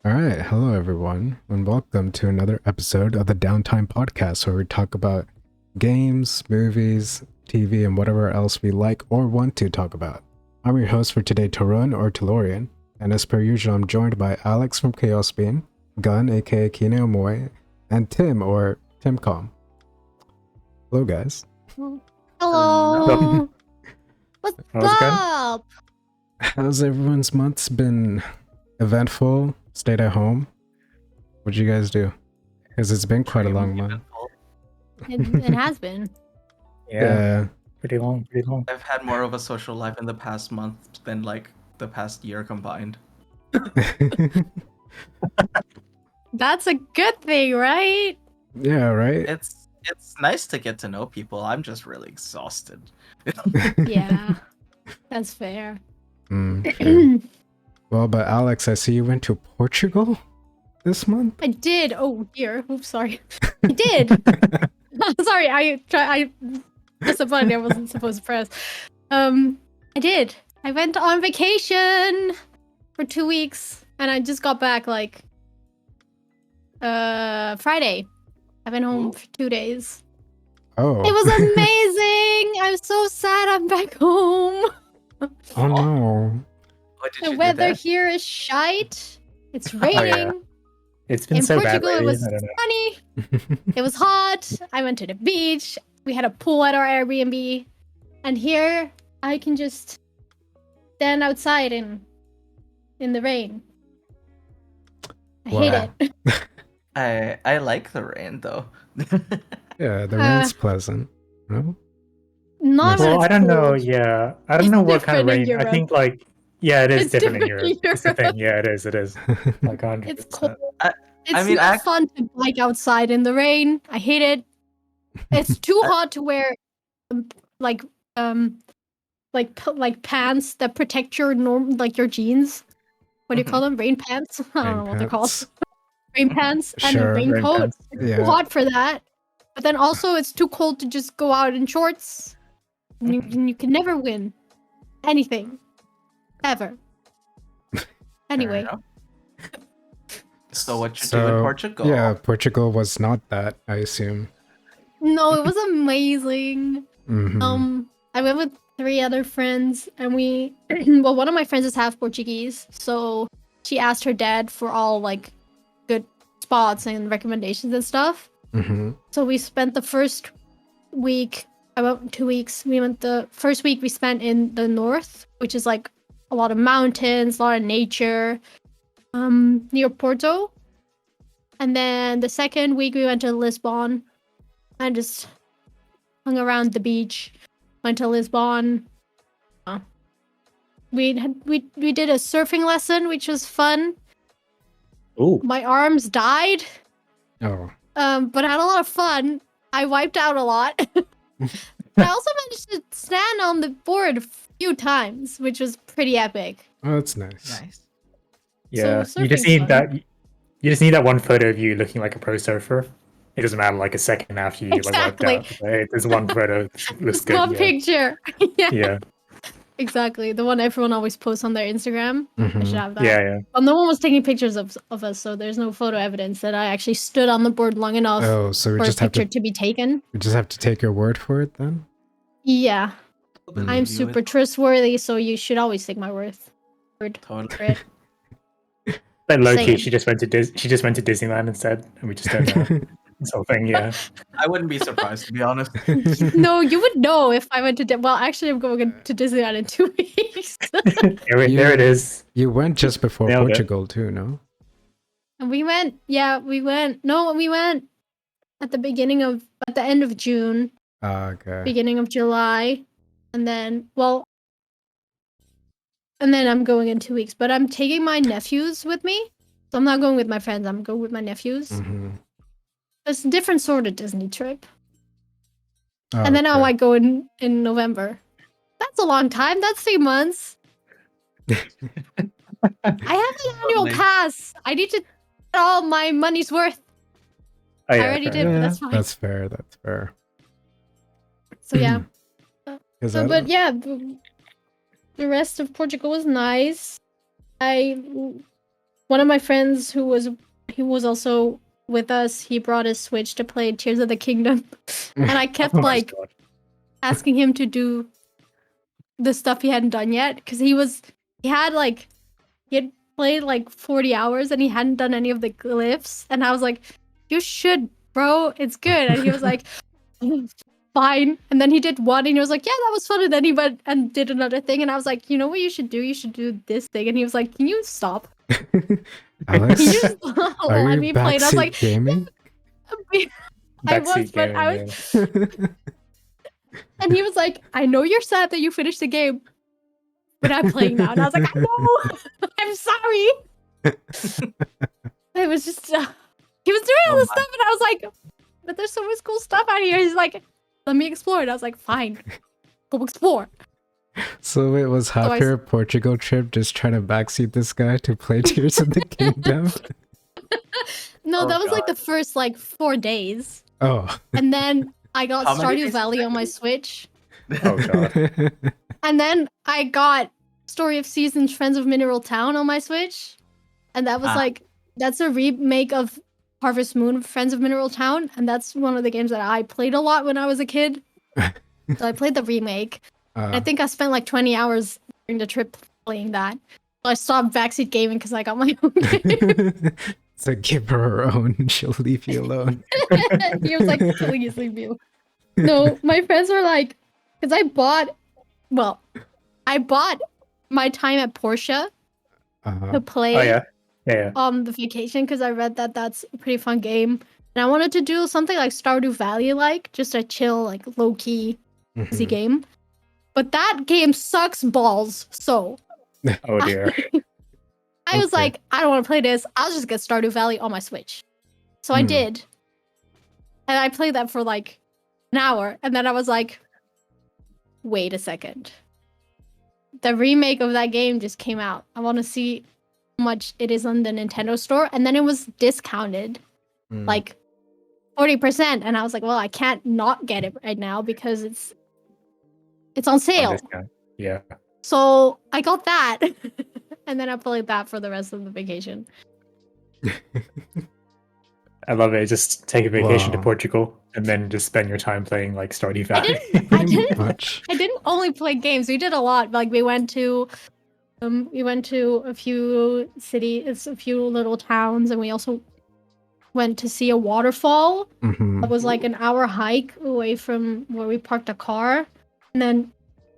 All right, hello everyone, and welcome to another episode of the Downtime podcast where we talk about games, movies, TV, and whatever else we like or want to talk about. I'm your host for today, Tarun or Tellurian, and as per usual, I'm joined by Alex from Chaos Bean, Gun aka Kine Moy, and Tim or Timcom. Hello, guys. Hello. What's How's it going? up? How's everyone's months been? Eventful? Stayed at home? What'd you guys do? Because it's been quite a long month. It has been. Yeah. Pretty long. I've had more of a social life in the past month than like the past year combined. That's a good thing, right? Yeah, right? It's nice to get to know people. I'm just really exhausted. Yeah, that's fair. Sure. Well, but Alex, I see you went to Portugal this month? I did. Oh dear. Oops, sorry. I did. Sorry, I pressed a button I wasn't supposed to press. I did. I went on vacation for 2 weeks, and I just got back like Friday. I went home for 2 days. Oh. It was amazing. I'm so sad I'm back home. Oh no. What did The you weather do here is shite. It's yeah. raining. It's been In so bad Portugal, it lately. was I don't know. sunny. It was hot. I went to the beach. We had a pool at our Airbnb. And here, I can just stand outside in the rain. I hate it. I like the rain though. Yeah, the rain's pleasant. No? Not when Well, it's I don't know. cold. Yeah, I don't It's know what kind of different in rain. I think Europe. yeah, it is It's different in different in Europe. It's the thing. Europe. Yeah, it is. It is. Like 100%. It's cold. I It's mean, not fun to bike outside in the rain. I hate it. It's too hot to wear, like pants that protect your your jeans. What do you call them? Rain pants? I don't know what they're called. Rain pants and a Sure. Rain raincoat. pants. It's Yeah. too hot for that. But then also it's too cold to just go out in shorts. And you can never win anything. Ever. Anyway. So what you do in Portugal? Yeah, Portugal was not that, I assume. No, it was amazing. Mhm. I went with 3 other friends, and we well, one of my friends is half Portuguese, so she asked her dad for all like good spots and recommendations and stuff. Mhm. So we spent the first week, about 2 weeks. We went the first week we spent in the north, which is like a lot of mountains, a lot of nature, near Porto. And then the second week we went to Lisbon and just hung around the beach. Went to Lisbon. We did a surfing lesson, which was fun. Ooh. My arms died, Oh. but I had a lot of fun. I wiped out a lot. I also managed to stand on the board a few times, which was pretty epic. Oh, that's nice. Nice. Yeah, So you just surfing's need fun. that. You just need that one photo of you looking like a pro surfer. It doesn't matter like a second after you like wiped Exactly. out. Hey, there's one photo that looks Just good. one Yeah. picture. Yeah, Yeah. exactly. The one everyone always posts on their Instagram. I should Mhm. have that. Yeah. Well, no one was taking pictures of us, so there's no photo evidence that I actually stood on the board long enough Oh, so we for a just have picture to to be taken. take your word for it then? Yeah, Mm. I'm super trustworthy, so you should always take my word for Totally. it. But low-key, Saying. she just went to Disneyland instead, and we just don't know this whole thing. Yeah. I wouldn't be surprised to be honest. No, you would know if I went to. Well, actually, I'm going to Disneyland in 2 weeks. There it is. You went just before Nailed it. Portugal too, no? And we went. Yeah, we went. No, we went at the end of June, Ah, okay. beginning of July, and then I'm going in 2 weeks. But I'm taking my nephews with me, so I'm not going with my friends. I'm going with my nephews. Mhm. It's a different sort of Disney trip. Oh, And then I okay. might go in November. That's a long time. That's 3 months. I have an annual Lovely. pass. I need to get all my money's worth. Oh, yeah, I already fair did, enough. but that's fine. That's fair. That's fair. So yeah. 'Cause So, I but don't- yeah, the rest of Portugal was nice. I one of my friends he was also with us. He brought his Switch to play Tears of the Kingdom, and I kept Oh my like God. asking him to do the stuff he hadn't done yet because he had played like 40 hours and he hadn't done any of the glyphs, and I was like, you should, bro, it's good. And he was like, fine. And then he did one and he was like, yeah, that was fun. And then he went and did another thing, and I was like, you know what you should do, you should do this thing. And he was like, can you stop, Alex, can you just are let you me play? And I was backseat like, gaming? I was, Backseat but I gaming, was, and he was like, I know you're sad that you finished the game, but I'm playing now. And I was like, I know, I'm sorry. It was just, he was doing all Oh this my. stuff, and I was like, but there's so much cool stuff out here. He's like, let me explore. And I was like, fine, go explore. So it was half I your Portugal trip just trying to backseat this guy to play Tears of the Kingdom? No, Oh, that was like God. the first like 4 days. Oh. And then I got How many Stardew days Valley on my exactly? Switch. Oh God. And then I got Story of Seasons Friends of Mineral Town on my Switch. And that was Ah. like, that's a remake of Harvest Moon Friends of Mineral Town. And that's one of the games that I played a lot when I was a kid. So I played the remake. I think I spent like 20 hours during the trip playing that. So I stopped backseat gaming because I got my own game. So give her her own, she'll leave you alone. He was like, please leave me alone. No, my friends were like, because I bought my time at Porsche to play Oh yeah. Yeah. the vacation because I read that that's a pretty fun game. And I wanted to do something like Stardew Valley, like just a chill, like low key, easy Mhm. game. But that game sucks balls. So Oh dear. I was Okay. like, I don't want to play this. I'll just get Stardew Valley on my Switch. So I Hmm. did. And I played that for like an hour. And then I was like, wait a second. The remake of that game just came out. I want to see how much it is on the Nintendo store. And then it was discounted Mm. like 40%. And I was like, well, I can't not get it right now because it's on On sale. discount. Yeah. So I got that. And then I played that for the rest of the vacation. I love it. Just take a vacation to Wow. Portugal and then just spend your time playing like Stardew I Valley. didn't Pretty much. I didn't only play games. We did a lot. Like we went to a few cities, a few little towns, and we also went to see a waterfall. Mhm. It was like an hour hike away from where we parked a car. And then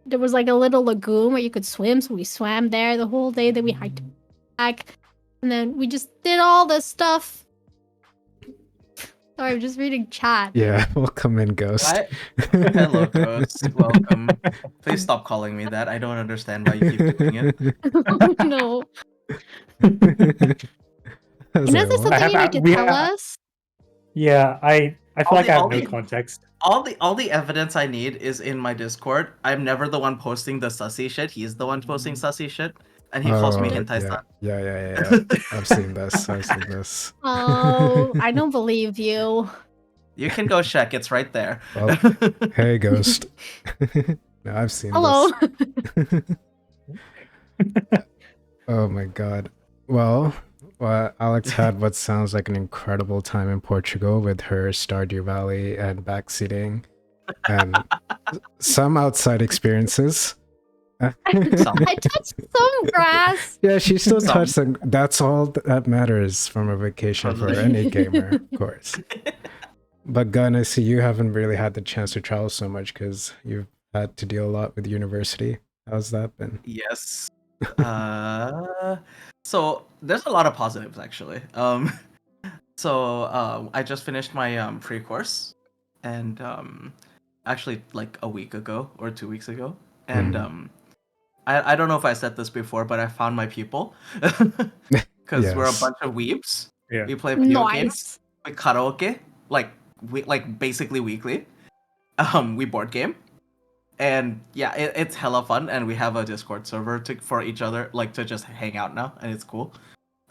there was like a little lagoon where you could swim, so we swam there the whole day. Then we hiked back. And then we just did all this stuff. Sorry, I'm just reading chat. Yeah, welcome in, Ghost. What? Hello, Ghost. Welcome. Please stop calling me that. I don't understand why you keep doing it. Oh, no. I And was is like, there what? something you need to tell us? Yeah, I feel All like the- I all have no the- context. All the evidence I need is in my Discord. I'm never the one posting the sussy shit. He's the one posting sussy shit, and he calls me Oh, hentai yeah. san. Yeah. I've seen this. I've seen this. Oh, I don't believe you. You can go check. It's right there. Well, hey, Ghost. No, I've seen Hello. this. Oh my god. Well, Alex had what sounds like an incredible time in Portugal with her Stardew Valley and backseating and some outside experiences. I touched some grass. Yeah, she still Some. touched them. That's all that matters from a vacation for any gamer, of course. But Gun, I see you haven't really had the chance to travel so much because you've had to deal a lot with university. How's that been? Yes. So there's a lot of positives actually. I just finished my pre-course, and actually like a week ago or 2 weeks ago, and I don't know if I said this before, but I found my people because we're a Yes. bunch of weebs. Yeah. We play video games, Nice. we karaoke, like basically weekly. We board game. And yeah, it's hella fun, and we have a Discord server for each other, like to just hang out now, and it's cool.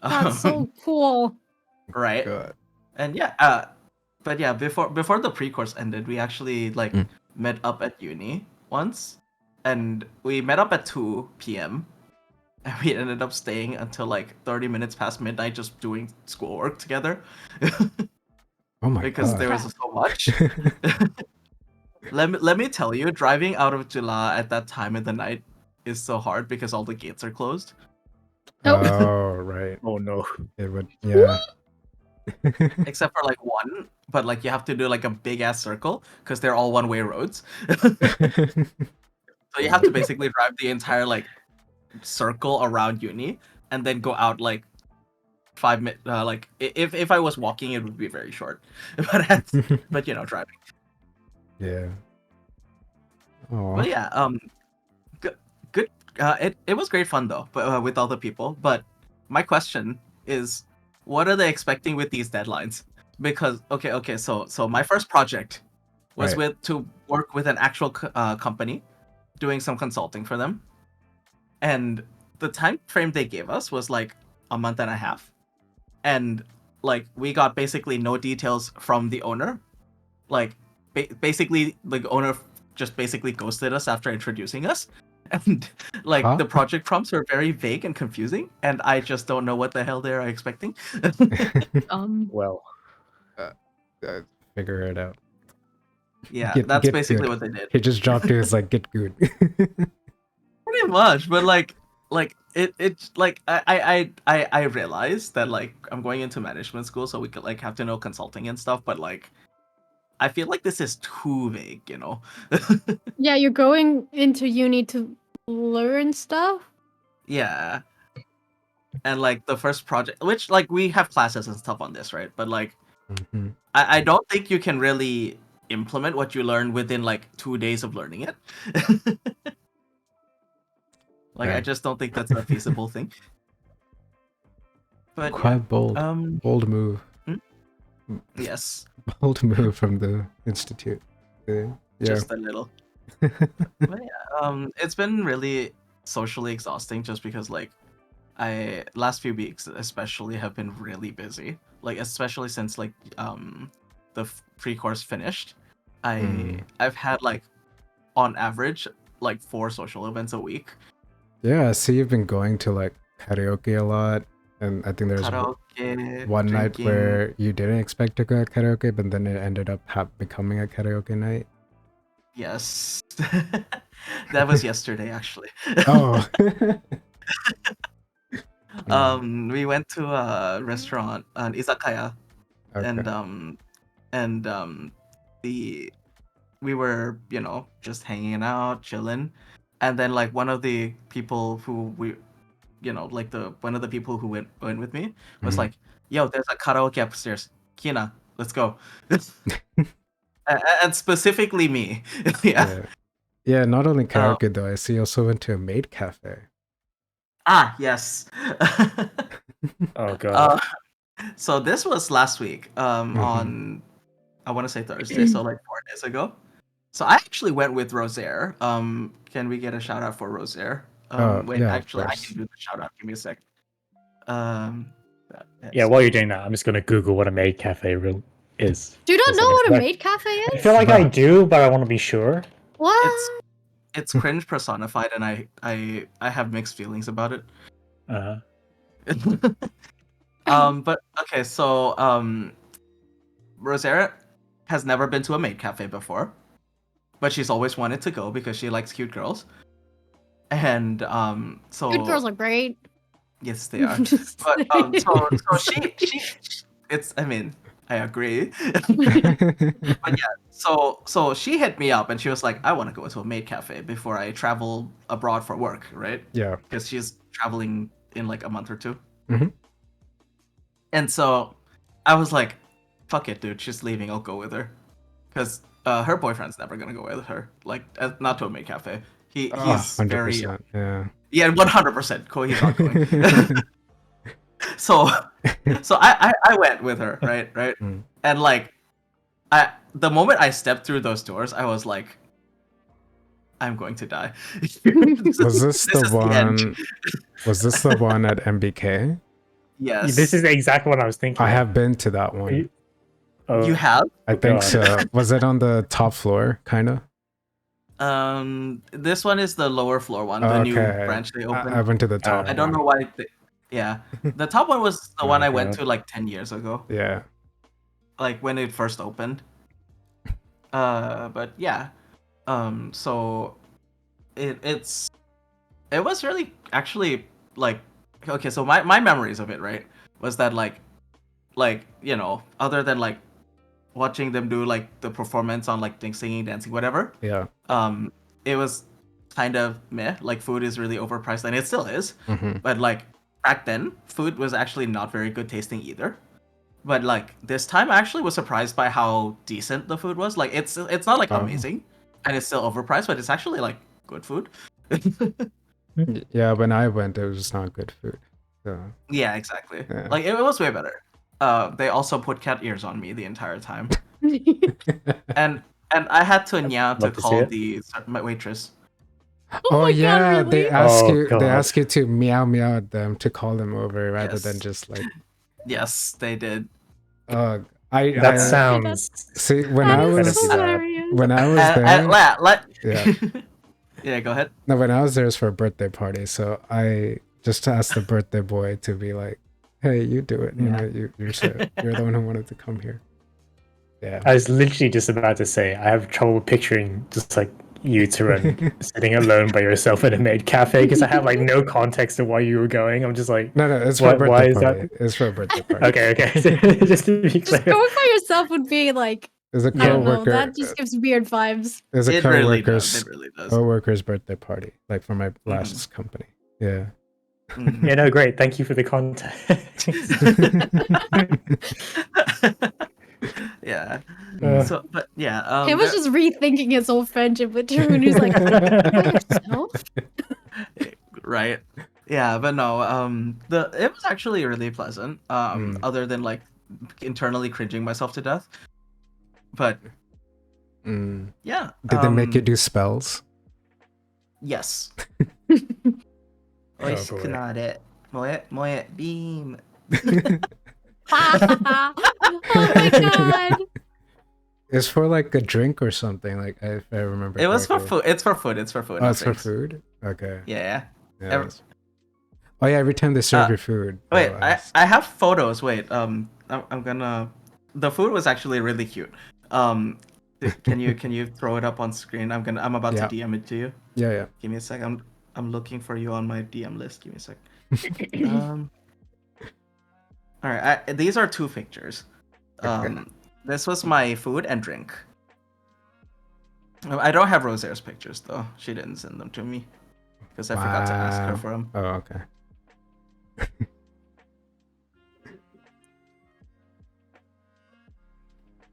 That's so cool. Right. God. And yeah, but yeah, before the pre-course ended, we actually like Mm. met up at uni once, and we met up at 2 p.m. and we ended up staying until like 30 minutes past midnight just doing schoolwork together Oh my because god. there was so much. Let me tell you, driving out of Jula at that time of the night is so hard because all the gates are closed. Oh, right. Oh no. It would, yeah. Except for like one, but like you have to do like a big ass circle because they're all one way roads. So you have to basically drive the entire like circle around uni and then go out like 5 minutes. Like if I was walking, it would be very short, but you know, driving. Yeah. Oh. But yeah, good. It was great fun though, but with all the people. But my question is, what are they expecting with these deadlines? Because okay, so my first project was Right. to work with an actual company, doing some consulting for them, and the time frame they gave us was like a month and a half, and like we got basically no details from the owner. Like basically the owner just basically ghosted us after introducing us, and like Huh? the project prompts were very vague and confusing, and I just don't know what the hell they're expecting. Well, Figure it out. Yeah, Get that's basically good. what they did. He just dropped it as like get good. Pretty much, but like it's like I realized that like I'm going into management school, so we could like have to know consulting and stuff, but like I feel like this is too vague, you know. Yeah, you're going into uni to learn stuff. Yeah. And like the first project, which like we have classes and stuff on this, right? But like Mhm. I don't think you can really implement what you learn within like 2 days of learning it. Like I Fair. just don't think that's a feasible thing. But Quite bold. Bold move. yes, Bold move from the institute. Yeah. just a little. But yeah, it's been really socially exhausting just because like I last few weeks especially have been really busy. Like especially since like the pre-course finished. I've had like on average like 4 social events a week. Yeah, I see you've been going to like karaoke a lot, and I think there's Karaoke, one night drinking. where you didn't expect to go at karaoke, but then it ended up becoming a karaoke night. Yes. That was yesterday actually. Oh. We went to a restaurant, an izakaya, Okay. and we were, you know, just hanging out, chilling, and then like one of the people who one of the people who went with me was Mhm. like, "Yo, there's a karaoke upstairs. Kina, let's go." And specifically me. Yeah. Yeah, not only karaoke though, I see you also went to a maid cafe. Ah, yes. oh god. So this was last week, on I want to say Thursday, so like 4 days ago. So I actually went with Rosaire. Can we get a shout out for Rosaire? Wait, Yeah, of actually, I course. can do the shout out. Give me a sec. Yeah, while you're doing that, I'm just gonna Google what a maid cafe is. Do you not Just know like- what a maid cafe I is? feel like I But- do, but I want to be sure. What? It's cringe personified, and I have mixed feelings about it. Uh, But okay, so Rosaire has never been to a maid cafe before, but she's always wanted to go because she likes cute girls. And so Good girls are great. yes, they are. Just But saying. so she it's, I mean, I agree. But yeah, so she hit me up and she was like, I want to go to a maid cafe before I travel abroad for work, right? Yeah. Because she's traveling in like a month or 2. Mhm. And so I was like, fuck it, dude, she's leaving, I'll go with her. Because her boyfriend's never gonna go with her. Like, not to a maid cafe. He's very 100%. Yeah. yeah, 100%. He's not going. So I went with her, right? Mm. And like, the moment I stepped through those doors, I was like, I'm going to die. Was this the end. one? Was this the one at MBK? Yes. this is exactly what I was thinking. I have been to that one. Oh, You have? I think God. so. Was it on the top floor, kind of? This one is the lower floor one, the new branch they opened. I went to the top. I don't know why. Yeah, the top one was the Oh one my I went God. to like 10 years ago, Yeah. like when it first opened. But yeah, so it was really actually like okay. So my memories of it, right, was that like you know, other than like watching them do like the performance on like things, singing, dancing, whatever. Yeah. It was kind of meh. Like food is really overpriced, and it still is. Mm-hmm. But like back then, food was actually not very good tasting either. But like this time, I actually was surprised by how decent the food was. Like it's not like Oh. amazing, and it's still overpriced, but it's actually like good food. Yeah, when I went, it was not good food. So Yeah, exactly. Yeah. Like it was way better. They also put cat ears on me the entire time, and I had to Love to see call it. my waitress. Oh, my yeah, God, they really? ask Oh, you they God. ask you to meow meow at them to call them over rather than Yes. just like Yes, they did. That I sounds. see when That I is was hilarious. when I was And, there. yeah. Yeah. Yeah, go ahead. No, when I was there, it was for a birthday party, so I just asked the birthday boy to be like, "Hey, you do it. You Yeah. know, you're the one who wanted to come here." Yeah. I was literally just about to say I have trouble picturing just like you, Tarun, sitting alone by yourself in a maid cafe because I have like no context of why you were going. I'm just like, No, it's for a why birthday is that? party. It's for a birthday party. Okay. Just to be Just clear. going by yourself would be like, There's a I don't know. coworker. That just gives weird vibes. There's a It really does. coworker's It really does. coworker's birthday party, like for my last company. Yeah. Mhm. Yeah, no, great. Thank you for the context. Yeah. Mm. So, but yeah. He was just rethinking his whole friendship with Tarun. He was like, by yourself? right. Yeah, but no. It was actually really pleasant. Other than like internally cringing myself to death. But Mm. yeah. Did they make you do spells? Yes. boy. Moe beam. Oh my God. It's for like a drink or something. Like if I remember. It was for correctly. food. It's for food. It's for food. Oh, not it's for drinks. food. Okay. Yeah. Yeah, Every- oh yeah, every time they serve your food. Wait, they'll I ask. have photos. Wait, I'm gonna. The food was actually really cute. Can you throw it up on screen? I'm about Yeah. to DM it to you. Yeah. Give me a sec. I'm looking for you on my DM list. Give me a sec. All right. These are two pictures. Okay. This was my food and drink. I don't have Rosaire's pictures though. She didn't send them to me because I forgot to ask her Wow. for them. Oh, okay.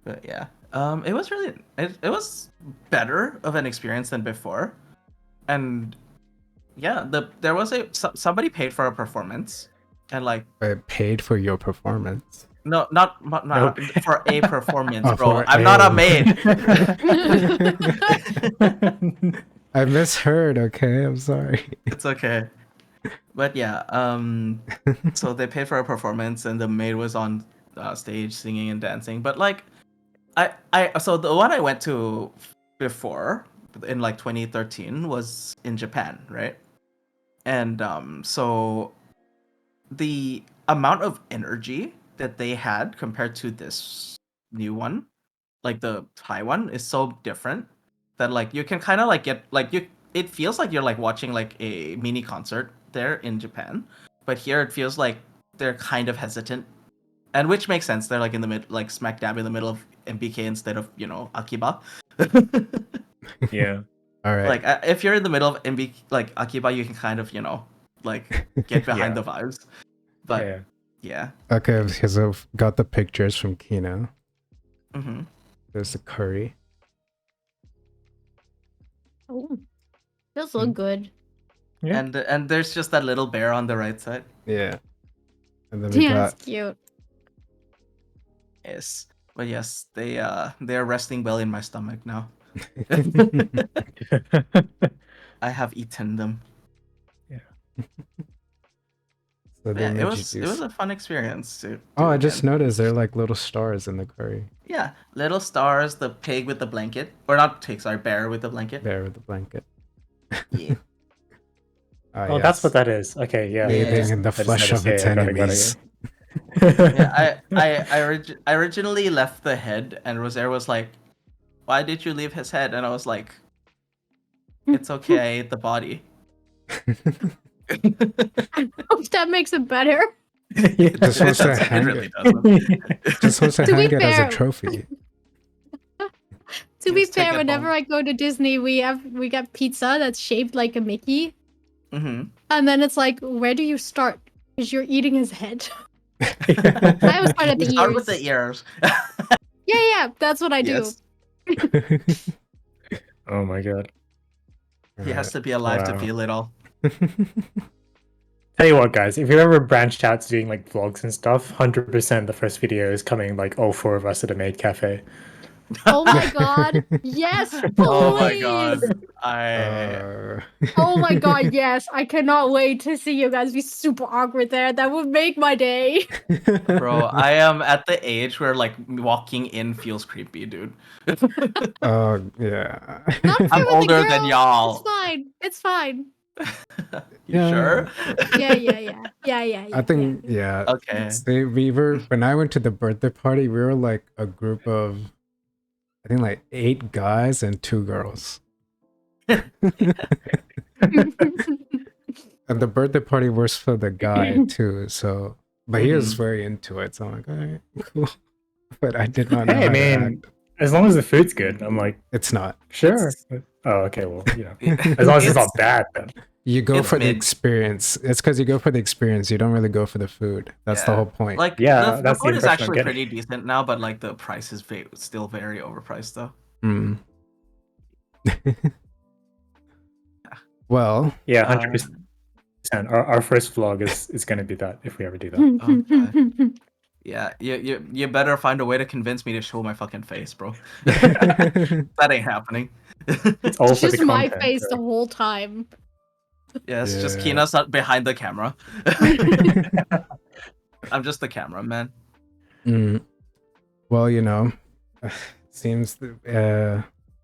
But yeah, it was really it was better of an experience than before, and yeah, there was somebody paid for a performance, and like I paid for your performance. no, not Nope. for a performance, Oh, bro. for I'm not a. a maid. I misheard. Okay, I'm sorry. It's okay. But yeah, so they paid for a performance, and the maid was on stage singing and dancing. But like, so the one I went to before in like 2013 was in Japan, right? And so the amount of energy that they had compared to this new one, like the Thai one, is so different that like you can kind of like get like you. It feels like you're like watching like a mini concert there in Japan, but here it feels like they're kind of hesitant, and which makes sense. They're like in the mid, like smack dab in the middle of MBK instead of Akiba. Yeah. All right. Like if you're in the middle of MB like Akiba, you can kind of like get behind Yeah. the vibes. But Yeah. yeah. Okay, because I've got the pictures from Kino. Hmm. There's the curry. Oh, those look good. Yeah. And there's just that little bear on the right side. Yeah. And then we Yeah, got it's cute. Yes. But yes, they're resting well in my stomach now. I have eaten them. So they Yeah, made it you was use. a fun experience. To Oh, do I just again. noticed they're like little stars in the curry. Yeah, little stars, the pig with the blanket, or not pig, sorry, bear with the blanket. There with the blanket. Yeah. Ah, Oh, that's what yes. that is. Okay, yeah. Bathing Yeah. in the I just flesh noticed. of its Yeah, got it. enemies. Yeah, I originally left the head, and Rosaire was like, "Why did you leave his head?" And I was like, "It's okay, I ate the body." I hope that makes it better. Just wants to It hang really it. doesn't. Just wants to To be hang it as a fair- trophy. To be Just take fair, it whenever home. I go to Disney, we get pizza that's shaped like a Mickey, Mm-hmm. and then it's like, where do you start? Because you're eating his head. I always start at the You start ears. with the ears. Yeah, that's what I do. Yes. Oh my god. He has to be alive to Wow. feel it all. Tell you what, guys, if you ever branched out to doing like vlogs and stuff, 100% the first video is coming like all four of us at a maid cafe. Oh my god, yes, please! Oh my god. I Oh my god, yes! I cannot wait to see you guys be super awkward there. That would make my day. bro, I am at the age where like walking in feels creepy, dude. Oh yeah. Not fair I'm with the older than girls. y'all. It's fine. It's fine. You Yeah. sure? Yeah. I think yeah. Okay. See, we were when I went to the birthday party, we were like a group of I think like 8 guys and 2 girls. And the birthday party was for the guy too, so but he was Mhm. very into it, so I'm like, alright, cool. But I did not know Hey, how to man, act. as long as the food's good, I'm like, It's not. sure. Oh, okay, well, you know, as long as it's not bad, then. You go It's for the mid. experience. It's because you go for the experience. You don't really go for the food. That's the Yeah. whole point. Like Yeah, the that's the food is impression I'm actually getting. pretty decent now, but like the price is still very overpriced though. Mm. Well, Yeah, 100%. Our first vlog is going to be that if we ever do that. Okay. Yeah, you better find a way to convince me to show my fucking face, bro. That ain't happening. It's all It's for just the my content. face the whole time. Yeah, it's just Yeah. Kina's not behind the camera. I'm just the camera, man. Mm. Well, you know, seems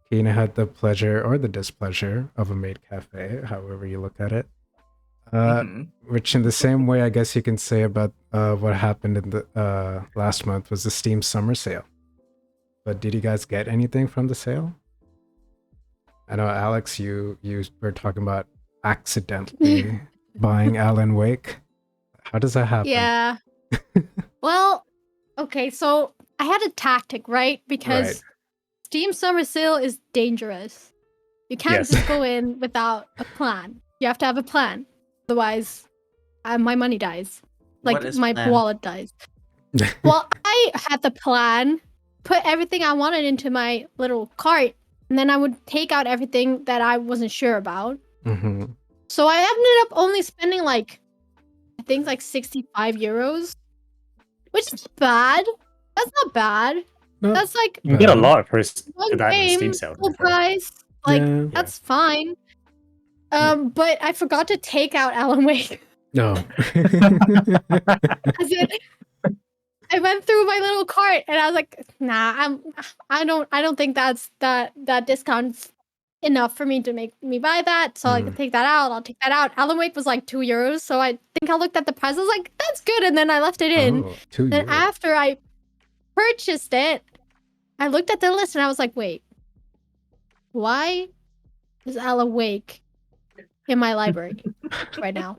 Kina had the pleasure or the displeasure of a maid cafe, however you look at it. Mhm. Which, in the same way, I guess you can say about what happened in the last month was the Steam summer sale. But did you guys get anything from the sale? I know, Alex, you were talking about accidentally buying Alan Wake. How does that happen? Yeah. Well, okay, so I had a tactic, right? Because Right. Steam Summer Sale is dangerous. You can't Yes. just go in without a plan. You have to have a plan. Otherwise, my money dies. Like, What is my plan? wallet dies. Well, I had the plan, put everything I wanted into my little cart, and then I would take out everything that I wasn't sure about. Hmm. So I ended up only spending like, I think like 65 euros, which is bad. That's not bad. No, That's like You get a lot for one that in the game, Steam sale. to full be fair. price. Like, yeah. that's fine. But I forgot to take out Alan Wake. No. As in, I went through my little cart and I was like, nah, I don't think that discount's enough for me to make me buy that. So I can take that out. I'll take that out. Alan Wake was like 2 euros. So I think I looked at the price. I was like, that's good. And then I left it in. Oh, 2 Then euros. after I purchased it, I looked at the list and I was like, wait, why is Alan Wake in my library right now?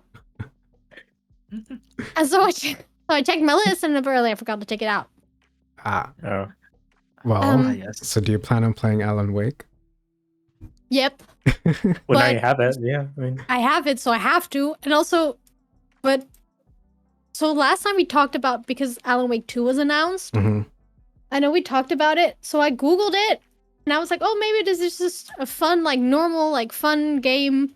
And so I checked my list and apparently I forgot to take it out. Ah, Oh. well, Ah, yes. so do you plan on playing Alan Wake? Yep, Well, now you But- have it. Yeah, I mean, I have it, so I have to. And also, but so last time we talked about, because Alan Wake 2 was announced, Hmm. I know we talked about it, so I googled it and I was like, oh, maybe this is just a fun, like normal, like fun game,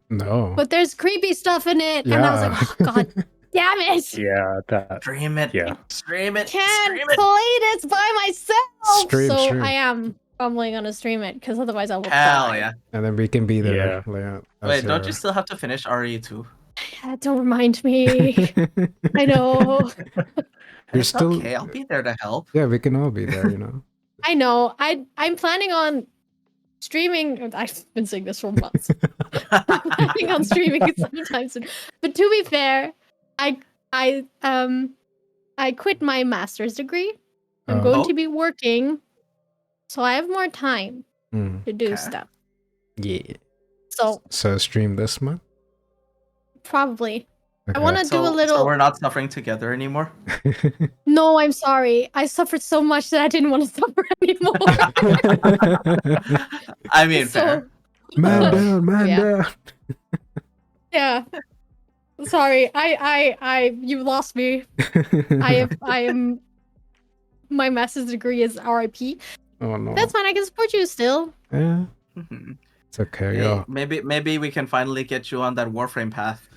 No. but there's creepy stuff in it. And I was like, oh, god damn it. yeah, that. Stream it. Yeah. Stream it. Can't Stream it. play this by myself. Stream, so stream. I am probably gonna stream it because otherwise I will Hell die. yeah. And then we can be there. Yeah. Leia, as Wait, don't your- you still have to finish RE2? Don't remind me. I know. You're It's still okay. I'll be there to help. Yeah, we can all be there, you know. I know. I'm planning on streaming. I've been saying this for months. I'm planning on streaming it sometime soon. But to be fair, I quit my master's degree. I'm Oh. going to be working, so I have more time Mm, to do Okay. stuff. yeah. So So stream this month? probably. Okay. I want to do a So little. we're not suffering together anymore. No, I'm sorry. I suffered so much that I didn't want to suffer anymore. I mean, So- fair. Man down, man Yeah. down. Yeah. Sorry. You lost me. I am. My master's degree is RIP. Oh no. That's fine. I can support you still. Yeah, Mhm. it's okay. Hey, Yeah. maybe we can finally get you on that Warframe path.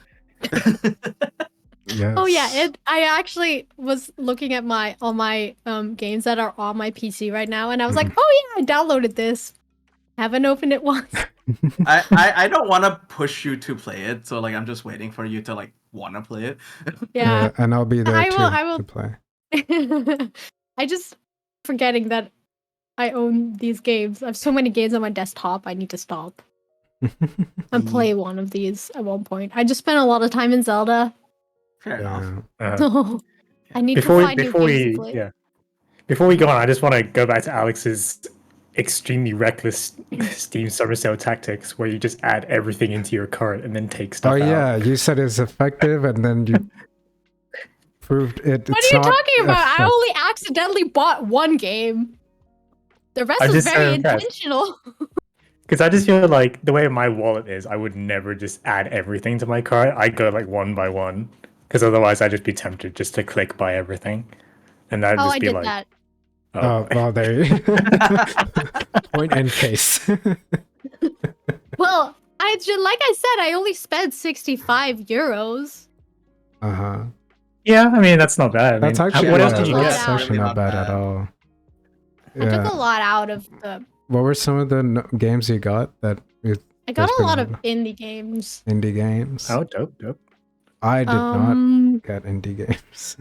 Yes. Oh yeah, I actually was looking at all my games that are on my PC right now, and I was like, Mhm. oh yeah, I downloaded this. Haven't opened it once. I don't want to push you to play it, so like I'm just waiting for you to like want to play it. Yeah. And I'll be there I too will- I will- to play. I just forgetting that I own these games. I have so many games on my desktop. I need to stop and play one of these at one point. I just spent a lot of time in Zelda, Fair enough. Yeah. so I need Before to find new games to play. before we go on, I just want to go back to Alex's extremely reckless Steam summer sale tactics, where you just add everything into your cart and then take stuff Oh out. yeah, you said it's effective, and then you proved it. What it's are you not talking about? I effective. only accidentally bought one game. The rest I'm was just so very impressed. intentional. Because I just feel like the way my wallet is, I would never just add everything to my cart. I go like one by one, because otherwise I'd just be tempted just to click buy everything, and that'd Oh, just I be did like, that. Oh well, there you point and case. Well, like I said, I only spent 65 euros. Uh-huh. yeah, I mean that's not bad. I That's mean, actually what not, else did you That's get? that's actually Really not not bad bad. at all. I took Yeah. a lot out of the. What were some of the games you got that you I got There's a lot of been indie games. indie games? Oh, dope. I did not Um, get indie games.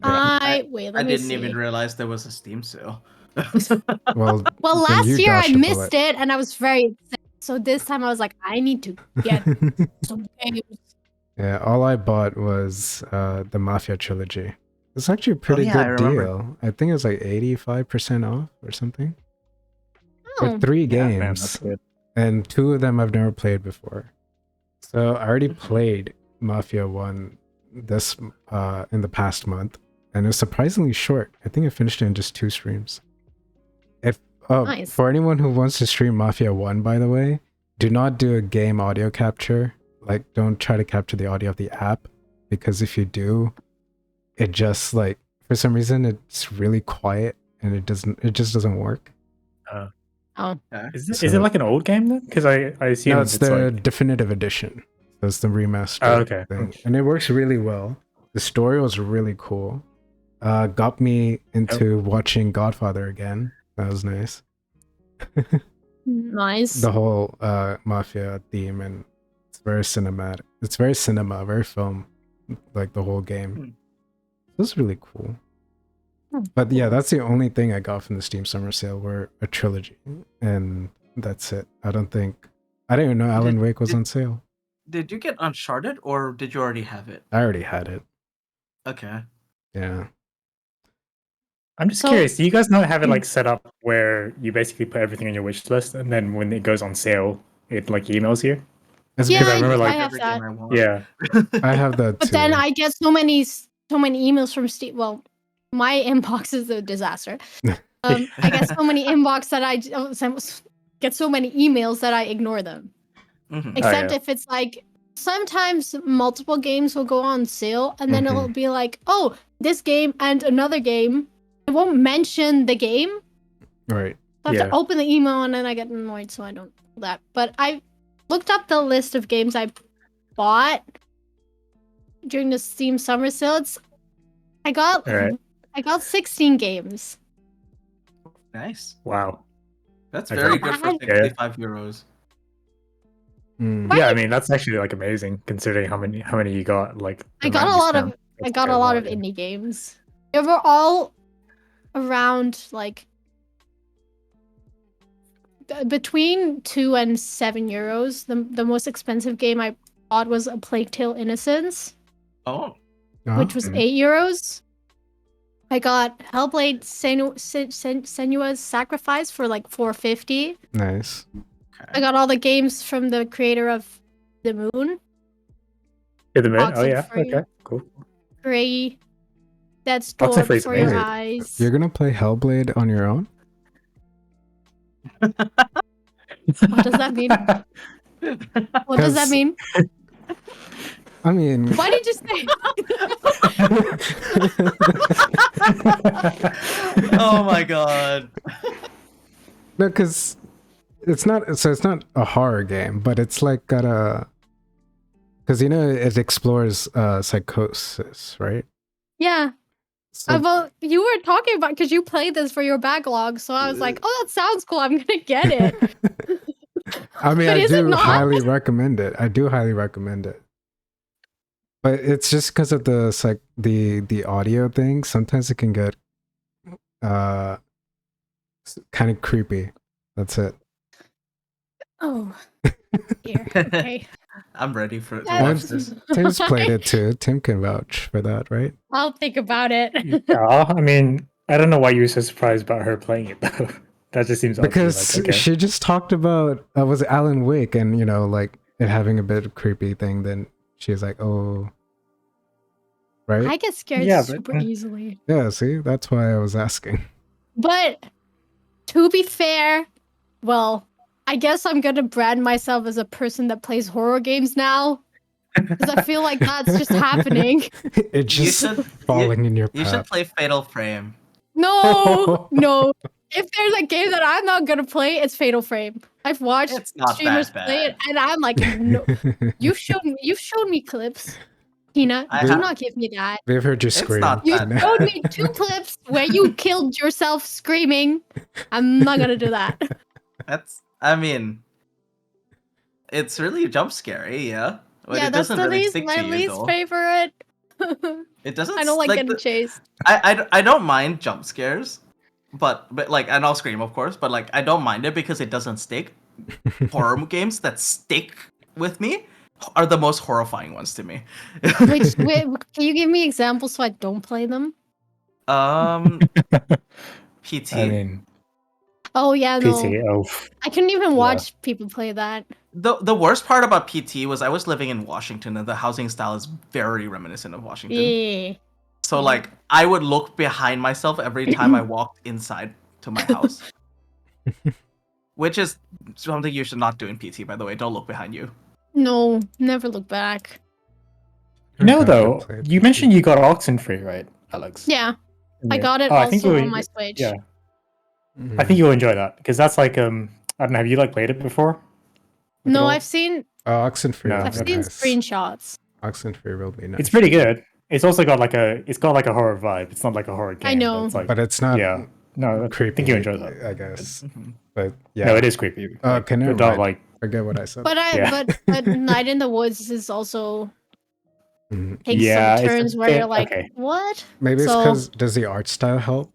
wait. I Let me didn't see. even realize there was a Steam sale. Well, Well, then last you year I dodged a missed it, and I was very upset. So this time I was like, I need to get bullet. some games. Yeah, all I bought was the Mafia trilogy. It's actually a pretty yeah, I good remember. deal. I think it was like 85% off or something. Oh, For 3 Yeah, games. man, that's good. And 2 of them I've never played before. So I already Mhm. played Mafia 1 this in the past month, and it was surprisingly short. I think I finished it in just 2 streams. If Nice. For anyone who wants to stream Mafia 1, by the way, do not do a game audio capture. Like, don't try to capture the audio of the app, because if you do, it just like for some reason it's really quiet and it just doesn't work. oh. Is it So- like an old game then? Because I assume No, it's it's the like. definitive edition. So it's the remaster Oh, okay. thing. And it works really well. The story was really cool. Got me into watching Godfather again. That was nice. Nice. The whole mafia theme, and it's very cinematic. It's very cinema, very film, like the whole game. Hmm. It was really cool. Hmm, But yeah, that's the only thing I got from the Steam Summer Sale were a trilogy, and that's it. I didn't even know Alan Wake was on sale. Did you get Uncharted or did you already have it? I already had it. Okay. Yeah. I'm just So- curious. Do you guys not have it like set up where you basically put everything on your wish list, and then when it goes on sale, it like emails you? It's Yeah, because I remember, like, I have Every that. game I want. Yeah. I have that But too. then I get so many emails from Steam. Well, my inbox is a disaster. I get so many inbox that get so many emails that I ignore them. Mhm. Except yeah. if it's like sometimes multiple games will go on sale, and then Mhm. it'll be like, oh, this game and another game. It won't mention the game. Right. I have Yeah. to open the email, and then I get annoyed, so I don't do that. But I looked up the list of games I bought during the Steam Summer Sale. I got Alright. 16 games. Nice. Wow. That's I very think- good for Yeah. 65 euros. Mm. Right. Yeah, I mean that's actually like amazing considering how many you got. Like I the got amount a you lot spent. of I That's got like a lot of yeah. indie games. They were all around like between 2 and 7 euros. The most expensive game I bought was A Plague Tale: Innocence, Oh, which was Mhm. 8 euros. I got Hellblade: Senua's Sacrifice for like 450. Nice. I got all the games from the creator of The Moon, Yeah, the moon. Oh Oxenfree. yeah. Okay. Cool. Grey, Death's Door Oxenfree's Before Your amazing. Eyes. You're gonna play Hellblade on your own? What does that mean? What does that 'Cause- mean? I mean, Why did you say? oh my god. no, because it's not. So it's not a horror game, but it's like got a. Because it explores psychosis, right? Yeah. So, Well, you were talking about because you played this for your backlog, so I was like, "Oh, that sounds cool. I'm gonna get it." I mean, But I is it do not? highly recommend it. I do highly recommend it. But it's just because of the audio thing. Sometimes it can get kind of creepy. That's it. Oh, here. Okay. I'm ready to Yeah. watch this. Tim's played it too. Tim can vouch for that, right? I'll think about it. Yeah, I mean, I don't know why you were so surprised about her playing it though. That just seems odd to me, Because like, okay. she just talked about was it Alan Wake and like it having a bit of creepy thing. Then she's like, "Oh, right? I get scared Yeah, but- super easily. Yeah, see, that's why I was asking." But to be fair, well, I guess I'm gonna brand myself as a person that plays horror games now. Because I feel like that's just happening. It's just falling in your You should path. play Fatal Frame. No, no. If there's a game that I'm not gonna play, it's Fatal Frame. I've watched It's not streamers that play it, bad. and I'm like, no. You've shown me clips, Tina. I Do have- not give me that. We've heard you It's scream. not You that showed me 2 clips where you killed yourself screaming. I'm not gonna do that. I mean, it's really jump scary, yeah. But yeah, it that's doesn't the really least stick my to you, least though. favorite. It doesn't I don't like getting the- chased. I don't mind jump scares, but like, and I'll scream, of course, but like I don't mind it because it doesn't stick. Horror games that stick with me are the most horrifying ones to me. Wait, can you give me examples so I don't play them? PT. I mean, Oh yeah, no. PT. Oh, I couldn't even Yeah. watch people play that. The worst part about PT was I was living in Washington and the housing style is very reminiscent of Washington. Yeah. So Yeah. like I would look behind myself every time I walked inside to my house. Which is something you should not do in PT, by the way. Don't look behind you. No, never look back. you know I've though, played you mentioned you got Oxenfree, right, Alex? Yeah, I Yeah. got it Oh, I think also you on my Switch. Yeah, Mhm. I think you'll enjoy that because that's like I don't know. Have you like played it before? Like, at No, all? I've seen Oxenfree No, will I've be seen nice. screenshots. Oxenfree will be nice. It's pretty good. It's also got like a horror vibe. It's not like a horror game. I know. But it's like, But it's not yeah, no, I creepy. think you enjoy that. I guess. Mhm. But yeah. No, it is creepy. Like, Okay, never without, mind. like, Forget what I said. But Yeah. but Night in the Woods is also Mhm. takes Yeah, some it's a turns where bit- you're like, okay. what? Maybe it's So- because does the art style help?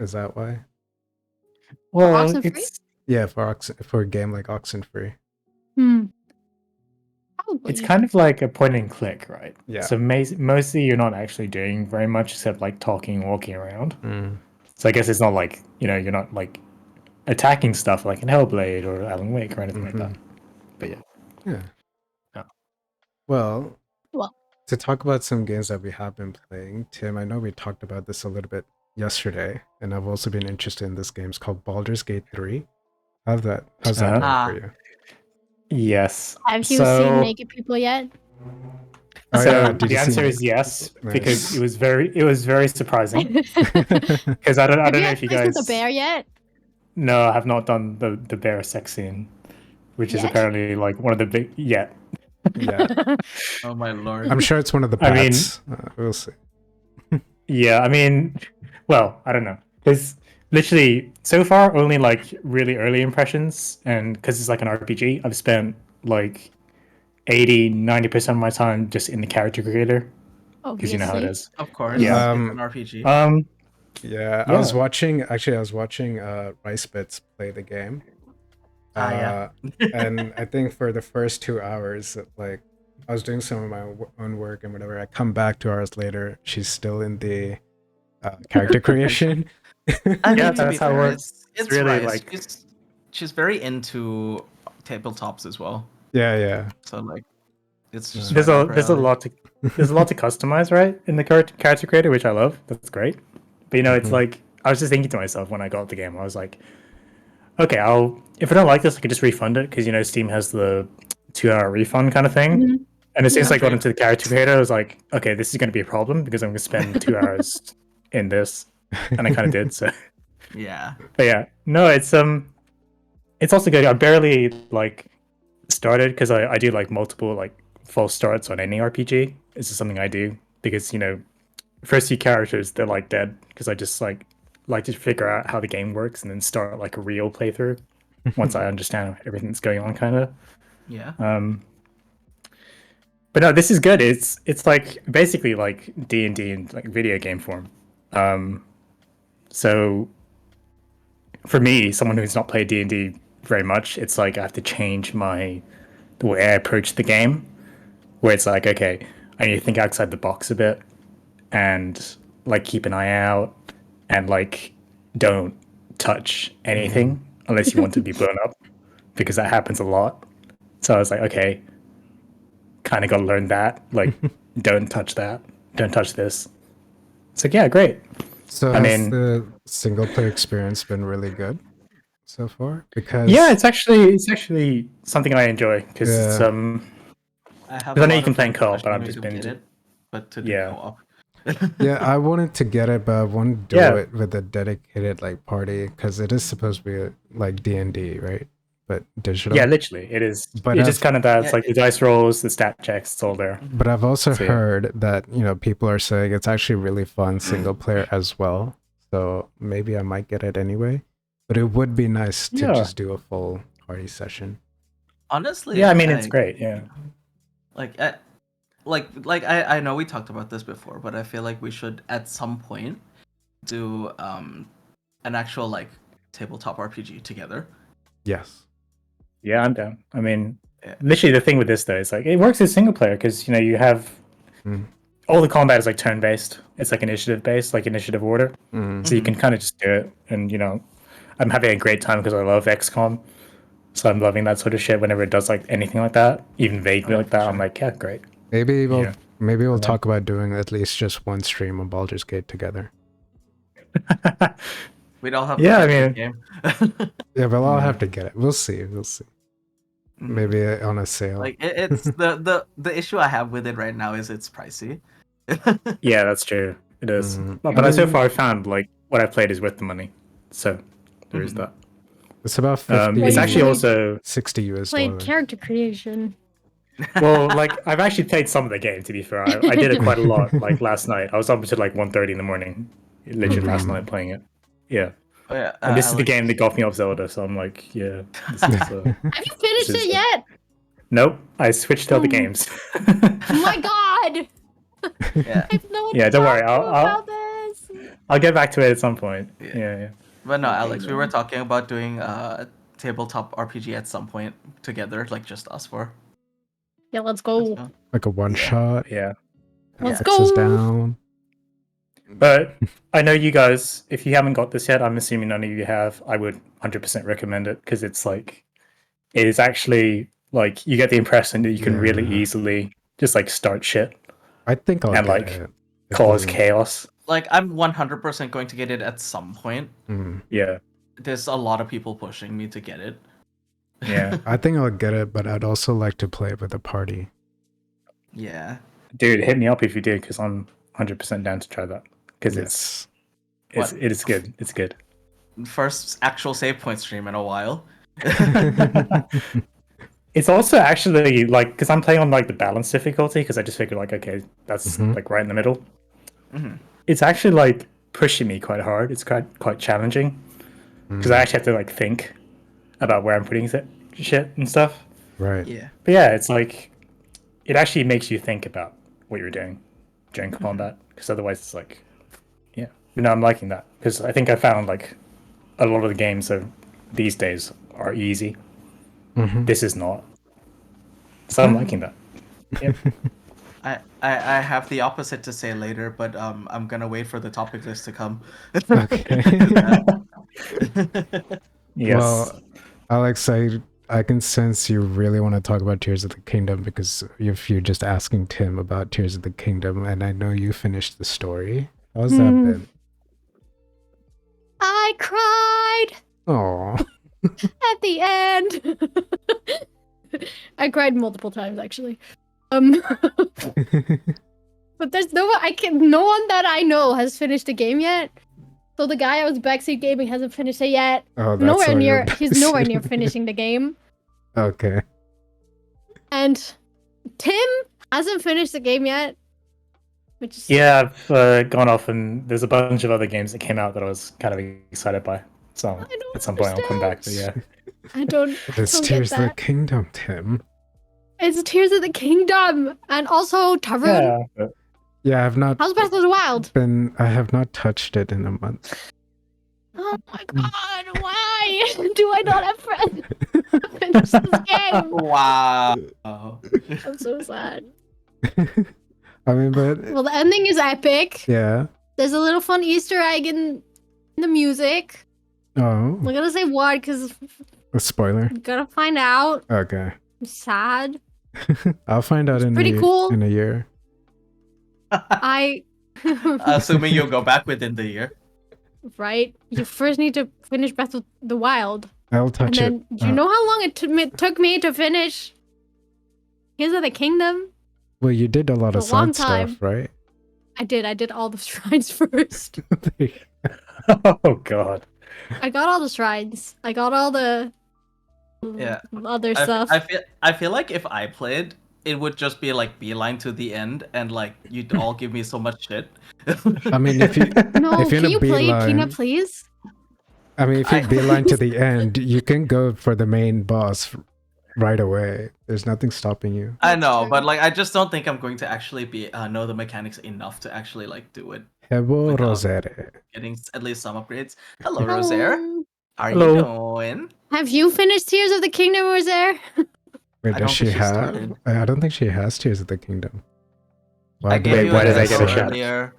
Is that why? well, Oxenfree? it's Yeah, for a game like Oxenfree. Hmm. Probably. it's kind of like a point and click, right? Yeah. So mostly you're not actually doing very much except like talking and walking around. Mm. So I guess it's not like you're not like attacking stuff like in Hellblade or Alan Wake or anything like that. But yeah. Yeah. Yeah. Well, Well. to talk about some games that we have been playing, Tim, I know we talked about this a little bit yesterday, and I've also been interested in this game. It's called Baldur's Gate 3. How's that Uh-huh. going for you? Yes. Have you So- seen naked people yet? Oh, so yeah, did the you see answer it? is yes, Nice. because it was very surprising. Have Because I don't know if you played with guys. the bear yet? No, I have not done the bear sex scene, which is Yet? apparently like one of the big. Yeah, Yeah. Oh my lord. I'm sure it's one of the I mean- paths. We'll see. yeah. I mean, well, I don't know. There's literally so far only like really early impressions, and because it's like an RPG, I've spent like 80-90% of my time just in the character creator because you know how it Obviously. is. Of course, Yeah. it's an RPG. Yeah, I Yeah. was watching Rice Bits play the game. Yeah. And I think for the first 2 hours, like I was doing some of my own work and whatever. I come back 2 hours later, she's still in the character creation. I mean, Yeah, to that's be how it fair, works. it's really Rice. like She's very into tabletops as well. Yeah. So like, it's just there's right a up her there's a alley. lot to customize, right, in the character creator, which I love. That's great. But you know, it's Mhm. like I was just thinking to myself when I got the game, I was like, okay, if I don't like this, I could just refund it because you know Steam has the 2 hour refund kind of thing. Mhm. And as soon as Yeah. I got into the character creator, I was like, okay, this is going to be a problem because I'm going to spend 2 hours in this, and I kind of did. So, Yeah. but yeah, no, it's also good. I barely like started because I do like multiple like false starts on any RPG. This is something I do because you know, first few characters they're like dead because I just like to figure out how the game works and then start like a real playthrough once I understand everything that's going on, kind of. Yeah. But no, this is good. It's like basically like D&D in like video game form. So for me, someone who's not played D&D very much, it's like I have to change the way I approach the game, where it's like, okay, I need to think outside the box a bit and like keep an eye out and like don't touch anything unless you want to be blown up because that happens a lot. So I was like, okay, kind of got to learn that. Like, don't touch that. Don't touch this. It's like, yeah, great. So I has mean- the single player experience been really good so far? Because Yeah, it's actually something I enjoy because it's Yeah. I have. Because I know a you lot can of play in friends co-op, but pushing I've me just to been get to- it, but to do Yeah. co-op. yeah, I wanted to get it, but I want to do Yeah. it with a dedicated like party because it is supposed to be like D&D, right? But digital. Yeah, literally, it is. But It's just I've- kind of that. It's Yeah, like the dice rolls, the stat checks, it's all there. But I've also So, yeah. heard that, people are saying it's actually really fun single player as well. So maybe I might get it anyway. But it would be nice to Yeah. just do a full party session. Honestly, Yeah, I mean, it's great. Yeah. Like, I know we talked about this before, but I feel like we should at some point do an actual like tabletop RPG together. Yes. Yeah, I'm down. I mean, Yeah. literally, the thing with this though is like it works as single player because you know you have Mm. all the combat is like turn based. It's like initiative based, like initiative order. Mm. So you can kind of just do it, and you know, I'm having a great time because I love XCOM. So I'm loving that sort of shit. Whenever it does like anything like that, even vaguely Oh, like that, sure. I'm like, yeah, great. Maybe we'll Yeah. maybe we'll Yeah. talk about doing at least just one stream of Baldur's Gate together. We'd all have Yeah, I to play the mean- game. Yeah, but I'll Yeah. have to get it. We'll see. Maybe on a sale. Like it's the issue I have with it right now is it's pricey. Yeah, that's true. It is. Mhm. But I so mean- far I found like what I played is worth the money. So there is Mhm. that. It's about 50, Well, It's you actually really- also 60 US Played dollars. character creation. well, like I've actually played some of the game. To be fair, I did it quite a lot. Like last night, I was up until like 1:30 in the morning, literally last Mhm. night playing it. Yeah, Oh, yeah, and this is the Alex, game that got me off Zelda. So I'm like, yeah. This is, Have you finished This is- it yet? nope, I switched to other Oh. games. Oh my god! Yeah, I have no one Yeah, to don't worry, talk to I'll- about this. I'll get back to it at some point. Yeah. Yeah. but no, Alex, we were talking about doing a tabletop RPG at some point together, like just us four. Yeah, let's go. So, Like a one shot. Yeah. Let's Axes go. down. But I know you guys, if you haven't got this yet, I'm assuming none of you have, I would 100% recommend it because it's like, it is actually like, you get the impression that you can really Yeah. easily just like start shit, I think I'll And, get like, it. It cause doesn't- chaos. like I'm 100% going to get it at some point. Mm. Yeah. There's a lot of people pushing me to get it. Yeah. I think I'll get it, but I'd also like to play it with a party. Yeah. Dude, hit me up if you do because I'm 100% down to try that because Yes. What? it is good. It's good. First actual save point stream in a while. It's also actually like, because I'm playing on like the balance difficulty because I just figured like, okay, that's Mhm. like right in the middle. Mhm. It's actually like pushing me quite hard. It's quite challenging because I actually have to like think about where I'm putting shit and stuff. Right. Yeah. But yeah, it's like it actually makes you think about what you're doing during combat, because otherwise it's like, yeah. But no, I'm liking that because I think I found like a lot of the games of these days are easy. This is not, so I'm liking that. Yeah. I have the opposite to say later, but I'm gonna wait for the topic list to come. Okay. Yes. Well, Alex, I can sense you really want to talk about Tears of the Kingdom because if you're just asking Tim about Tears of the Kingdom, and I know you finished the story. How's that been? I cried Oh. at the end. I cried multiple times actually. But there's no one that I know has finished the game yet. So the guy I was backseat gaming hasn't finished it yet. Oh, that's He's nowhere near finishing the game. Okay. And Tim hasn't finished the game yet. Which is Yeah, I've gone off, and there's a bunch of other games that came out that I was kind of excited by. So don't at some point I'll come back. But yeah, I don't It's don't Tears get of the that. Kingdom, Tim. It's Tears of the Kingdom and also Tarun. Yeah, I have not How's Breath of the Wild? I have not touched it in a month. Oh my god, why do I not have friends to finish this game? Wow. I'm so sad. I mean, but Well, the ending is epic. yeah. There's a little fun Easter egg in the music. Oh, I'm not gonna say what because a spoiler. I'm gonna find out. Okay. I'm sad. I'll find out in pretty cool. in a year. I Assuming you'll go back within the year. right. You first need to finish Breath of the Wild, I'll and touch then it. do you know how long it took me to finish Tears of the Kingdom? Well, you did a lot of a long side time. stuff, right? I did all the shrines first. Oh god. I got all the shrines. I got all the Yeah. other stuff. I feel like if I played, it would just be like beeline to the end, and like you'd all give me so much shit. I mean, if you No, if you're can in a you play beeline- Peanut, please? I mean, if you beeline to the end, you can go for the main boss right away. There's nothing stopping you. I know, True. but like I just don't think I'm going to actually be know the mechanics enough to actually like do it. Hebo Without- Rosere. Getting at least some upgrades. Hello, Rosaire. How are Hello. you doing? Have you finished Tears of the Kingdom, Rosaire? Wait, I does don't she think she have? started. I don't think she has Tears of the Kingdom. I gave Wait, you why an did I info get a shot? earlier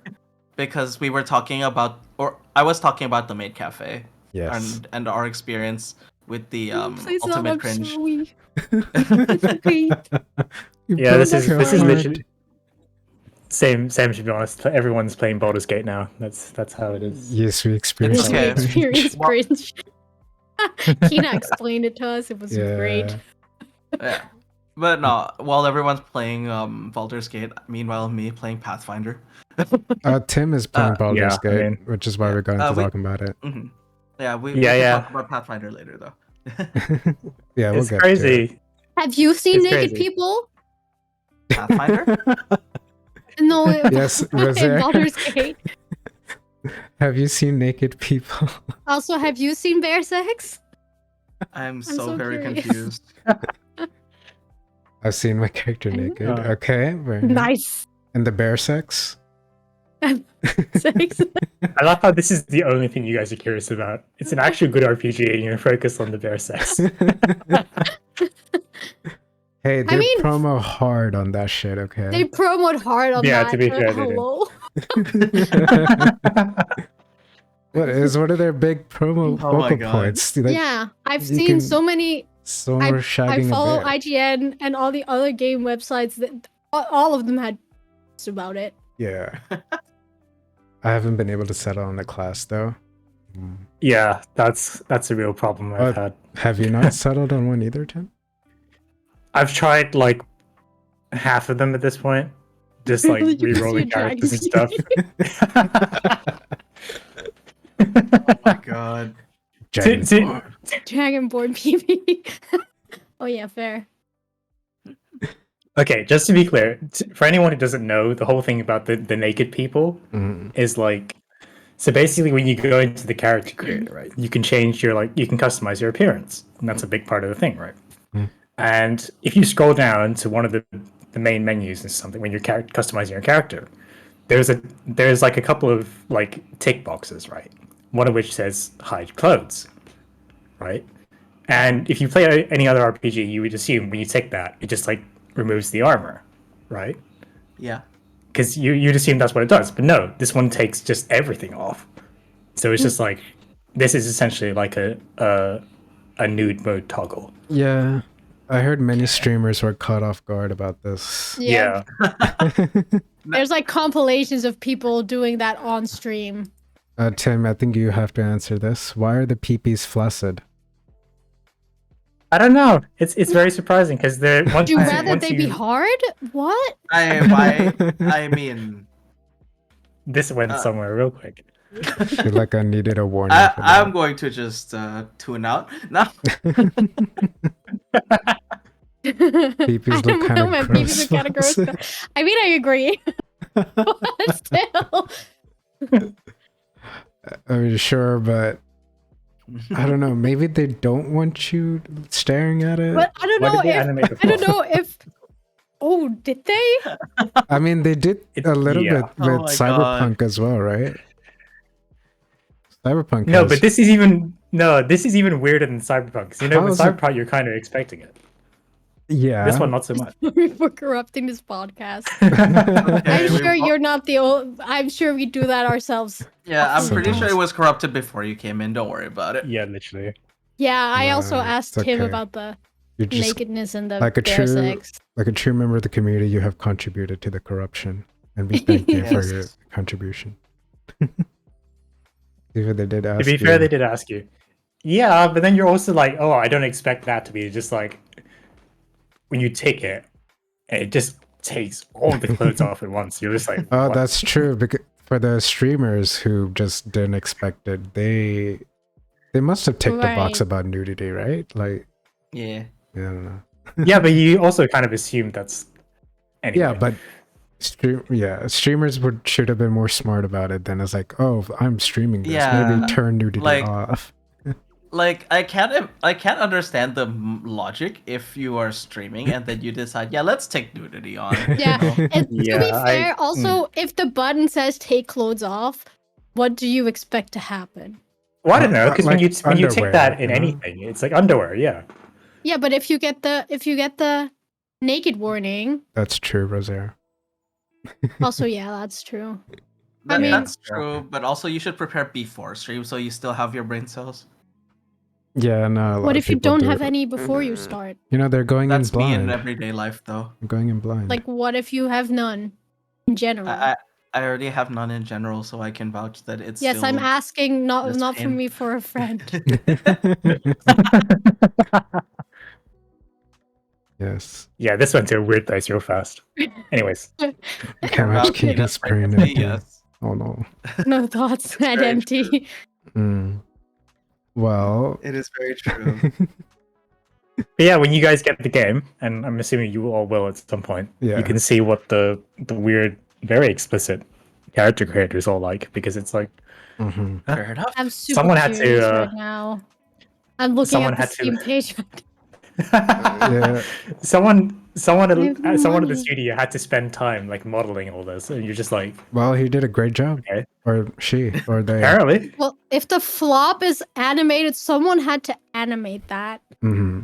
because we were talking about, or I was talking about the maid cafe Yes. and our experience with the Please don't, ultimate I'm cringe. so weak. You Yeah, this broke is your this is heart. literally same. To be honest, everyone's playing Baldur's Gate now. That's how it is. Yes, we experienced okay. it. Experience Well- cringe. Kina explained it to us. It was great. Yeah. But no, while everyone's playing Baldur's Gate, meanwhile me playing Pathfinder. Tim is playing Baldur's yeah, I Gate, mean- which is why Yeah. we got into we- talking about it. Mhm. Yeah, we Yeah, can yeah. talk about Pathfinder later though. Yeah, we'll It's get to it. crazy. Have you seen It's naked crazy. people? Pathfinder? No. Yes, in Rosaire. Baldur's Gate. Have you seen naked people? Also, have you seen bear sex? I'm so so very curious. confused. I've seen my character I know. naked. Oh. Okay, very nice. Nice. And the bear sex? Sex. I love how this is the only thing you guys are curious about. It's an actual good RPG, and you're focused on the bear sex. Hey, they mean- promo hard on that shit, okay? They promote hard on Yeah, that. to be fair, they did. Hello. What are their big promo Oh my focal God. points? Like, Yeah, I've you seen can- so many. so I we're shagging follow a bear. IGN and all the other game websites that all of them had posts about it. Yeah. I haven't been able to settle on a class though. Mm. Yeah, that's a real problem I've Uh, had. Have you not settled on one either, Tim? I've tried like half of them at this point, just like You can see re-rolling a dragon characters and stuff. Oh my god. Dragonborn. Dragonborn PeePee. Oh yeah, fair. Okay, just to be clear, for anyone who doesn't know, the whole thing about the naked people Mm. is like, so basically when you go into the character creator, right, you can change your, like, you can customize your appearance, and that's a big part of the thing, right? Mm. And if you scroll down to one of the the main menus and something when you're customizing your character, there's like a couple of like tick boxes, right? One of which says hide clothes, right? And if you play any other RPG, you would assume when you tick that, it just like removes the armor, right? Yeah. Because you'd assume that's what it does, but no, this one takes just everything off. So it's just like this is essentially like a nude mode toggle. Yeah. I heard many streamers were caught off guard about this. Yeah. There's like compilations of people doing that on stream. Tim, I think you have to answer this. Why are the PeePees flaccid? I don't know. It's very surprising because they're Would you rather they be hard? What? I mean, This went somewhere real quick. I feel like I needed a warning. I'm going to just tune out. No. PeePees look kind of gross. PeePees look kind of gross. I mean, I agree. But still. I mean, sure, but I don't know. Maybe they don't want you staring at it. But I don't know if. Oh, did they? I mean, they did a little bit with Oh my Cyberpunk as well, right? Cyberpunk. No, has- but this is even weirder than Cyberpunk. 'Cause, you know, How with is it- Cyberpunk, you're kind of expecting it. yeah. This one, not so much. Sorry for corrupting this podcast. Okay, I'm we- sure you're not the old. I'm sure we do that ourselves. Yeah, I'm pretty sure Sometimes. it was corrupted before you came in. Don't worry about it. Yeah, literally. Yeah, I also Nah, asked it's him okay. about the You're just nakedness and the like a bare true- sex. like a true member of the community. You have contributed to the corruption, and we thank you for Yes. your contribution. Even they did ask. To be fair, they did ask you. Yeah, but then you're also like, oh, I don't expect that to be just like when you take it, and it just takes all the clothes off at once. You're just like, Oh, what? that's true. Because for the streamers who just didn't expect it, they must have ticked the box Right. about nudity, right? Like, Yeah. I don't know. Yeah, but you also kind of assume that's anyway. Yeah, but streamers should have been more smart about it than it's like, oh, I'm streaming this. Yeah, Maybe turn nudity like- off. Like I can't understand the logic if you are streaming and then you decide, yeah, let's take nudity on. Yeah, You know? and to be Yeah, fair, also, if the button says "take clothes off," what do you expect to happen? well, I don't know, because Like when you take underwear, that in you know? anything, it's like underwear. Yeah. Yeah, but if you get the naked warning, That's true, Rosaire. also yeah, that's true. That- mean- that's true, but also you should prepare before stream so you still have your brain cells. Yeah, no. a lot What of if you people don't do have it. any before you start? You know, they're going That's in me blind. in everyday life, though. Going in blind. Like, what if you have none in general? I already have none in general, so I can vouch that it's. Yes, still I'm asking not the for same. me, for a friend. Yes. Yeah, this went to a weird place real fast. Anyways, How much Okay, Keenan's that's brain right. empty. Yes. Oh no. No thoughts at very empty. Mm. Well, It is very true. but yeah, when you guys get the game, and I'm assuming you all will at some point, Yeah. you can see what the weird, very explicit character creators all like, because it's like mhm. Fair enough. I'm super Someone had to, curious right now. I'm looking someone at the had to- Steam page. Yeah. someone have no someone at the money. studio had to spend time like modeling all this, and you're just like, Well, he did a great job. Okay. Or she, or they. apparently. Well, if the flop is animated, someone had to animate that. hmm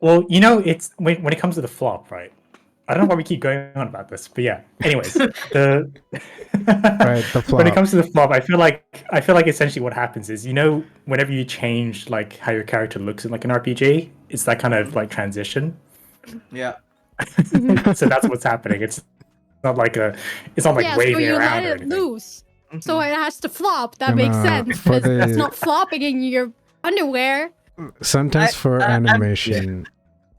Well, you know, it's when it comes to the flop, right? I don't know why we keep going on about this, but yeah. Anyways, the Right, the when it flop. comes to the flop, I feel like essentially what happens is, you know, whenever you change like how your character looks in like an RPG, it's that kind of like transition. Yeah. So that's what's happening. It's not like Yeah, so waving you around let or it anything. loose. So Mhm. it has to flop. That And, makes uh, sense. for 'cause That's the- not flopping in your underwear. Sometimes for I'm- animation,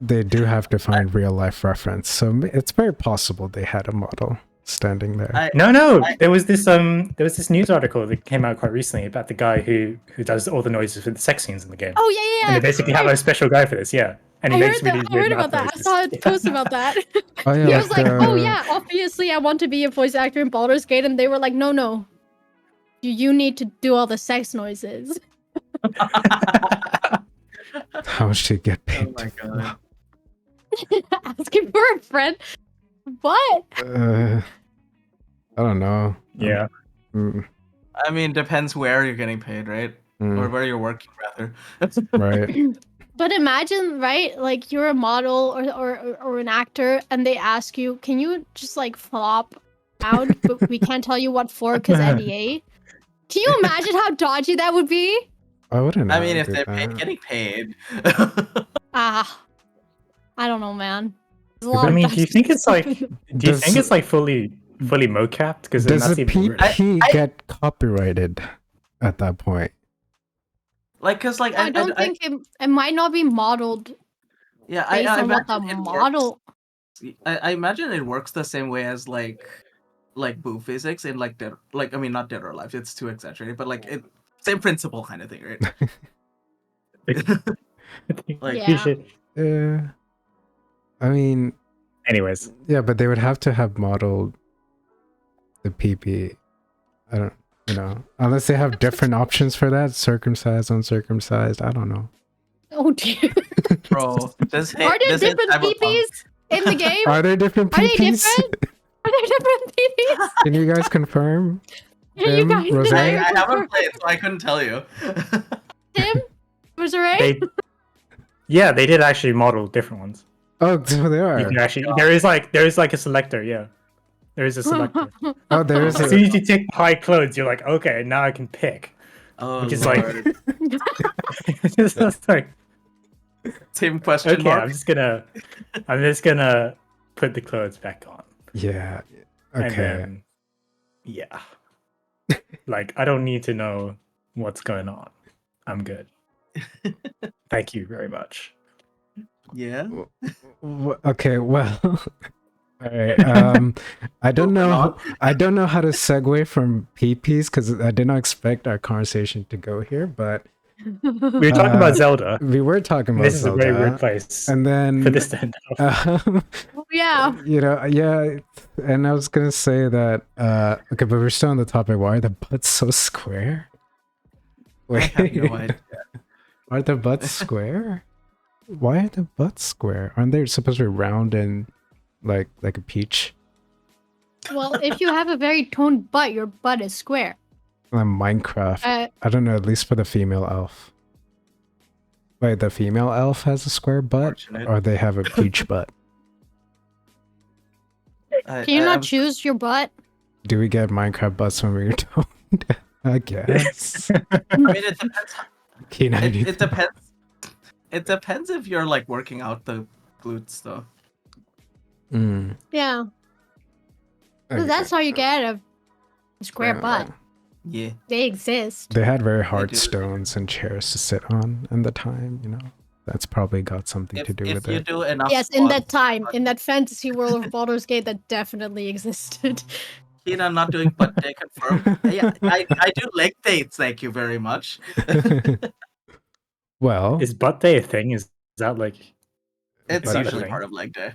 they do have to find real life reference. So it's very possible they had a model standing there. No, I- there was this news article that came out quite recently about the guy who does all the noises for the sex scenes in the game. Oh yeah, And yeah. they basically have a special guy for this, yeah. And I he heard, makes that, really I heard weird about mouth that. I noises. saw a post about that. Oh yeah, He was like, "Oh uh, yeah, obviously I want to be a voice actor in Baldur's Gate," and they were like, "No, you need to do all the sex noises." how much do you get Oh paid? my to god. Asking for a friend. butt? I don't know. Yeah. Mm, I mean, depends where you're getting paid, right? Or mm, where you're working, rather. right. But imagine, right? Like you're a model or an actor, and they ask you, "Can you just like flop around?" But we can't tell you what for because NDA. Can you imagine how dodgy that would be? I wouldn't know I how mean, to if do they're that. getting paid. Ah, I don't know, man. There's a But lot I of mean, do you dodgy think it's stuff. like? Do you think it's like fully mocapped? Because then Does the that's even worse. PP I- get copyrighted at that point? Like, cause like I don't think it might not be modeled yeah, based I on what the imagine it works. model. I imagine it works the same way as like boo physics in like I mean not dead or alive. It's too exaggerated, but like it same principle kind of thing, right? Like Yeah. You should- Yeah. I mean, Anyways, yeah, but they would have to have modeled the PP. I don't, unless they have different options for that, circumcised, uncircumcised. I don't know. Oh dear. bro, this Are there this ain't different Cyberpunk. PPs in the game? Are there different Are they PPs? different? Are there different PPs? Can you guys confirm? Yeah, you Tim, guys. Rosé? I can haven't confirm. played, so I couldn't tell you. Tim, was it right? they did actually model different ones. Oh, so they You are. can actually there is like a selector. Yeah, there is a selector. Oh, there is As soon a. as you take high clothes, you're like, okay, now I can pick. Oh, Which is like- Lord. It's just like, Same question okay, mark. I'm just gonna put the clothes back on. Yeah. And Okay. then, yeah. Like, I don't need to know what's going on. I'm good. Thank you very much. Yeah. Okay. Well. All right. I don't Moving know. on. I don't know how to segue from PPs because I did not expect our conversation to go here, but We were talking about Zelda. we were talking And about this is a very Zelda, weird place and then for this to end up. Yeah. yeah, and I was gonna say that okay, but we're still on the topic. Why are the butts so square? I have no idea. Are the butts square? Why are the butts square? Aren't they supposed to be round and like a peach? Well, if you have a very toned butt, your butt is square. Minecraft. I don't know, at least for the female elf. Wait, the female elf has a square butt, Unfortunate. or they have a peach butt? Can you not choose your butt? Do we get Minecraft butts when we're toned? I guess. I mean, it depends. K90. It depends. It depends if you're like working out the glutes, though. Mm, Yeah. 'Cause okay. that's how you get a square Yeah. butt. Yeah. They exist. They had very hard do. stones and chairs to sit on in the time, That's probably got something to do If with you it. do enough. Yes, in that squats- time, in that fantasy world of Baldur's Gate, that definitely existed. Kina not doing butt day confirmed. Yeah, I do leg dates. Thank you very much. Well, Is butt day a thing? Is that like It's Is that a usually thing? part of leg day.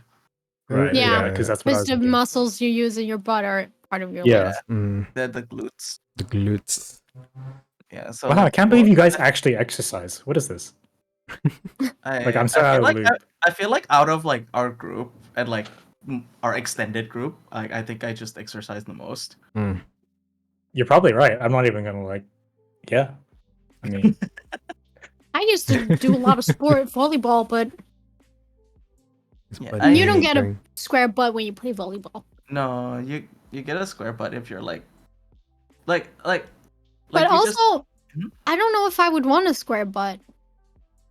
right? Yeah. Because that's what I Because was the thinking. muscles you use in your butt are part of your Yeah. legs. They're the glutes. the glutes. Yeah. So Wow, I can't believe you guys actually exercise. What is this? Like, I'm so out of the loop. I feel like out of like our group and like our extended group, I think I just exercise the most. Mm. You're probably right. I'm not even gonna like. Yeah. I mean, I used to do a lot of sport, volleyball, but Yeah, But I- you don't get a anything. square butt when you play volleyball. No, you get a square butt if you're like But you also, just- Mhm. I don't know if I would want a square butt.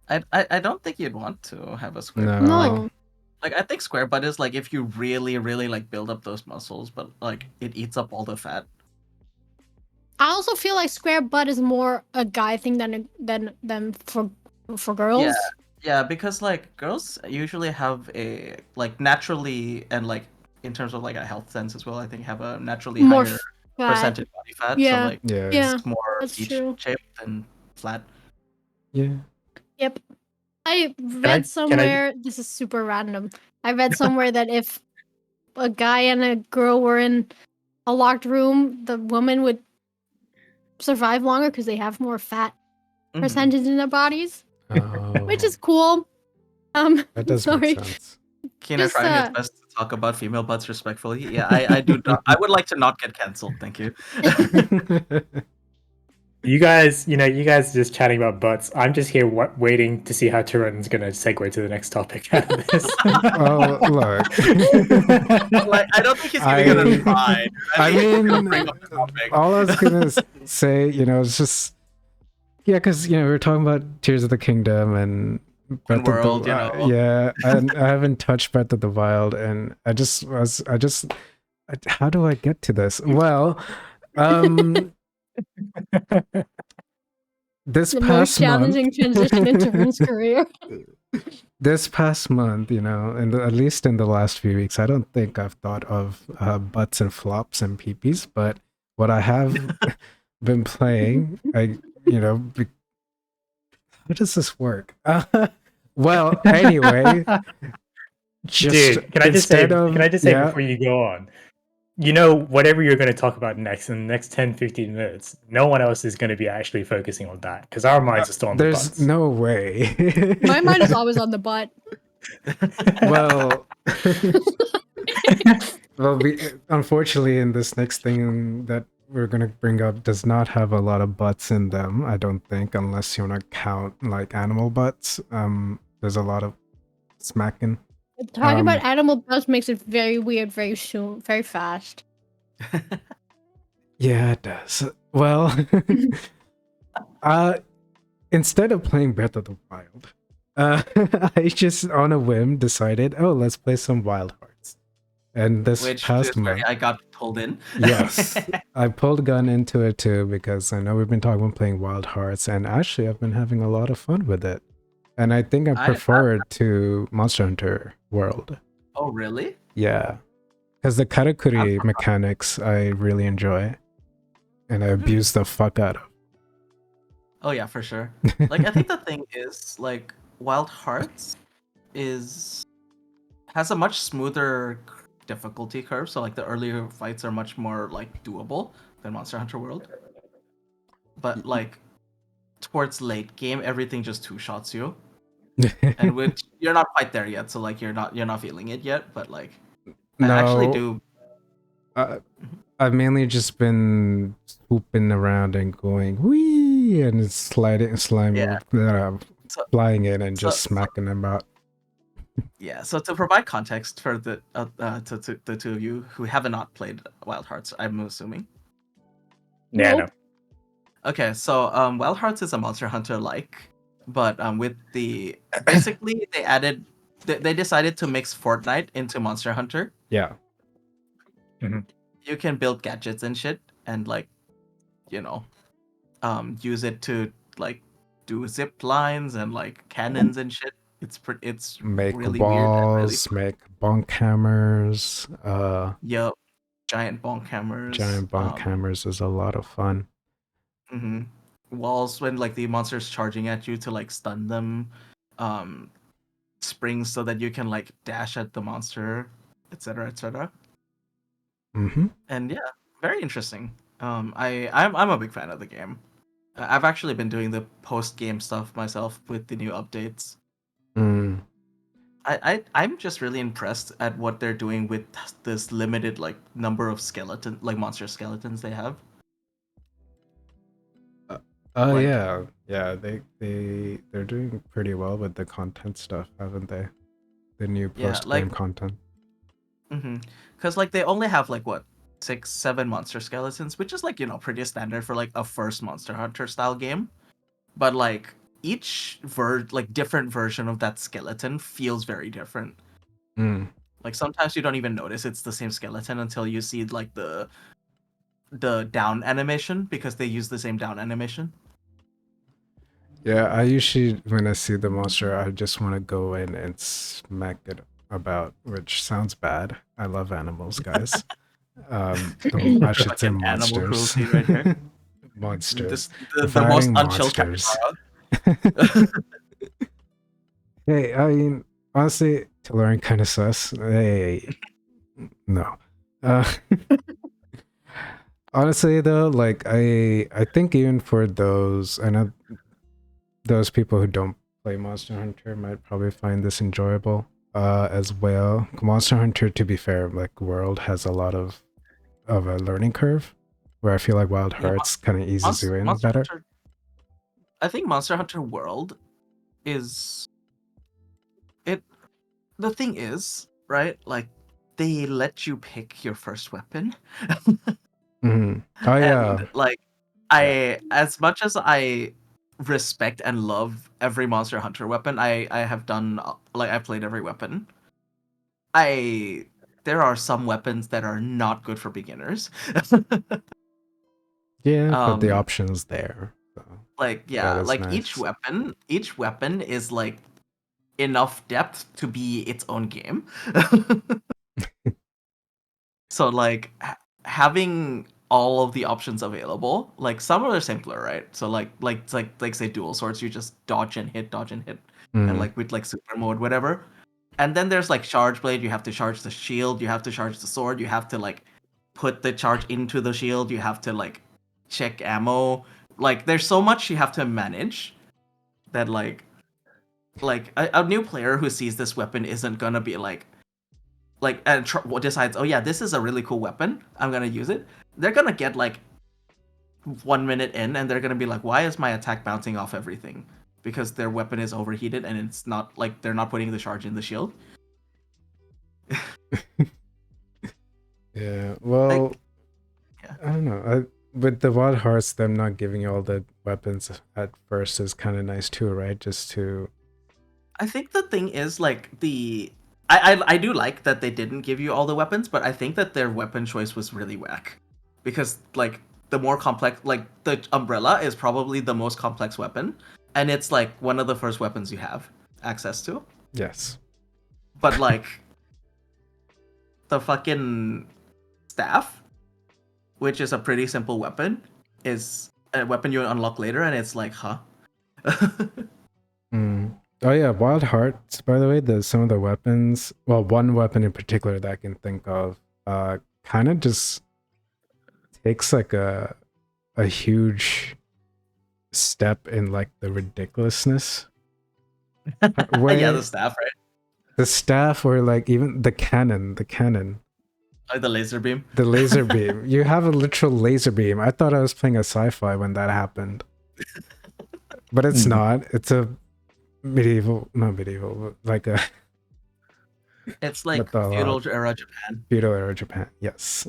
I don't think you'd want to have a square No. butt. No. Like I think square butt is like if you really like build up those muscles, but like it eats up all the fat. I also feel like square butt is more a guy thing than for girls. Yeah, because like girls usually have a like naturally and like in terms of like a health sense as well, I think have a naturally More higher fat. percentage body fat. Yeah. So like Yeah. Yeah. it's more that's beach true. shaped than flat. Yeah. Yep. I I- read can I- somewhere, this is super random. I read somewhere that if a guy and a girl were in a locked room, the woman would survive longer because they have more fat Mhm. percentage in their bodies, Oh, which is cool. that does sorry. make sense. Keener Just trying its best to talk about female butts respectfully. Yeah, I do. I would like to not get cancelled. Thank you. You guys, you guys just chatting about butts. I'm just here waiting to see how Turan's gonna segue to the next topic out of this. Well, look. Like, I don't think he's even gonna try. I think he's gonna mean, bring up the topic. all I was gonna say, it's just because we were talking about Tears of the Kingdom and Breath World, of the yeah, and I haven't touched Breath of the Wild, and how do I get to this? Well, this the past most challenging month, transition in Turn's career. this past month, and at least in the last few weeks, I don't think I've thought of butts and flops and peepees, but what I have been playing, how does this work? Well, anyway, Dude, can I just say yeah, before you go on, whatever you're going to talk about next in the next 10, 15 minutes, no one else is going to be actually focusing on that because our minds are still on the butts. There's no way. My mind is always on the butt. Well, unfortunately, in this next thing that we're gonna bring up does not have a lot of butts in them. I don't think, unless you wanna count like animal butts. There's a lot of smacking. Talking about animal butts makes it very weird, very soon, very fast. Yeah, it does. Well, instead of playing Breath of the Wild, I just on a whim decided, let's play some Wild Hearts. And this past month, I got pulled in. Yes, I pulled a gun into it too because I know we've been talking about playing Wild Hearts, and actually I've been having a lot of fun with it. And I think I prefer it to Monster Hunter World. Oh, really? Yeah, because the karakuri mechanics I really enjoy, and I abuse the fuck out of. Oh yeah, for sure. Like, I think the thing is, like, Wild Hearts has a much smoother difficulty curve, so like the earlier fights are much more like doable than Monster Hunter World. But like towards late game, everything just two shots you, and which you're not quite there yet. So like you're not feeling it yet. But like I actually do. I've mainly just been swooping around and going wee and flying in and just smacking them out. Yeah, so to provide context for the to the two of you who have not played Wild Hearts, I'm assuming. Yeah, Nope. no. Okay, so Wild Hearts is a Monster Hunter like, but with the basically they decided to mix Fortnite into Monster Hunter. Yeah. Mm-hmm. You can build gadgets and shit, and like, use it to like do zip lines and like cannons and shit. It's make really walls, weird. make bonk hammers. Yup, giant bonk hammers. Giant bonk hammers is a lot of fun. Mm-hmm. Walls when like the monster's charging at you to like stun them. Springs so that you can like dash at the monster, etc., etc. Mm-hmm. And yeah, very interesting. I'm a big fan of the game. I've actually been doing the post game stuff myself with the new updates. I'm just really impressed at what they're doing with this limited like number of monster skeletons they have. Yeah, they're doing pretty well with the content stuff, haven't they? The new post game content. Mm-hmm. Because like they only have like what 6-7 monster skeletons, which is like pretty standard for like a first Monster Hunter style game. But like each different version of that skeleton feels very different. Like sometimes you don't even notice it's the same skeleton until you see like the down animation, because they use the same down animation. Yeah, I usually when I see the monster, I just want to go in and smack it about, which sounds bad. I love animals, guys. I should say monsters. Animal cruelty right here. Monsters. The most unchilled capybara. Hey, I mean, honestly, Tellurian kind of sus. Hey, no. Honestly, though, like I think even for those, I know those people who don't play Monster Hunter might probably find this enjoyable. as well. Monster Hunter, to be fair, like World has a lot of a learning curve, where I feel like Wild Yeah, Hearts kind of eases you in Monster better. Hunter. I think Monster Hunter World is it. The thing is, right? Like they let you pick your first weapon, Hmm. Oh yeah, and like as much as I respect and love every Monster Hunter weapon, I have done like I've played every weapon. I There are some weapons that are not good for beginners. yeah, but the um option's there. So like that yeah, is like nice. each weapon is like enough depth to be its own game. So like having all of the options available, like some are simpler, right? So like say dual swords, you just dodge and hit, and Mm. like with like super mode, whatever. And then there's like charge blade. You have to charge the shield. You have to charge the sword. You have to like put the charge into the shield. You have to like check ammo. Like there's so much you have to manage that like a new player who sees this weapon isn't gonna be like and decides, oh yeah, this is a really cool weapon, I'm gonna use it. They're gonna get like 1 minute in and they're gonna be like, why is my attack bouncing off everything? Because their weapon is overheated and it's not like they're not putting the charge in the shield. Yeah, well, Like yeah, I don't know. With the Wild Hearts, them not giving you all the weapons at first is kind of nice too, right? Just to I think the thing is like I do like that they didn't give you all the weapons, but I think that their weapon choice was really whack. Because like the more complex, like the umbrella is probably the most complex weapon, and it's like one of the first weapons you have access to. yes. But like the fucking staff, which is a pretty simple weapon, is a weapon you unlock later, and it's like, huh? Mm. Oh yeah, Wild Hearts. By the way, the some of the weapons. Well, one weapon in particular that I can think of, kind of just takes like a huge step in like the ridiculousness Yeah, the way. staff, right? The staff, or like even the cannon, Like the laser beam. the laser beam. You have a literal laser beam. I thought I was playing a sci-fi when that happened, but it's not. It's a medieval, not medieval, but like a It's like mytholo- feudal era Japan. feudal era Japan. Yes.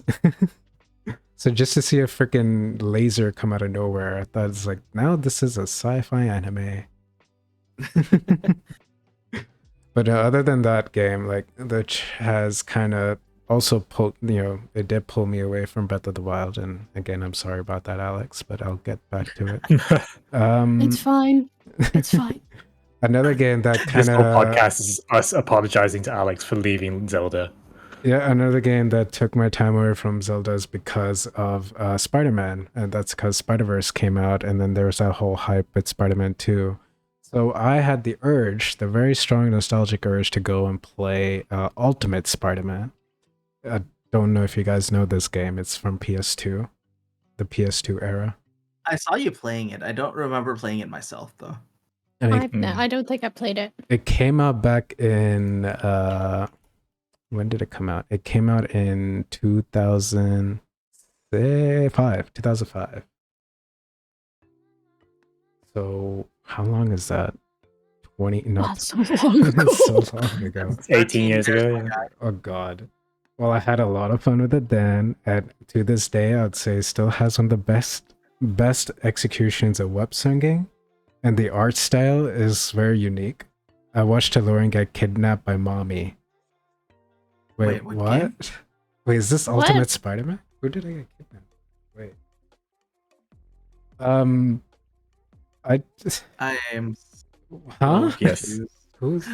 So just to see a freaking laser come out of nowhere, I thought it's like, now this is a sci-fi anime. But other than that game, like, which has kind of also pulled, it did pull me away from Breath of the Wild. And again, I'm sorry about that, Alex, but I'll get back to it. It's fine. It's fine. Another game that This kind whole of, podcast is us apologizing to Alex for leaving Zelda. yeah, another game that took my time away from Zelda is because of Spider-Man, and that's because Spider-Verse came out, and then there was that whole hype with Spider-Man 2. So I had the urge, the very strong nostalgic urge, to go and play Ultimate Spider-Man. I don't know if you guys know this game. It's from PS2, the PS2 era. I saw you playing it. I don't remember playing it myself though. And I don't think I played it. it came out back in when did it come out? It came out in 2005. 2005. So how long is that? 20? Not That's so long ago. so long ago. 18 years ago. my Yeah. guy. Oh god. Well, I had a lot of fun with it then, and to this day, I'd say it still has one of the best executions of web swinging, and the art style is very unique. I watched Lauren get kidnapped by mommy. Wait, Wait, what what? game? Wait, is this What? Ultimate Spider-Man? Who did I get kidnapped? Wait. I just, I am huh? so Yes. confused. Who's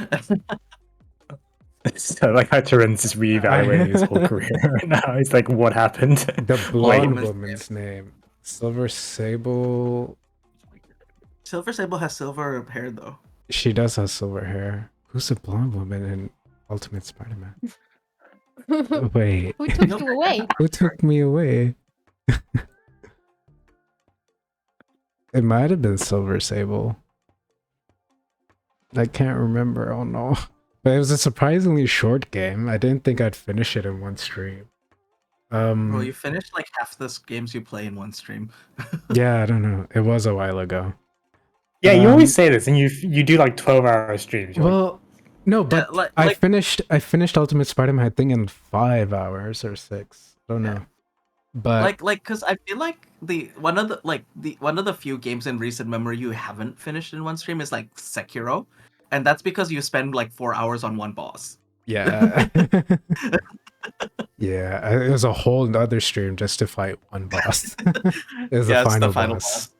So like how Turin's just reevaluating his whole career right now. He's like, what happened? the Wait. blonde Woman's woman's name? Silver Sable. Silver Sable has silver hair though. She does have silver hair. Who's the blonde woman in Ultimate Spider-Man? Wait, Who took you away? who took me away? It might have been Silver Sable. I can't remember. Oh no. But it was a surprisingly short game. I didn't think I'd finish it in one stream. Bro, you finished like half the games you play in one stream. Yeah, I don't know. It was a while ago. Yeah, you always say this, and you do like 12-hour streams. You're like, Well, no, but like- I like- finished Ultimate Spider-Man, I think, in 5 hours or 6. I don't know. But because I feel like one of the few games in recent memory you haven't finished in one stream is like Sekiro, and that's because you spend like 4 hours on one boss. yeah. Yeah, it was a whole other stream just to fight one boss. It was Yeah, the it's final the final boss.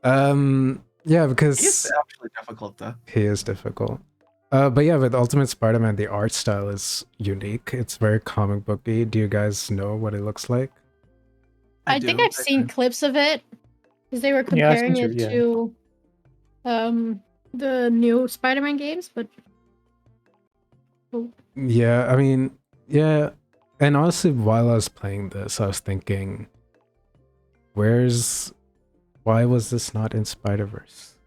boss. Yeah, because It's actually difficult though. he is difficult. But yeah, with Ultimate Spider-Man, the art style is unique. It's very comic booky. Do you guys know what it looks like? I think I've seen clips of it because they were Yeah, I've comparing seen it too, to the new Spider-Man games, but Yeah, I mean, yeah. And honestly, while I was playing this, I was thinking, why was this not in Spider-Verse?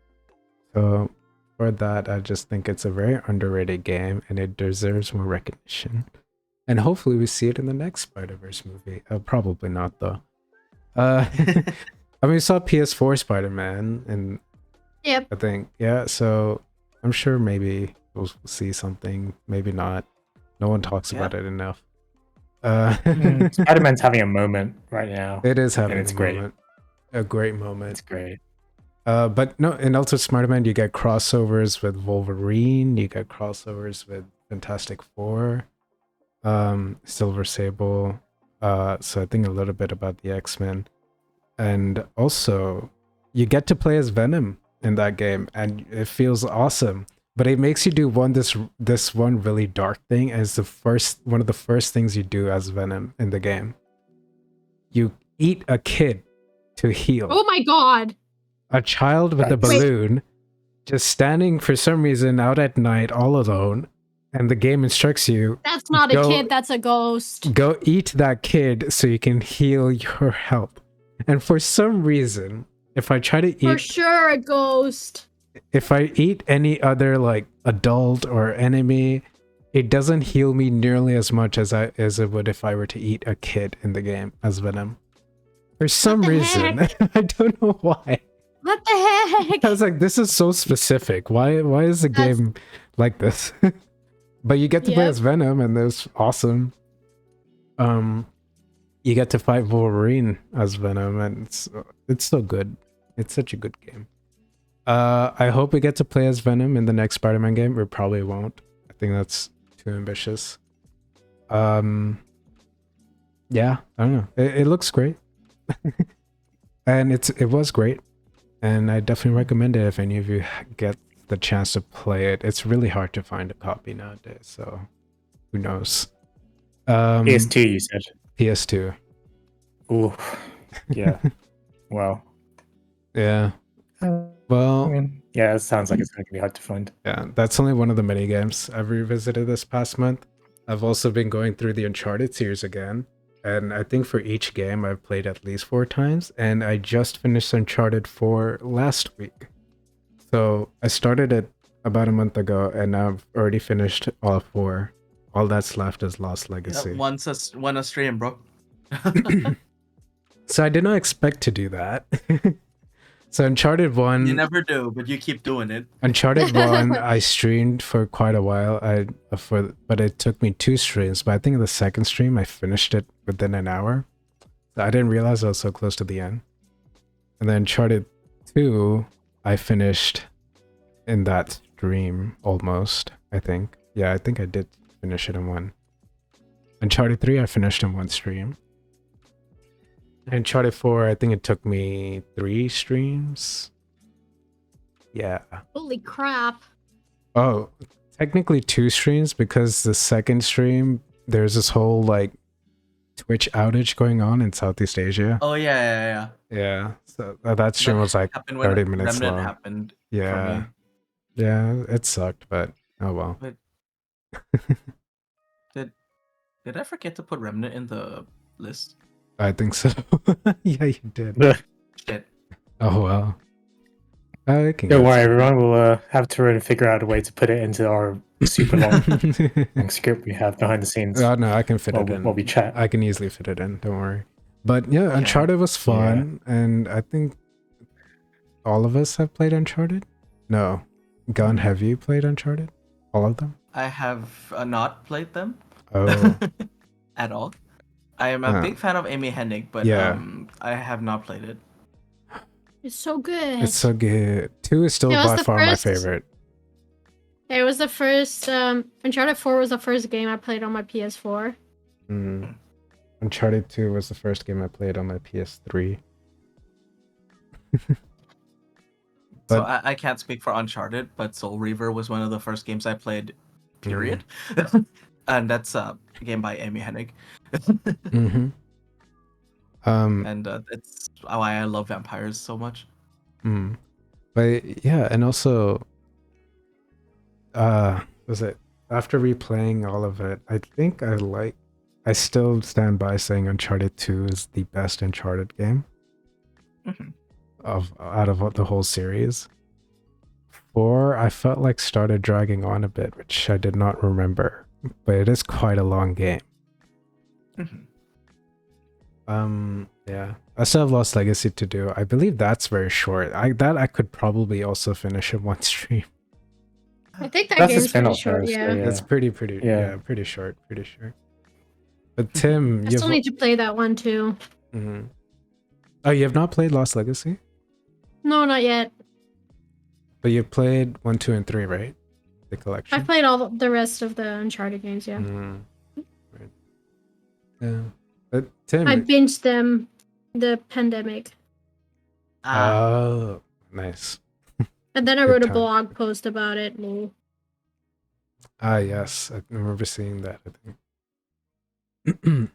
So for that, I just think it's a very underrated game and it deserves more recognition. And hopefully we see it in the next Spider-Verse movie. Probably not though. I mean, we saw PS4 Spider-Man and yep. I think, yeah, so I'm sure maybe we'll see something, maybe not. No one talks about it enough. Spider-Man's having a moment right now. It is having it's a great. moment. A great moment. It's great. But no, in Ultimate Spider-Man, you get crossovers with Wolverine, you get crossovers with Fantastic Four, Silver Sable, so I think a little bit about the X-Men. And also, you get to play as Venom in that game, and it feels awesome. But it makes you do this one really dark thing, and it's one of the first things you do as Venom in the game. You eat a kid to heal. Oh my god! A child with a balloon just standing for some reason out at night all alone, and the game instructs you, That's not a kid, that's a ghost. go eat that kid so you can heal your health. And for some reason, if I try to eat, For sure a ghost. if I eat any other like adult or enemy, it doesn't heal me nearly as much as it would if I were to eat a kid in the game as Venom. For some reason, I don't know why. What the heck? I was like, this is so specific. Why is the game like this? But you get to play as Venom, and that's awesome. You get to fight Wolverine as Venom, and it's so good. It's such a good game. I hope we get to play as Venom in the next Spider-Man game. We probably won't. I think that's too ambitious. Yeah, I don't know. It looks great. And it was great. And I definitely recommend it if any of you get the chance to play it. It's really hard to find a copy nowadays, so who knows? PS2, you said. PS2. Ooh, yeah. Well, yeah. Well, I mean, yeah, it sounds like it's going to be hard to find. Yeah, that's only one of the many games I've revisited this past month. I've also been going through the Uncharted series again, and I think for each game I've played at least 4 times, and I just finished Uncharted 4 last week. So I started it about a month ago, and I've already finished all 4. All that's left is Lost Legacy. Yeah, one a stream, bro. So I did not expect to do that. So Uncharted 1... You never do, but you keep doing it. Uncharted 1, I streamed for quite a while, but it took me 2 streams. But I think in the second stream, I finished it within an hour. So I didn't realize I was so close to the end. And then Uncharted 2, I finished in that stream, almost, I think. Yeah, I think I did finish it in one. Uncharted 3, I finished in 1 stream. Uncharted 4, I think it took me 3 streams. Yeah. Holy crap. Oh, technically 2 streams, because the second stream, there's this whole like Twitch outage going on in Southeast Asia. Oh yeah. Yeah. So that stream was like 30 minutes Remnant long. happened. Yeah. Yeah, it sucked, but oh well. But did I forget to put Remnant in the list? I think so. Yeah, you did. Shit. Oh well. I can Don't get worry, some. everyone. We'll have to figure out a way to put it into our super long script we have behind the scenes Oh no, I can fit while, it in. while we chat. I can easily fit it in. Don't worry. But yeah, Uncharted was fun, and I think all of us have played Uncharted. No, Gun, have you played Uncharted? All of them? I have not played them Oh, at all. I am a big fan of Amy Hennig, but yeah. I have not played it. It's so good. It's so good. 2 is still It was by the far my first- favorite. It was the first. Uncharted 4 was the first game I played on my PS4. Mm. Uncharted 2 was the first game I played on my PS3. So I can't speak for Uncharted, but Soul Reaver was one of the first games I played, period. And that's a game by Amy Hennig. Mm-hmm. And it's why I love vampires so much. But yeah, and also, was it after replaying all of it? I think I still stand by saying Uncharted 2 is the best Uncharted game out of the whole series. 4, I felt like started dragging on a bit, which I did not remember, but it is quite a long game. Yeah, I still have Lost Legacy to do. I believe that's very short. I could probably also finish in one stream. I think that That's a game's pretty spin-off short. though, so Yeah. It's pretty pretty short. But Tim, I still need to play that one too. Oh, you have not played Lost Legacy? No, not yet. But you played 1, 2, and 3, right? The collection. I've played all the rest of the Uncharted games. Yeah. Right. Yeah. But Tim. I binged them the pandemic. Oh, nice. And then I Good wrote a time. blog post about it. And Yes, I remember seeing that, I think.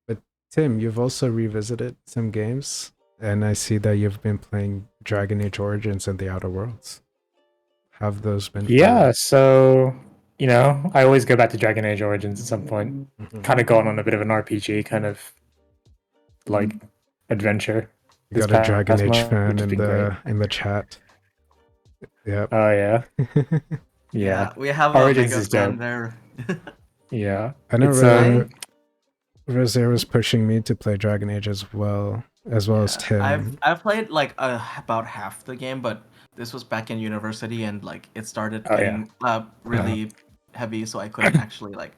But Tim, you've also revisited some games, and I see that you've been playing Dragon Age Origins and the Outer Worlds. Have those been fun? Yeah, so I always go back to Dragon Age Origins at some point. Kind of gone on a bit of an RPG kind of like adventure. You got a Dragon Age fan in the chat. Yep. Oh yeah. Yeah, we have Origins a mega is fan dope. there. Yeah. I know It's, Rosé was pushing me to play Dragon Age as well as Tim. I've played like about half the game, but this was back in university and like it started Oh, getting really heavy, so I couldn't actually like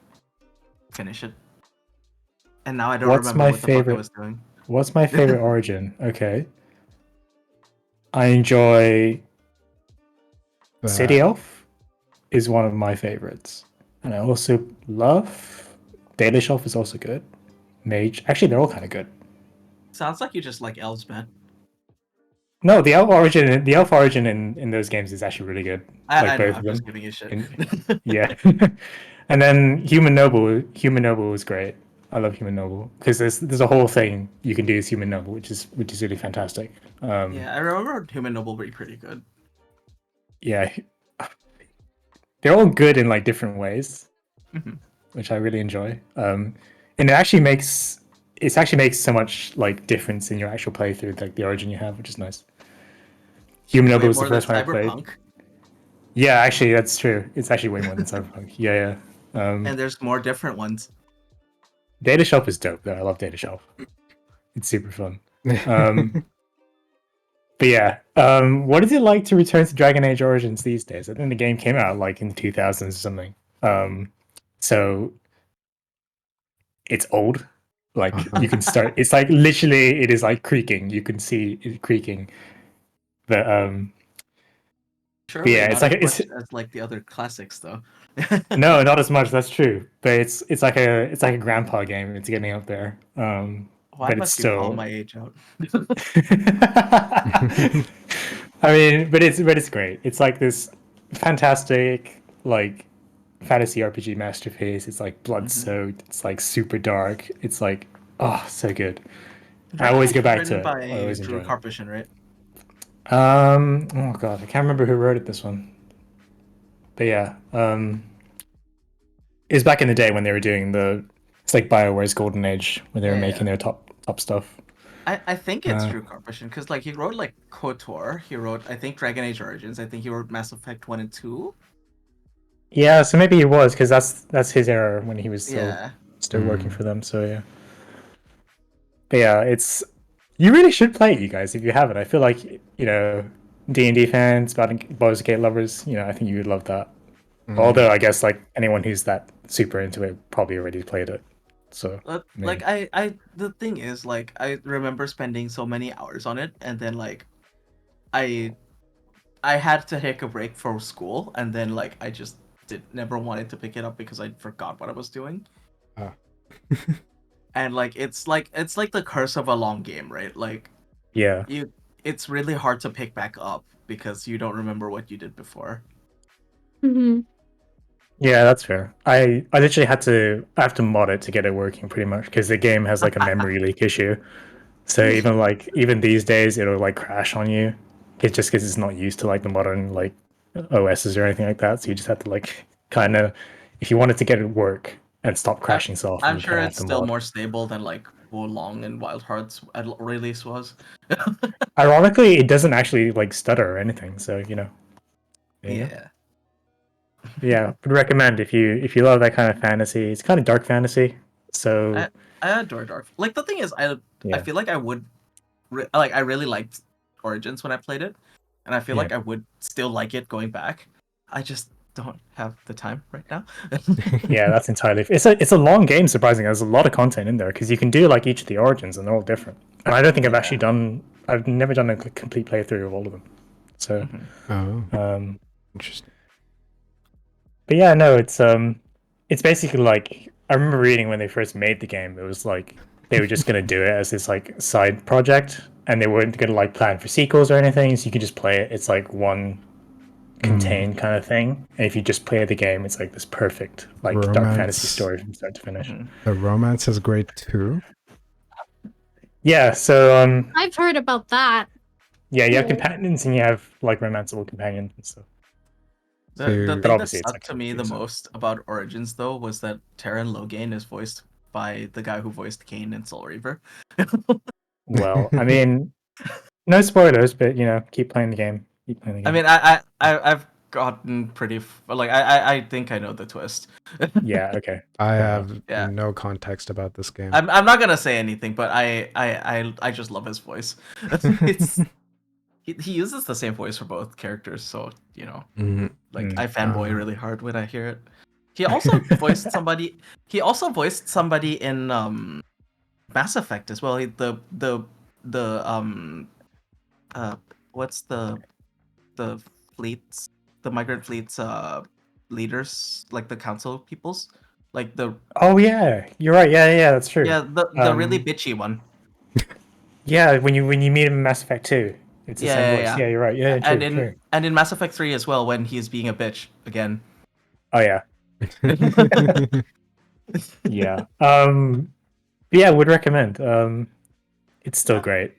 finish it. And now I don't What's remember my what the fuck I favorite- was doing. What's my favorite Origin? Okay. I enjoy City Elf is one of my favorites. And I also love Dalish Elf is also good. Mage. Actually, they're all kind of good. Sounds like you just like elves, man. No, the elf origin in those games is actually really good. I know, both I'm of them. just giving you shit. Yeah. And then Human Noble is great. I love Human Noble because there's a whole thing you can do as Human Noble, which is really fantastic. Yeah, I remember Human Noble being pretty good. Yeah, they're all good in like different ways, which I really enjoy. And it actually makes so much like difference in your actual playthrough, like the origin you have, which is nice. Human Noble was the first one I played. Yeah, actually, that's true. It's actually way more than Cyberpunk. Yeah. And there's more different ones. Data Shelf is dope, though. I love Data Shelf. It's super fun. But yeah, what is it like to return to Dragon Age Origins these days? I think the game came out like in the 2000s or something. So it's old. Like you can start. It's like literally, it is like creaking. You can see it creaking. But Surely yeah, not it's like as much as like the other classics, though. No, not as much. That's true. But it's like a grandpa game. It's getting up there. Why but must it's you still call my age out? I mean, but it's great. It's like this fantastic like fantasy RPG masterpiece. It's like blood soaked. It's like super dark. It's like so good. I always go back to it. By I always Drew enjoy it. Karpyshyn, right? Oh god, I can't remember who wrote it this one. But yeah, it was back in the day when they were doing it's like BioWare's Golden Age when they were making their top stuff. I think it's Uh, true cooperation because like he wrote like KOTOR, he wrote I think Dragon Age Origins, I think he wrote Mass Effect 1 and 2. Yeah, so maybe he was because that's his era when he was Yeah. still working for them. So yeah, but yeah, it's you really should play it, you guys, if you haven't. I feel like D&D fans, Baldur's Gate lovers, I think you would love that. Although I guess like anyone who's that super into it probably already played it. So But I mean, like the thing is like I remember spending so many hours on it and then like I I had to take a break for school and then like I just did never wanted to pick it up because I forgot what I was doing. Ah. And like it's like the curse of a long game, right? Like yeah. it's really hard to pick back up because you don't remember what you did before. Hmm. Yeah, that's fair. I literally I have to mod it to get it working pretty much because the game has like a memory leak issue. So even these days it'll like crash on you. It's just because it's not used to like the modern like OSs or anything like that. So you just have to like kind of if you wanted to get it work and stop I, crashing so often, I'm you kind sure of have it's to still mod. more stable than like Long and Wild Hearts release was. Ironically, it doesn't actually like stutter or anything. So there you go. Yeah. Yeah, would recommend if you love that kind of fantasy. It's kind of dark fantasy. So I adore Dark. Like the thing is, I yeah, feel like I would like I really liked Origins when I played it, and I feel yeah. like I would still like it going back. I just don't have the time right now. Yeah, that's entirely. It's a long game. Surprisingly, there's a lot of content in there because you can do like each of the origins and they're all different. And I don't think I've actually Yeah. done. I've never done a complete playthrough of all of them. So, Mhm. Oh, um, interesting. but yeah, no, it's basically like I remember reading when they first made the game. It was like they were just gonna do it as this like side project, and they weren't gonna like plan for sequels or anything. So you could just play it. It's like one contained kind of thing. And if you just play the game, it's like this perfect like dark fantasy Romance. story from start to finish. Mhm. The romance is great too. Yeah, so I've heard about that. yeah, you have Cool. companions and you have like romanceable companions and stuff. So The But thing that obviously it's like stuck to me the so. most about Origins though was that Terran Logain is voiced by the guy who voiced Kane in Soul Reaver. Well, I mean, no spoilers, but keep playing the game. Keep playing the I game. mean, I've gotten pretty like I think I know the twist. Yeah, okay. I Fair enough. have Yeah. no context about this game. I'm not gonna say anything, but I just love his voice. It's he uses the same voice for both characters, so Mhm. like Mm. I fanboy really hard when I hear it. He also voiced somebody. He also voiced somebody in Mass Effect as well. The uh what's the fleets, the migrant fleets leaders, like the council peoples, like the Oh yeah, you're right. Yeah, that's true. yeah the really bitchy one. Yeah, when you meet him in Mass Effect 2, it's the same voice. Yeah. Yeah, you're right. Yeah, And true, true. in Mass Effect 3 as well when he's being a bitch again. Oh yeah, yeah. But yeah, would recommend. It's still great.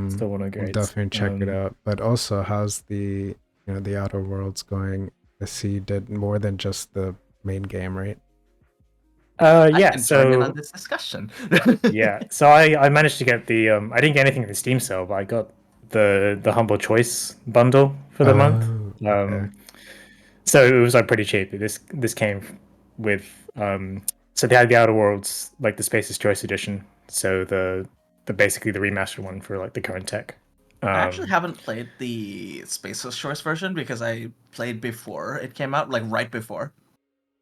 Still one of the We'll greats. definitely check it out. But also, how's the Outer Worlds going? I see you did more than just the main game, right? I Yeah. can join in on So this discussion. yeah, so I managed to get the I didn't get anything in the Steam sale, but I got the Humble Choice bundle for the month. Oh, okay. So it was like pretty cheap. This came with so they had the Outer Worlds like the Space's Choice edition. So the basically the remastered one for like the current tech. I actually Um, haven't played the Spaceless Choice version because I played before it came out, like right before.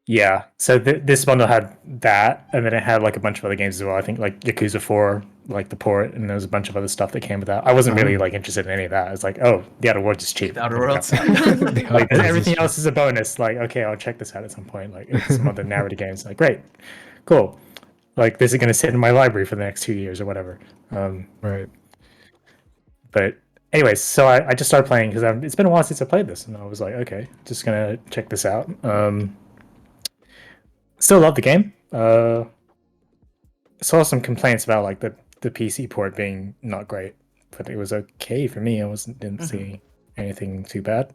yeah, so this bundle had that, and then it had like a bunch of other games as well. I think like Yakuza 4, like the port, and there was a bunch of other stuff that came with that. I wasn't really like interested in any of that. I was like, oh, the Outer Worlds is cheap. The Outer Here we go. Worlds. The Like Outer Worlds everything is else is a bonus. Like, okay, I'll check this out at some point. Like some other narrative games. Like, great, cool. Like this is gonna sit in my library for the next 2 years or whatever. right. But anyways, so I just started playing because it's been a while since I played this, and I was like, okay, just gonna check this out. Still love the game. Saw some complaints about like the PC port being not great, but it was okay for me. Didn't see anything too bad.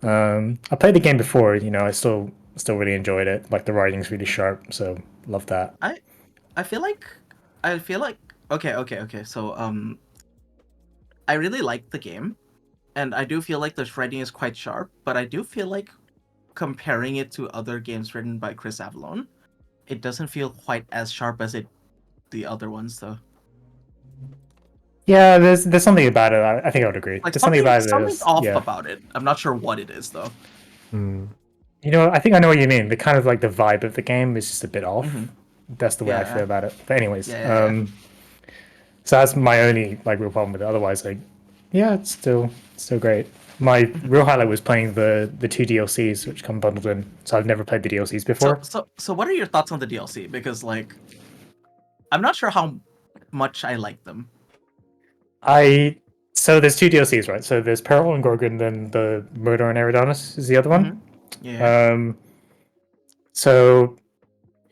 I played the game before. I still really enjoyed it. Like the writing's really sharp, so love that. I feel like Okay. So I really like the game, and I do feel like the writing is quite sharp. But I do feel like comparing it to other games written by Chris Avellone, it doesn't feel quite as sharp as the other ones though. Yeah, there's something about it. I think I would agree. Like There's something about it. something's That's, off yeah. about it. I'm not sure what it is though. Mm. You know, I think I know what you mean. The kind of like the vibe of the game is just a bit off. Mhm. That's the way I Yeah. feel about it. But anyways, Yeah. so that's my only like real problem with it. Otherwise, like, yeah, it's still great. My real highlight was playing the two DLCs which come bundled in. So I've never played the DLCs before. So what are your thoughts on the DLC? Because like, I'm not sure how much I like them. So there's two DLCs, right? So there's Peril and Gorgon, then the Murder on Eridanus is the other one. Mm-hmm. Yeah. So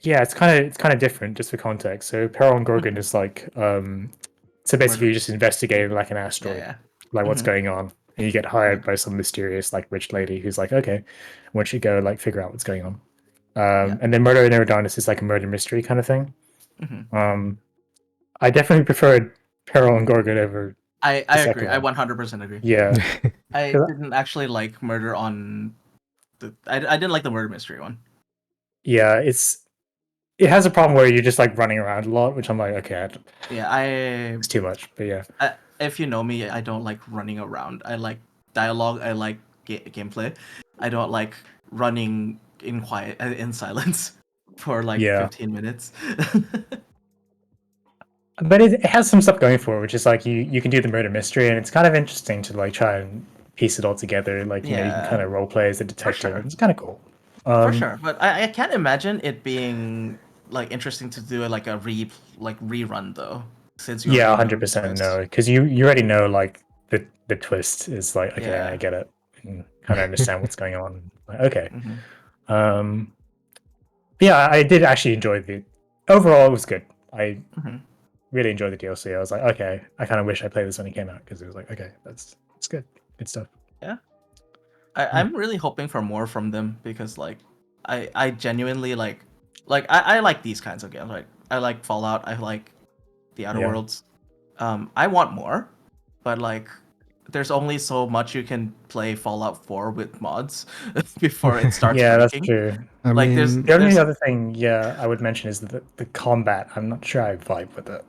yeah, it's kind of different just for context. So Peril and Gorgon is like so basically Murder. you just investigating like an asteroid, Yeah. like what's Mhm. going on, and you get hired by some mysterious like rich lady who's like, okay, I want you to go like figure out what's going on. And then Murder in Eridanus is like a murder mystery kind of thing. Mhm. I definitely preferred Peril and Gorgon over I the agree. second I one. 100% agree. Yeah, I 'Cause didn't actually like Murder on I didn't like the murder mystery one. yeah, it has a problem where you're just like running around a lot, which I'm like, okay, Yeah, it's too much. But yeah, if you know me, I don't like running around. I like dialogue. I like gameplay. I don't like running in quiet in silence for like yeah. 15 minutes. But it has some stuff going for it, which is like you can do the murder mystery, and it's kind of interesting to like try and piece it all together. Like you know, you can Yeah. kind of role play as a detective. sure. It's kind of cool. For sure, but I can't imagine it being like interesting to do like a rerun though, since you Yeah, already know the 100% twist. no, because you already know like the twist is like okay, Yeah. I get it, and kind of understand what's going on. Like, okay, Mhm. um, but yeah, I did actually enjoy the overall. It was good. I Mhm. really enjoyed the DLC. I was like, okay, I kind of wish I played this when it came out because it was like, okay, it's good stuff. Yeah. I'm really hoping for more from them because like I genuinely I like these kinds of games. Like I like Fallout, I like the Outer Yeah. Worlds. I want more, but like there's only so much you can play Fallout 4 with mods before it starts Yeah, that's breaking. true. I Like mean, The only there's other thing, yeah, I would mention is the combat. I'm not sure I vibe with it.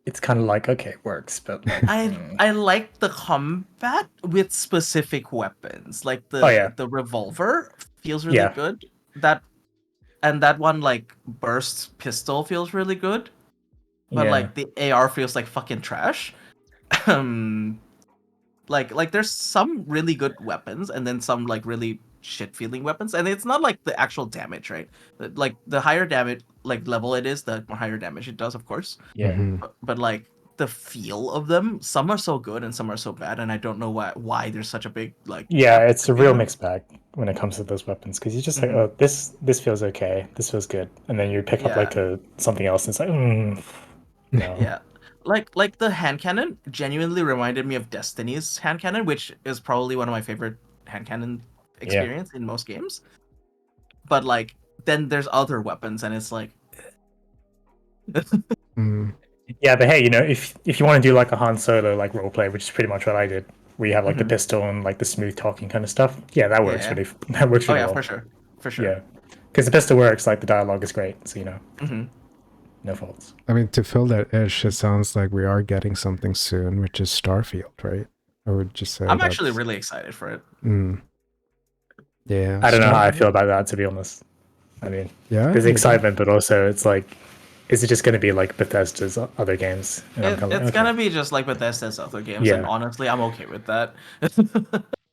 It's kind of like okay, it works, but like, I like the combat with specific weapons. Like oh yeah, the revolver feels really yeah, good. That one like burst pistol feels really good. But yeah, like the AR feels like fucking trash. um like there's some really good weapons and then some like really shit feeling weapons, and it's not like the actual damage, right? Like the higher damage like level it is, the more higher damage it does, of course. yeah, mhm. But like the feel of them, some are so good and some are so bad, and I don't know why there's such a big like yeah. gap It's a between real them. mixed bag when it comes to those weapons because you're just like, Mhm. oh, this feels okay, this feels good, and then you pick up Yeah. like a something else, and it's like, no, Yeah. Like the hand cannon genuinely reminded me of Destiny's hand cannon, which is probably one of my favorite hand cannon yeah, experience in most games. But like then there's other weapons and it's like Mm. yeah. But hey, you know, if you want to do like a Han Solo like role play, which is pretty much what I did, where you have like the Mhm. pistol and like the smooth talking kind of stuff, yeah, that works Yeah. that works Oh really yeah, well. for sure. For sure. Yeah, because the pistol works, like the dialogue is great, so you know, hmm no faults. I mean, to fill that ish, it sounds like we are getting something soon, which is Starfield, right? I would just say I'm actually that's. really excited for it. Yeah, I don't know how I feel Starfield. about that, to be honest. I mean, Yeah, there's you do. excitement, but also it's like, is it just going to be like Bethesda's other games? And I'm kind of It's like, okay, gonna be just like Bethesda's other games, and yeah. honestly, I'm okay with that.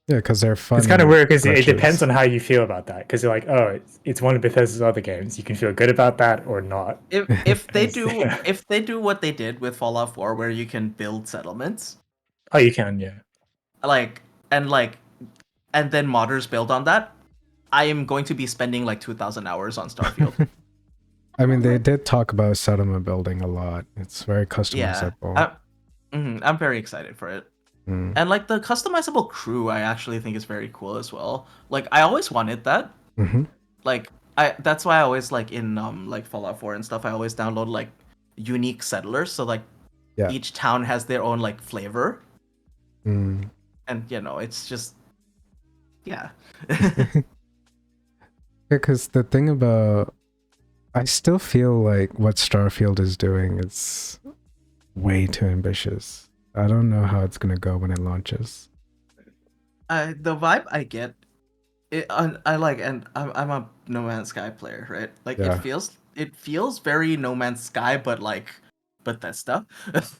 Yeah, because they're fun. It's kind of weird because it depends glitches. on how you feel about that. Because you're like, oh, it's one of Bethesda's other games. You can feel good about that or not. If they It's- do if they do what they did with Fallout 4, where you can build settlements, oh, you can, yeah. like and like and then modders build on that, I am going to be spending like 2,000 hours on Starfield. I mean, they did talk about settlement building a lot. It's very Yeah, customizable. I'm very excited for it. Mm. And like the customizable crew, I actually think is very cool as well. Like I always wanted that. Hmm. Like that's why I always like in like Fallout 4 and stuff. I always download like unique settlers. So like Yeah. each town has their own like flavor, Mm. and it's just yeah. Because the thing about, I still feel like what Starfield is doing is way too ambitious. I don't know how it's gonna go when it launches. The vibe I get, I like, and I'm a No Man's Sky player, right? Like Yeah. it feels very No Man's Sky, but like Bethesda,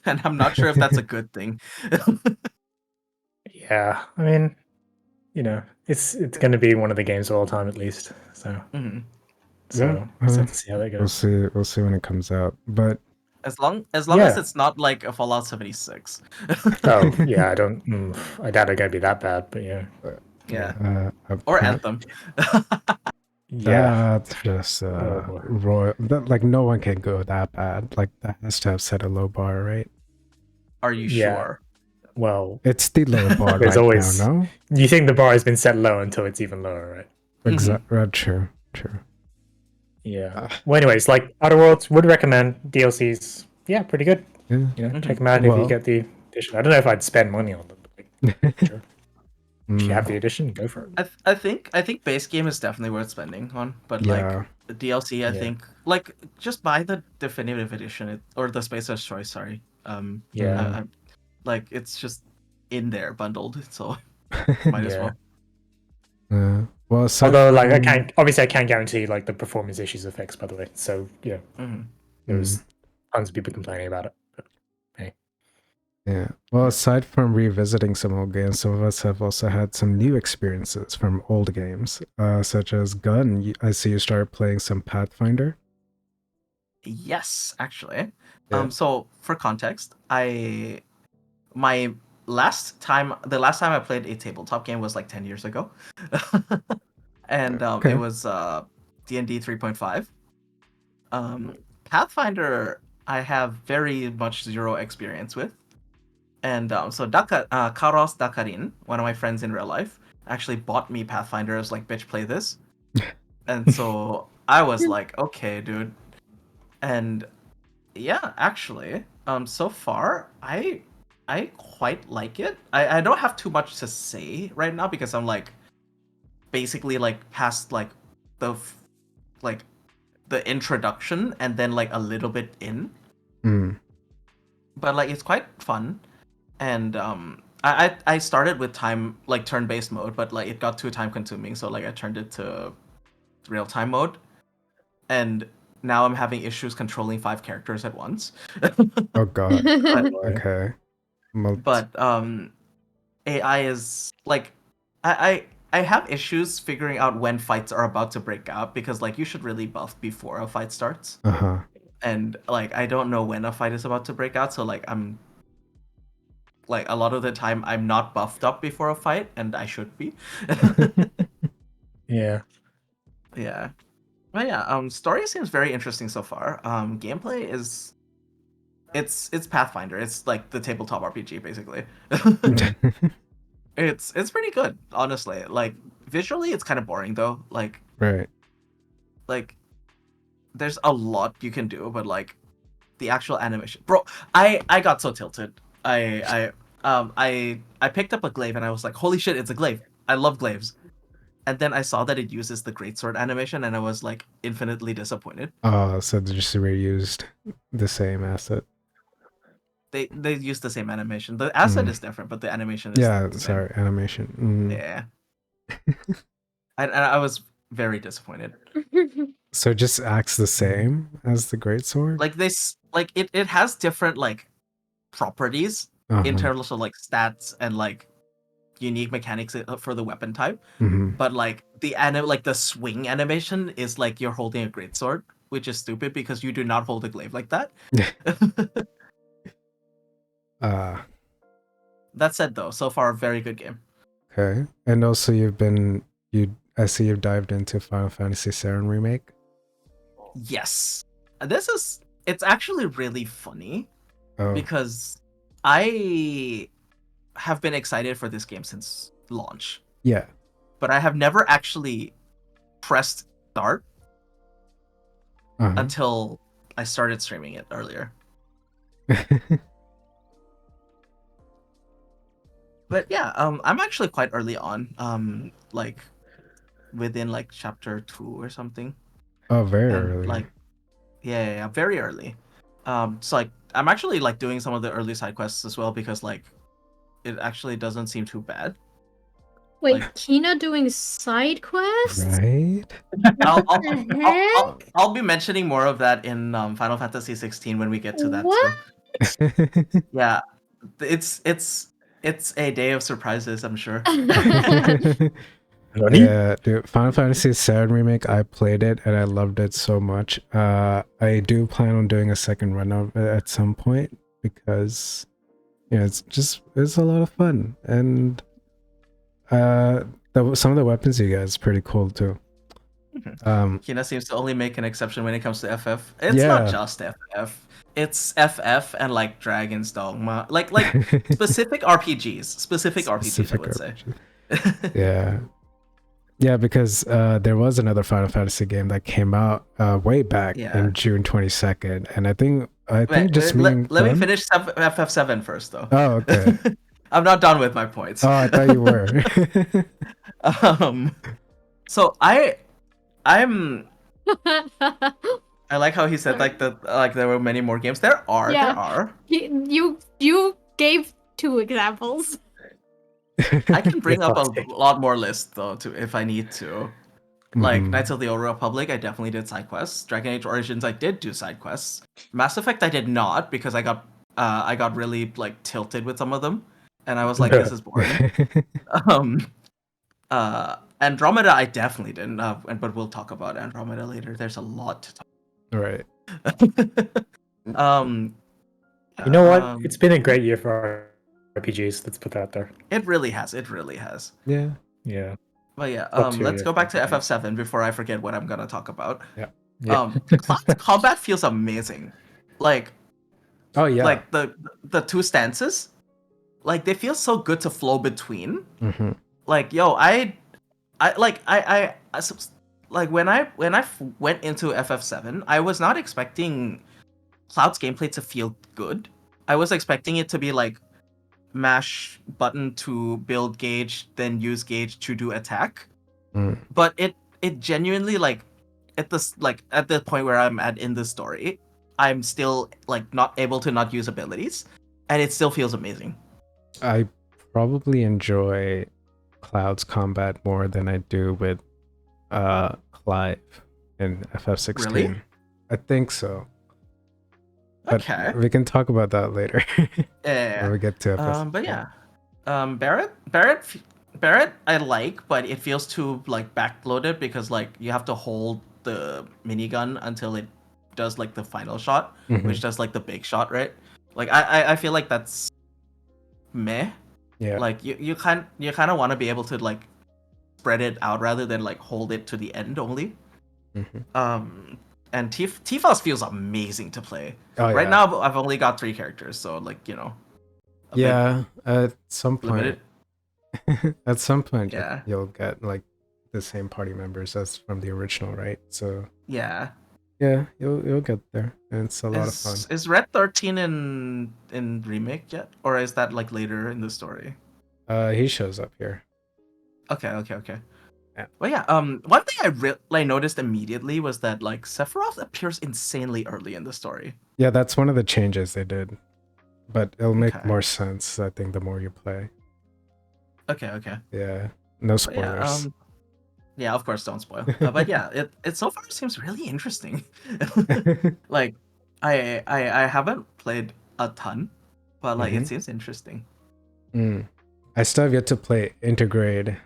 and I'm not sure if that's a good thing. Yeah, I mean, it's going to be one of the games of all time at least. So Mhm. Yeah. just have to see how that We'll goes. see. We'll see when it comes out. But As long as Yeah. it's not like a Fallout 76. Oh yeah, I doubt it's going to be that bad, but yeah. Yeah. Or Anthem. Yeah. That's just Oh, boy. royal. Like no one can go that bad. Like that has to have set a low bar, right? Are you Yeah. sure? Well, It's the low bar there's right always. now. No. You think the bar has been set low until it's even lower, right? Exactly. True. True. Yeah. Well, anyways, like Outer Worlds, would recommend DLCs. Yeah, pretty good. Yeah. Check them out if you Well- get the edition. I don't know if I'd spend money on them, but like, sure. If you have the edition, go for it. I think base game is definitely worth spending on, but Yeah. like the DLC, I Yeah. think like just buy the definitive edition or the Spacer's Choice. Sorry. Yeah. Like it's just in there bundled, so might as Yeah. well. Well, aside Although, like, from- I can't guarantee like the performance issues effects, by the way. So yeah, Mhm. there's tons of people complaining about it. But, hey. Yeah. Well, aside from revisiting some old games, some of us have also had some new experiences from old games, such as Gun. I see you started playing some Pathfinder. Yes, actually. Yeah. So for context, my last time I played a tabletop game was like 10 years ago. And Okay. it was D&D 3.5. Pathfinder I have very much zero experience with. And so Karos Dakarin, one of my friends in real life, actually bought me Pathfinder as like, bitch, play this. And so I was like, okay, dude. And yeah, actually, so far I quite like it. I don't have too much to say right now because I'm like basically like past like like the introduction and then like a little bit in. But like it's quite fun. And I started with turn-based mode, but like it got too time consuming, so like I turned it to real-time mode. And now I'm having issues controlling 5 characters at once. Oh God. But, Okay. but AI is like I have issues figuring out when fights are about to break out because like you should really buff before a fight starts. Uh-huh. And like I don't know when a fight is about to break out, so like I'm like a lot of the time I'm not buffed up before a fight and I should be. Yeah. Yeah. But yeah, story seems very interesting so far. Gameplay is it's Pathfinder. It's like the tabletop RPG basically. It's pretty good, honestly. Like visually it's kind of boring though. Like there's a lot you can do, but like the actual animation. Bro, I got so tilted. I picked up a glaive and I was like, holy shit, it's a glaive. I love glaives. And then I saw that it uses the greatsword animation and I was like infinitely disappointed. Oh, so they just reused the same asset. They use the same animation. The asset is different, but the animation is Yeah, the same. sorry, animation. Yeah. I was very disappointed. So it just acts the same as the greatsword? Like this like it has different like properties in terms of like stats and like unique mechanics for the weapon type. But like the swing animation is like you're holding a greatsword, which is stupid because you do not hold a glaive like that. That said though, so far a very good game. Okay. And also I see you've dived into Final Fantasy VII Remake. Yes. It's actually really funny Oh. because I have been excited for this game since launch. Yeah. But I have never actually pressed start until I started streaming it earlier. But yeah, I'm actually quite early on. Like within like chapter 2 or something. Oh, very And early. like yeah, very early. So like I'm actually like doing some of the early side quests as well because like it actually doesn't seem too bad. Wait, Like- Kina doing side quests? Right? I'll What I'll, the I'll, heck? I'll, I'll be mentioning more of that in Final Fantasy 16 when we get to that What? too. Yeah, it's a day of surprises, I'm sure. Nani? Yeah, dude, Final Fantasy VII Remake, I played it and I loved it so much. I do plan on doing a second run of it at some point because, it's a lot of fun. And some of the weapons you get is pretty cool too. Kina seems to only make an exception when it comes to FF. It's Yeah. not just FF. It's FF and like Dragon's Dogma, like specific RPGs, I would say. Yeah. Yeah, because there was another Final Fantasy game that came out way back Yeah. in June 22nd, and I think Wait, just me and let me Clem- finish FF7 first, though. Oh, okay. I'm not done with my points. Oh, I thought you were. So I'm I like how he said like there were many more games. There are. You gave 2 examples. I can bring up a Toxic. lot more lists though, if I need to. Like Mhm. Knights of the Old Republic, I definitely did side quests. Dragon Age Origins, I did do side quests. Mass Effect, I did not because I got really like tilted with some of them, and I was like, this is boring. Andromeda, I definitely didn't. But we'll talk about Andromeda later. There's a lot to talk. Right. You know what? It's been a great year for RPGs. Let's put that out there. It really has. It really has. Yeah. Yeah. But yeah, Top tier, let's yeah, go back to definitely. FF7 before I forget what I'm gonna talk about. Yeah. Cloud combat feels amazing. Like Oh yeah. like the 2 stances, like they feel so good to flow between. Mhm. Like yo, like when I went into FF7, I was not expecting Cloud's gameplay to feel good. I was expecting it to be like mash button to build gauge, then use gauge to do attack. Mm. But it genuinely like at the point where I'm at in the story, I'm still like not able to not use abilities, and it still feels amazing. I probably enjoy Cloud's combat more than I do with Clive in FF16. Really? I think so. But Okay. we can talk about that later Yeah. when we get to FF16. But yeah, Barrett, I like, but it feels too like backloaded because like you have to hold the minigun until it does like the final shot, Mhm. which does like the big shot, right? Like I feel like that's meh. Yeah. Like you kind of want to be able to like spread it out rather than like hold it to the end only. Mhm. And Tifa's feels amazing to play. Oh, Right yeah. now I've only got 3 characters, so like a bit Yeah, at some point. limited. At some point, Yeah. you'll get like the same party members as from the original, right? So Yeah. yeah, you'll get there, and it's a lot of fun. Is Red 13 in remake yet, or is that like later in the story? He shows up here. Okay. Yeah. Well, yeah. One thing I noticed immediately was that like Sephiroth appears insanely early in the story. Yeah, that's one of the changes they did, but it'll make Okay. more sense, I think, the more you play. Okay. Yeah, no But yeah. spoilers. Yeah, of course, don't spoil. But yeah, it so far seems really interesting. Like, I haven't played a ton, but like Mhm. it seems interesting. I still have yet to play Intergrade,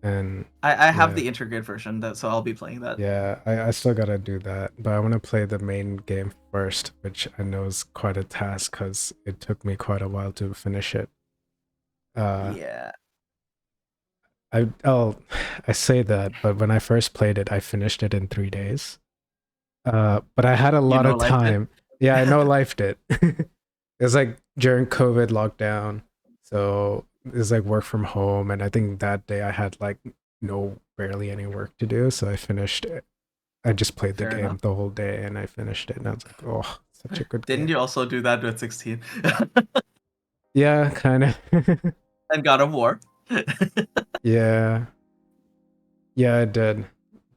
and I have Yeah. the intergrade version, so I'll be playing that. yeah, I still gotta do that. But I want to play the main game first, which I know is quite a task because it took me quite a while to finish it. Yeah. I say that, but when I first played it, I finished it in 3 days. But I had a lot of no-lifed it? time. Yeah, I know lifed it. It was like during COVID lockdown, so it was like work from home, and I think that day I had like barely any work to do, so I finished it. I just played the Fair game enough. the whole day and I finished it and I was like, oh, such a good Didn't game. you also do that with 16? Yeah, kind of. And God of War? Yeah. Yeah, I did.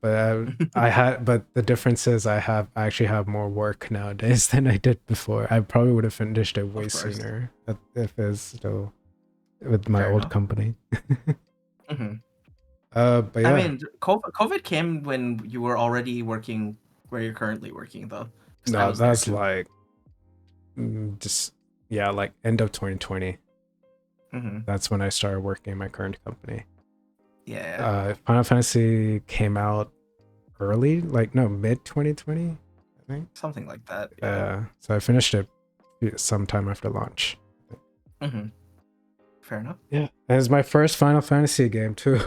But but the difference is I actually have more work nowadays than I did before. I probably would have finished it way Of course. sooner if it was still with my Fair old enough. company. hmm But yeah, I mean, COVID came when you were already working where you're currently working, though. 'Cause I no, was there that's too. like just yeah, like end of 2020. hmm That's when I started working in my current company. Yeah. Final Fantasy came out early, like no, mid 2020, I think. Something like that. Yeah. So I finished it sometime after launch. hmm Fair enough. Yeah, and it's my first Final Fantasy game too.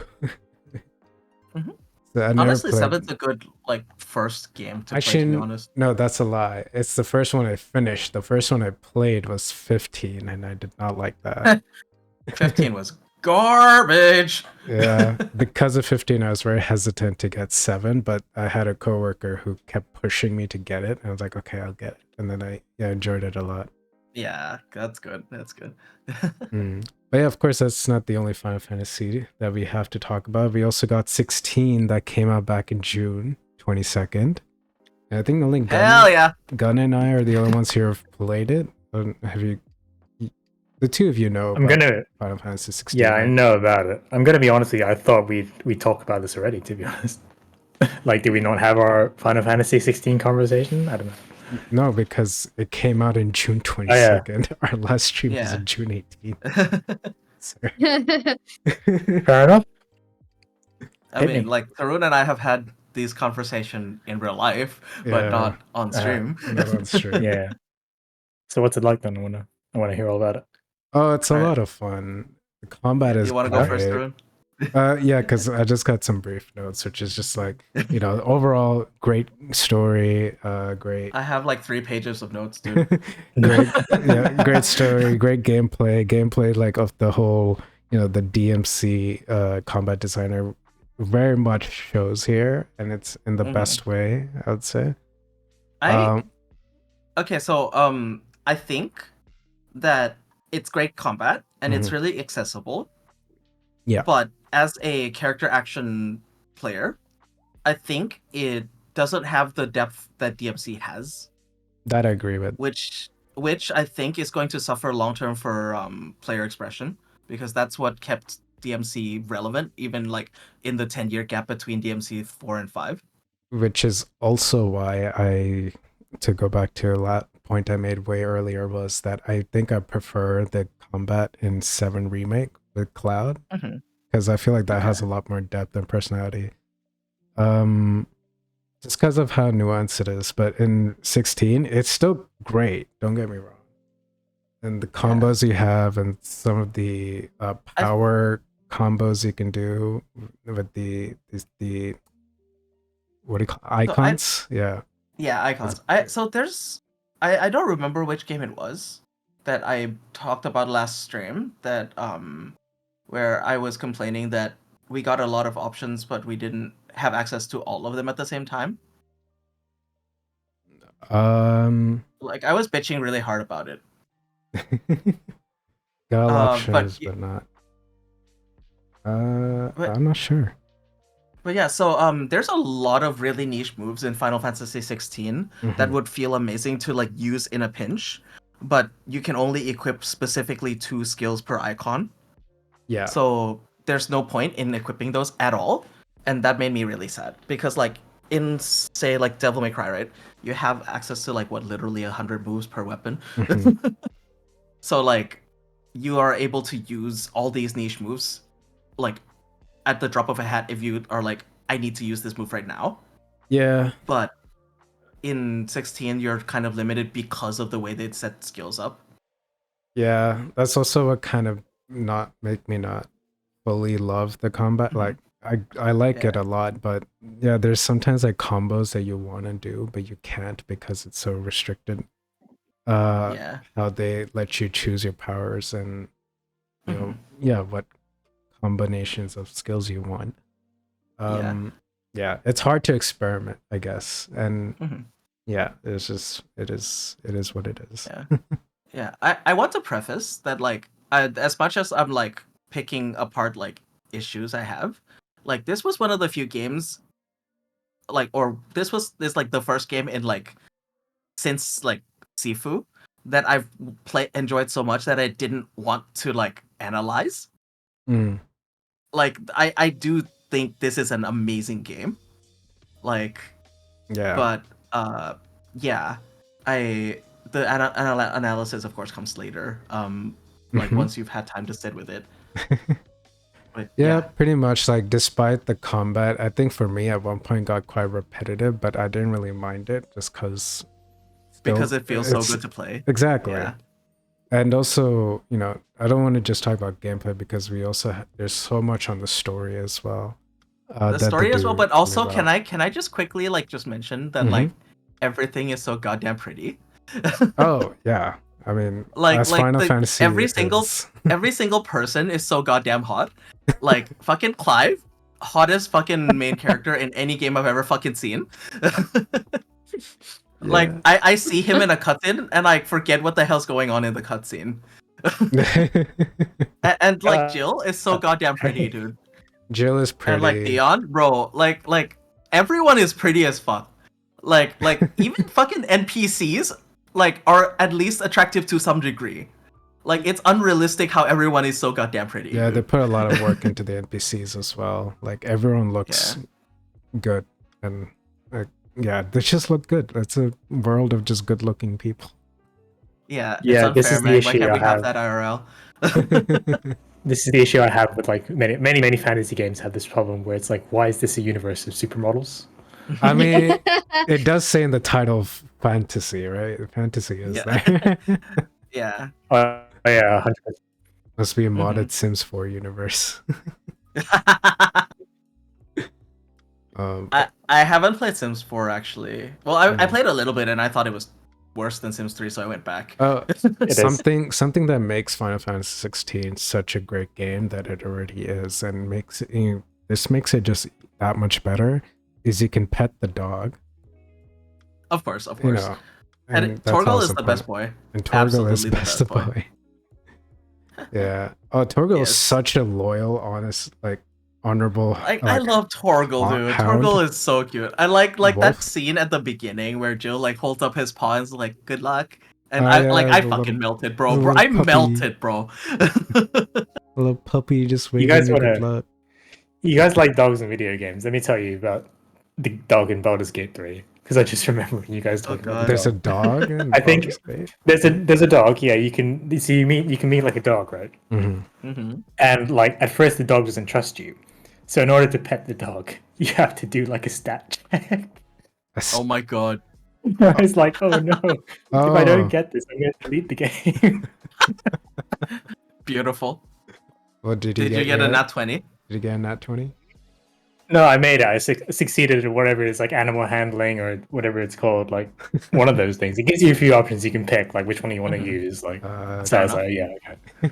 Mhm. So I never Honestly, played. 7's a good like first game to play. To be Actually, honest. no, that's a lie. It's the first one I finished. The first one I played was 15, and I did not like that. 15 was garbage. Yeah, because of 15, I was very hesitant to get 7, but I had a coworker who kept pushing me to get it, and I was like, okay, I'll get it. And then I enjoyed it a lot. Yeah, that's good. That's good. But yeah, of course, that's not the only Final Fantasy that we have to talk about. We also got 16 that came out back in June 22nd. And I think only Hell yeah. Gun and I are the only ones here who've played it. Have you? The two of you know I'm about gonna. Final Fantasy 16. Yeah, I right? know about it. I'm gonna be honest with you. I thought we talked about this already. To be honest, like, did we not have our Final Fantasy 16 conversation? I don't know. No, because it came out in June Oh yeah, 22nd. Our last stream was Yeah. in June 18th. So- fair enough. I Hit mean, me. like Tarun and I have had these conversations in real life, but Yeah. not on stream. Not on stream. Yeah. So what's it like then? I wanna hear all about it. Oh, it's a Alright. lot of fun. The combat is You want to go first, great. Tarun? Yeah, because I just got some brief notes, which is just like, overall great story, great, I have like 3 pages of notes, dude. great story, great gameplay like of the whole, the DMC combat designer very much shows here, and it's in the best way, I would say. Okay, so I think that it's great combat and it's really accessible. Yeah. But as a character action player, I think it doesn't have the depth that DMC has. That I agree with. Which I think is going to suffer long term for player expression, because that's what kept DMC relevant, even like in the 10-year gap between DMC 4 and 5. Which is also why to go back to a point I made way earlier, was that I think I prefer the combat in 7 Remake with Cloud, because I feel like that has a lot more depth and personality. Just because of how nuanced it is. But in 16, it's still great. Don't get me wrong. And the combos you have, and some of the power combos you can do with the what do you call icons? Yeah, icons. I don't remember which game it was that I talked about last stream, that where I was complaining that we got a lot of options, but we didn't have access to all of them at the same time. Like, I was bitching really hard about it. Got options, but not. I'm not sure. But yeah, so there's a lot of really niche moves in Final Fantasy 16 that would feel amazing to like use in a pinch, but you can only equip specifically 2 skills per icon. Yeah. So there's no point in equipping those at all, and that made me really sad, because like in, say, like Devil May Cry, right? You have access to like literally 100 moves per weapon. So like you are able to use all these niche moves like at the drop of a hat if you are like, I need to use this move right now. Yeah. But in 16, you're kind of limited because of the way they set skills up. Yeah, that's also what kind of make me not fully love the combat. Like I like it a lot, but yeah, there's sometimes like combos that you want to do, but you can't because it's so restricted. How they let you choose your powers and what combinations of skills you want. yeah, it's hard to experiment, I guess. And Mhm. yeah, it is what it is. Yeah. Yeah, I want to preface that like as much as I'm like picking apart like issues I have, like this was one of the few games like or this like the first game in like since like Sifu that I've enjoyed so much that I didn't want to like analyze. Mm, Like I do think this is an amazing game. Like yeah. but yeah, I the analysis of course comes later. Like Mhm. once you've had time to sit with it. But Yeah, yeah, pretty much. Like, despite the combat, I think for me at one point got quite repetitive, but I didn't really mind it just because still because it feels so it's good to play. exactly. Yeah, And also, I don't want to just talk about gameplay because we also there's so much on the story as well the that they story as well. do But really also, well. can I just quickly like just mention that Hmm. like everything is so goddamn pretty. Oh yeah, I mean, like as like Final the Fantasy is. every single person is so goddamn hot. Like fucking Clive, hottest fucking main character in any game I've ever fucking seen. Like Yeah. I see him in a cutscene and I forget what the hell's going on in the cutscene. And like Uh, Jill is so goddamn pretty, dude. Jill is And like pretty. Dion, bro, like everyone is pretty as fuck. Like even fucking NPCs like are at least attractive to some degree. Like it's unrealistic how everyone is so goddamn pretty, Yeah, they dude. put a lot of work into the NPCs as well. Like everyone Yeah. looks good, and like yeah, they just look good. It's a world of just good-looking people. Yeah, it's Yeah, this unfair, is the man. Why issue can't I we have have. that IRL? This is the issue I have with like many fantasy games have this problem where it's like, why is this a universe of supermodels? I mean, it does say in the title of fantasy, right? Fantasy is Yeah. there. Yeah. Yeah, 100%. Must be a modded Mhm. Sims 4 universe. I haven't played Sims 4 actually. Well, I Mm. played a little bit and I thought it was worse than Sims 3, so I went back. It is. Something that makes Final Fantasy 16 such a great game that it already is, and this makes it just that much better. Is you can pet the dog, Of course, of you course. know, And and that's Torgal also is the best important. boy. And Torgal is Absolutely the best best boy. boy. Yeah. Oh, Torgal is Yes. such a loyal, honest, like honorable, I love Torgal, dude. hound. Torgal is so cute. I like that Wolf. scene at the beginning where Jill like holds up his paw and is like, "Good luck." And Oh yeah, I the fucking little, melted, the bro. Bro, little I puppy, melted, bro. the little puppy just You waving guys you good wanna luck. you guys like dogs in video games. Let me tell you about the dog in Baldur's Gate 3. Because I just remember when you guys Oh talking about the god. There's a dog. dog in I think Baldur's Gate. there's a dog, yeah, you can meet like a dog, right? Mm-hmm. Mm-hmm. And like at first the dog doesn't trust you. So in order to pet the dog, you have to do like a stat check. Oh my god. It's like, oh no, if I don't Oh, get this, I'm gonna delete the game. Beautiful. what did you Did you get get a yet? nat 20? Did you get a nat 20? No, I made it. I succeeded at whatever it is, like animal handling or whatever it's called, like one of those things. It gives you a few options you can pick, like which one you want to Mhm. use. Like, so Fair I was enough. like, yeah, okay.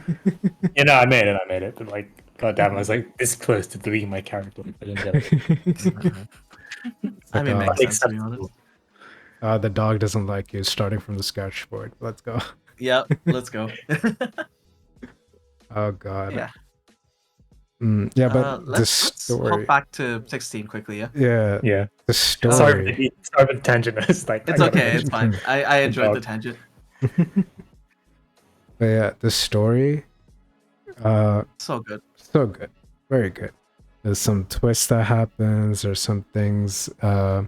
You know, I made it. But like, goddamn, I was like this close to deleting my character. I didn't get it. I mean, makes sense to be honest. Unacceptable. The dog doesn't like you starting from the scratch board. Let's go. Yep, let's go. Oh god. Yeah. Yeah, but the Let's hop story. back to 16 quickly, yeah. Yeah, Yeah. the story. Sorry for the tangent. It's like It's I gotta okay, it's mention fine. I enjoyed the dog. tangent. But yeah, the story. So good. So good, very good. There's some twist that happens. There's some things. The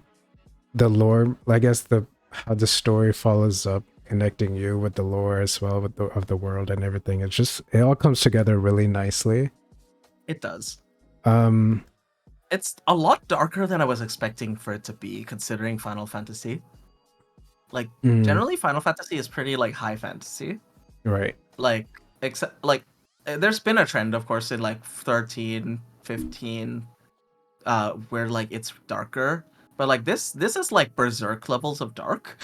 lore. I guess how the story follows up, connecting you with the lore as well with of the world and everything. It all comes together really nicely. It does. Um. It's a lot darker than I was expecting for it to be, considering Final Fantasy. Like, generally, Final Fantasy is pretty, like, high fantasy. Right. Like, except, like, there's been a trend, of course, in, like, 13, 15, where, like, it's darker. But, like, this is, like, Berserk levels of dark.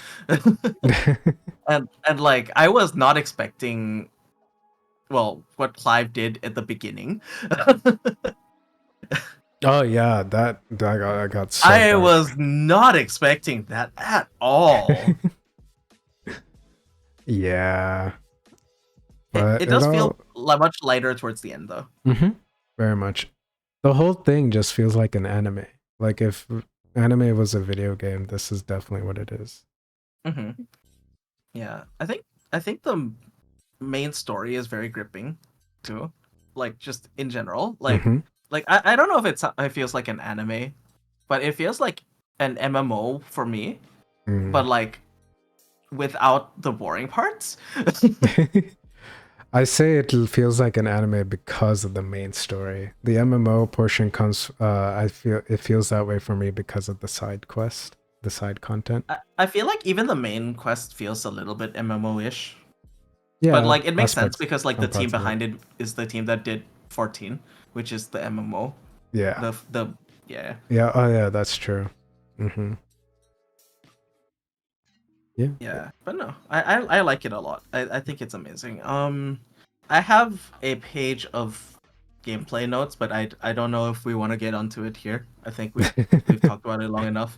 And, like, I was not expecting, well, what Clive did at the beginning. Oh yeah, I got so I dark. was not expecting that at all. Yeah, it, but it it does feel all much lighter towards the end, though. very much. The whole thing just feels like an anime. Like if anime was a video game, this is definitely what it is. hmm Yeah, I think the main story is very gripping, too. Like just in general, Mhm. I don't know if it feels like an anime, but it feels like an MMO for me, but Mm. like without the boring parts. I say it feels like an anime because of the main story. The MMO portion comes. I feel it feels that way for me because of the side quest, the side content. I feel like even the main quest feels a little bit MMO-ish. But Yeah, like it makes sense aspects, because like the some team parts of it. behind it is the team that did 14, which is the MMO. Yeah, The yeah. yeah. Oh yeah, that's true. Mm-hmm. Yeah. Yeah. But no, I like it a lot. I think it's amazing. I have a page of gameplay notes, but I don't know if we want to get onto it here. I think we've talked about it long enough.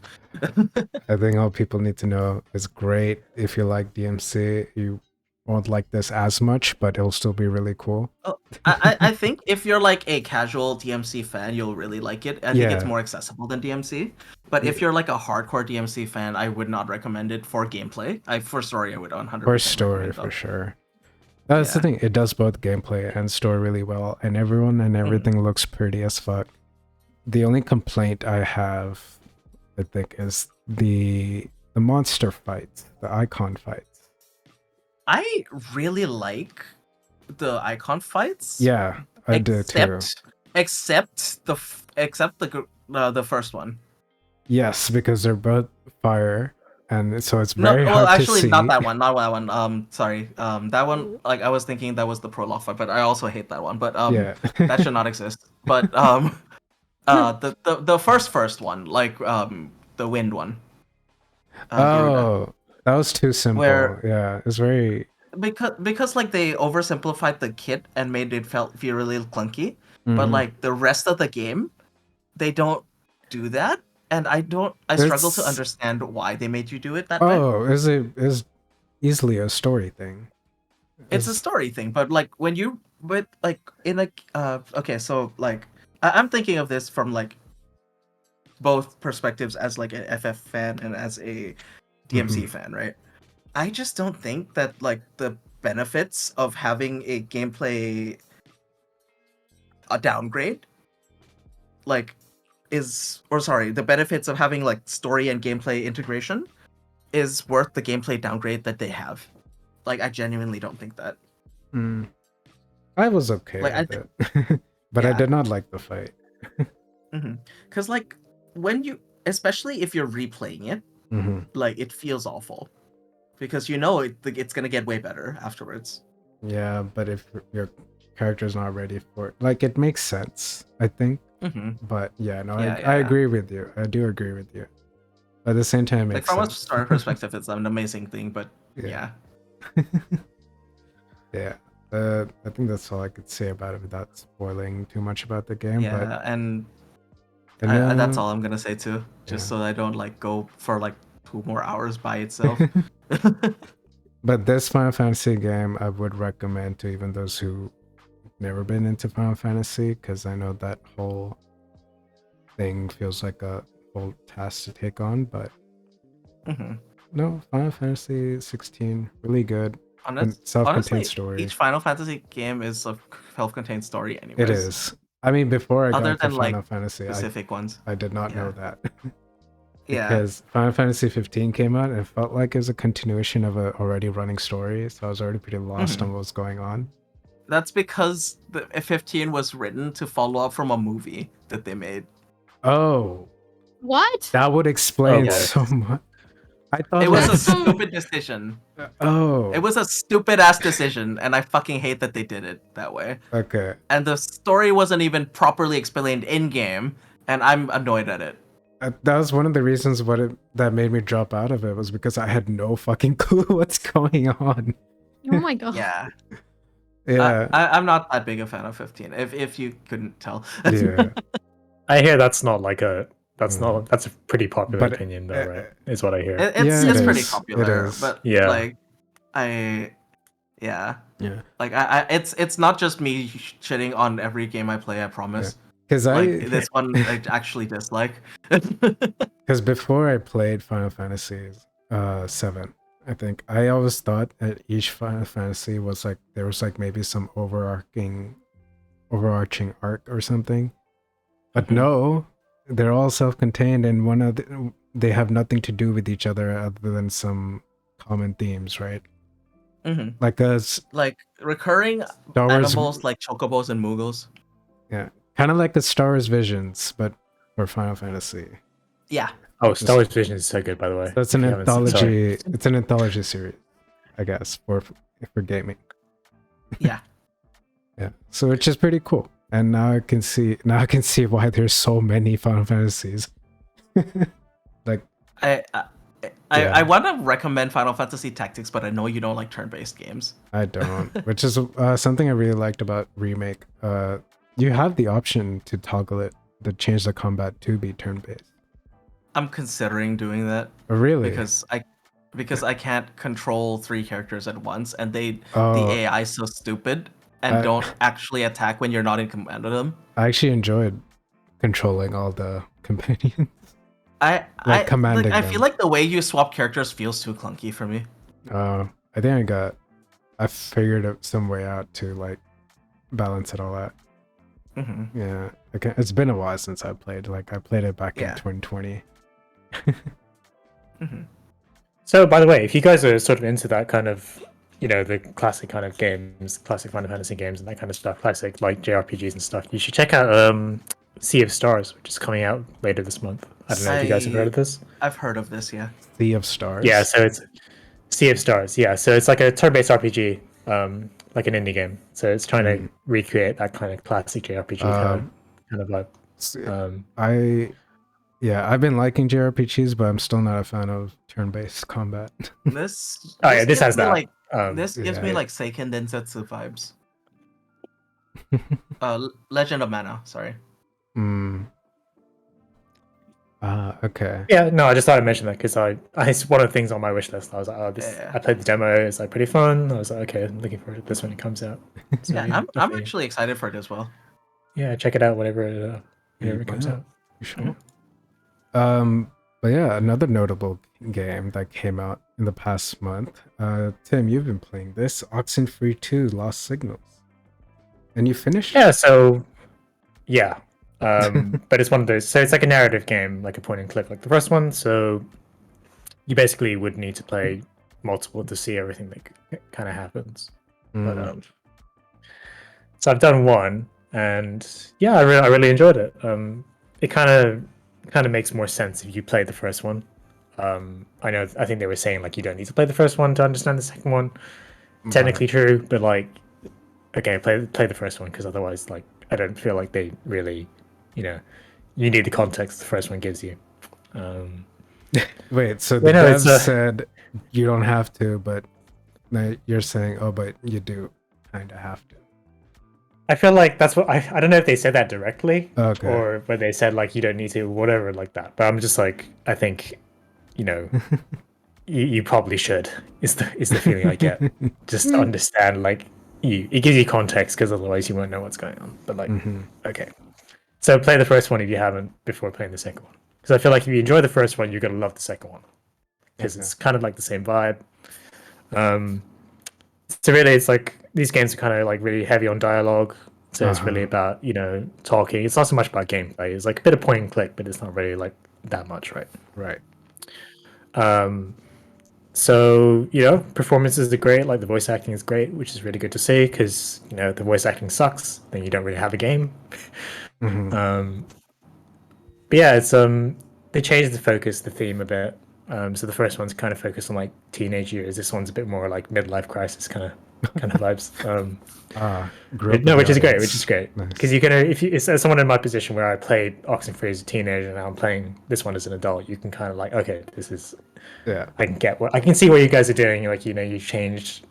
I think all people need to know is great. If you like DMC, you won't like this as much, but it'll still be really cool. Oh, I think if you're like a casual DMC fan, you'll really like it. I think it's Yeah, more accessible than DMC. But if you're like a hardcore DMC fan, I would not recommend it for gameplay. For story, I would for 100% story recommend for though. sure. That's the Yeah. thing. It does both gameplay and story really well, and everyone and Mhm. everything looks pretty as fuck. The only complaint I have, I think, is the monster fights, the icon fights. I really like the icon fights, Yeah, I do too. except the first one. Yes, because they're both fire, and so it's No, very well, hard to actually, not see. that one. Not that one. Sorry. That one. Like, I was thinking that was the prologue fight, but I also hate that one. But Yeah. that should not exist. But the first one, like the wind one, Garuda, Oh, that was too simple. where Yeah, it's very. because like they oversimplified the kit and made it feel really clunky, but Mhm. like the rest of the game, they don't do that, and I struggle to It's understand why they made you do it that way. is easily a story thing. It's a Is story thing, but like when you but like in like okay, so like I'm thinking of this from like both perspectives as like an FF fan and as a DMC Mhm. fan, right? I just don't think that like the benefits of having a gameplay a downgrade like is or sorry, the benefits of having like story and gameplay integration is worth the gameplay downgrade that they have. Like I genuinely don't think that. Mm. I was okay Like I with think it, but I yeah. did not like the fight. Because like when you especially if you're replaying it, Mhm. like it feels awful because you know it's gonna get way better afterwards. Yeah, but if your character's not ready for it, like it makes sense, I think. Mm-hmm. But yeah, no, Yeah, I yeah, yeah. agree with you. I do agree with you. At the same time, it Like makes from a sense. story perspective, it's an amazing thing, but Yeah. yeah. Yeah. I think that's all I could say about it without spoiling too much about the game. But Yeah, and that's no, all I'm gonna say too, just yeah. so I don't like go for like 2 more hours by itself. But this Final Fantasy game, I would recommend to even those who never been into Final Fantasy, because I know that whole thing feels like a whole task to take on. But hmm no, Final Fantasy 16, really good and self-contained Honestly, story. each Final Fantasy game is a self-contained story, It anyways. is. I mean, before I got Other into than like Final Fantasy, specific ones. I did not know Yeah. that. Yeah. Because Final Fantasy 15 came out and it felt like it was a continuation of a already running story, so I was already pretty lost hmm on what was going on. That's because the 15 was written to follow up from a movie that they made. Oh, What? that would Oh explain boy. so much. I thought It was like a That's so. stupid decision. It oh, was a stupid ass decision, and I fucking hate that they did it that way. okay. And the story wasn't even properly explained in game, and I'm annoyed at it. That was one of the reasons that made me drop out of it was because I had no fucking clue what's going on. Oh my god. Yeah. Yeah, I'm not that big a fan of 15, if you couldn't tell. yeah. I hear that's not like a that's Mm. not that's a pretty popular But, opinion though, right? Is what I hear. It's Yeah, it pretty is. It popular, is. but Yeah. like I yeah. Yeah. Like it's not just me shitting on every game I play, I promise. Because Like this one I actually dislike. because before I played Final Fantasy 7, I think I always thought that each Final Fantasy was like there was like maybe some overarching arc or something. But Mhm. no, they're all self-contained, and they have nothing to do with each other other than some common themes, right? Mhm. Like Like recurring Star Wars, animals like chocobos and moogles. yeah, kind of like the Star Wars Visions, but for Final Fantasy. Yeah. Oh, Star Wars Vision is so good, by the way. So it's an If you haven't seen- sorry. anthology. It's an anthology series, I guess, for gaming. Yeah. Yeah, so which is pretty cool. And now I can see why there's so many Final Fantasies. Like I Yeah. I want to recommend Final Fantasy Tactics, but I know you don't like turn-based games. I don't, which is something I really liked about Remake. You have the option to toggle it to change the combat to be turn-based. I'm considering doing that Oh, really? because I can't control 3 characters at once, and the Oh, AI is so stupid and don't actually attack when you're not in command of them. I actually enjoyed controlling all the companions. I commanding I them. feel like the way you swap characters feels too clunky for me. I think I figured out some way out to like balance it all out. Hmm. Yeah, okay. It's been a while since I played. Like I played it back in Yeah. 2020. Hmm. So, by the way, if you guys are sort of into that kind of, the classic kind of games, classic Final Fantasy games and that kind of stuff, classic like JRPGs and stuff, you should check out Sea of Stars, which is coming out later this month. I don't know if you guys have heard of this. I've heard of this, yeah. Sea of Stars. Yeah, so it's Sea of Stars. Yeah, so it's like a turn-based RPG, like an indie game. So it's trying to recreate that kind of classic JRPG kind of vibe. I've been liking JRPGs, but I'm still not a fan of turn-based combat. This This gives has me that. like this gives me yeah. like Seiken Densetsu vibes. Legend of Mana, sorry. Okay. Yeah, no, I just thought I'd mention that because it's one of the things on my wish list. I was like, oh, this. Yeah. I played the demo. It's like pretty fun. I was like, okay, I'm looking forward to this when it comes out. So, Yeah, I'm definitely- actually excited for it as well. Yeah, check it out whenever it comes out. Sure. But yeah, another notable game that came out in the past month. Tim, you've been playing this Oxenfree 2 Lost Signals. And you finished? Yeah, so yeah. But it's one of those. So it's like a narrative game, like a point and click, like the first one. So you basically would need to play multiple to see everything that kind of happens. But so I've done one, and yeah, I really enjoyed it. It kind of makes more sense if you play the first one. I think they were saying like you don't need to play the first one to understand the second one. Technically true, but like, okay, play the first one because otherwise, like, I don't feel like they really, you need the context the first one gives you. Wait, so the devs said you don't have to, but now you're saying, oh, but you do kind of have to. I feel like that's what I don't know if they said that directly or but they said like you don't need to, whatever, like that. But I'm just like, I think, you probably should. Is the feeling I get. Just to understand, like, it gives you context because otherwise you won't know what's going on. But like, okay, so play the first one if you haven't before playing the second one, because I feel like if you enjoy the first one, you're gonna love the second one because it's kind of like the same vibe. So really, it's like these games are kind of like really heavy on dialogue. So it's really about talking. It's not so much about gameplay. It's like a bit of point and click, but it's not really like that much, right? Right. So performances are great. Like the voice acting is great, which is really good to see because the voice acting sucks, then you don't really have a game. But yeah, it's they changed the focus, the theme a bit. So the first one's kind of focused on like teenage years. This one's a bit more like midlife crisis kind of vibes. Which is great because you can, if as someone in my position where I played Oxenfree as a teenager and now I'm playing this one as an adult, you can kind of like, okay, this is I can see what you guys are doing. Like you changed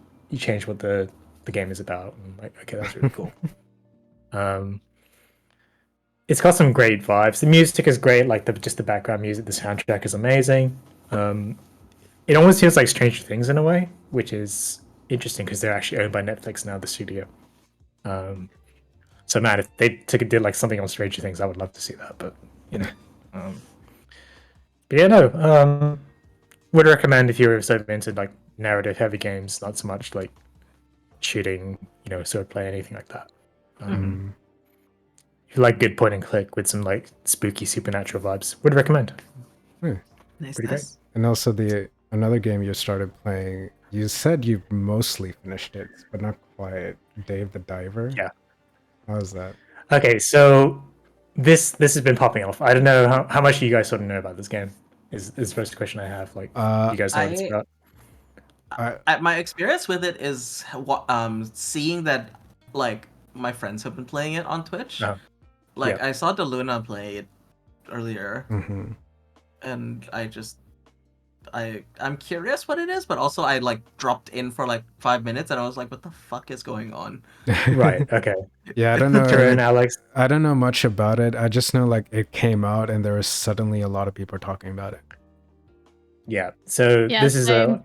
what the game is about. And like, okay, that's really cool. it's got some great vibes. The music is great, like just the background music. The soundtrack is amazing. It almost feels like Stranger Things in a way, which is interesting because they're actually owned by Netflix now, the studio. So man, if they did like something on Stranger Things, I would love to see that. But you know, but yeah, no. Would recommend if you're sort of into like narrative heavy games, not so much like shooting, swordplay, anything like that. If you like good point and click with some like spooky supernatural vibes, would recommend. Nice, Pretty nice. And also another game you started playing, you said you mostly finished it, but not quite. Dave the Diver? Yeah. How was that? Okay, so this has been popping off. I don't know how much you guys sort of know about this game. Is the first question I have. Like, you guys know what it's about? My experience with it is seeing that like my friends have been playing it on Twitch. Like Yeah. I saw DeLuna play it earlier, Mm-hmm. and I'm curious what it is, but also I like dropped in for like 5 minutes and I was like, what the fuck is going on? Right. Okay. Yeah, I don't know. Turn, Alex. I don't know much about it. I just know like it came out and there was suddenly a lot of people talking about it. Yeah. So Yeah, this is same.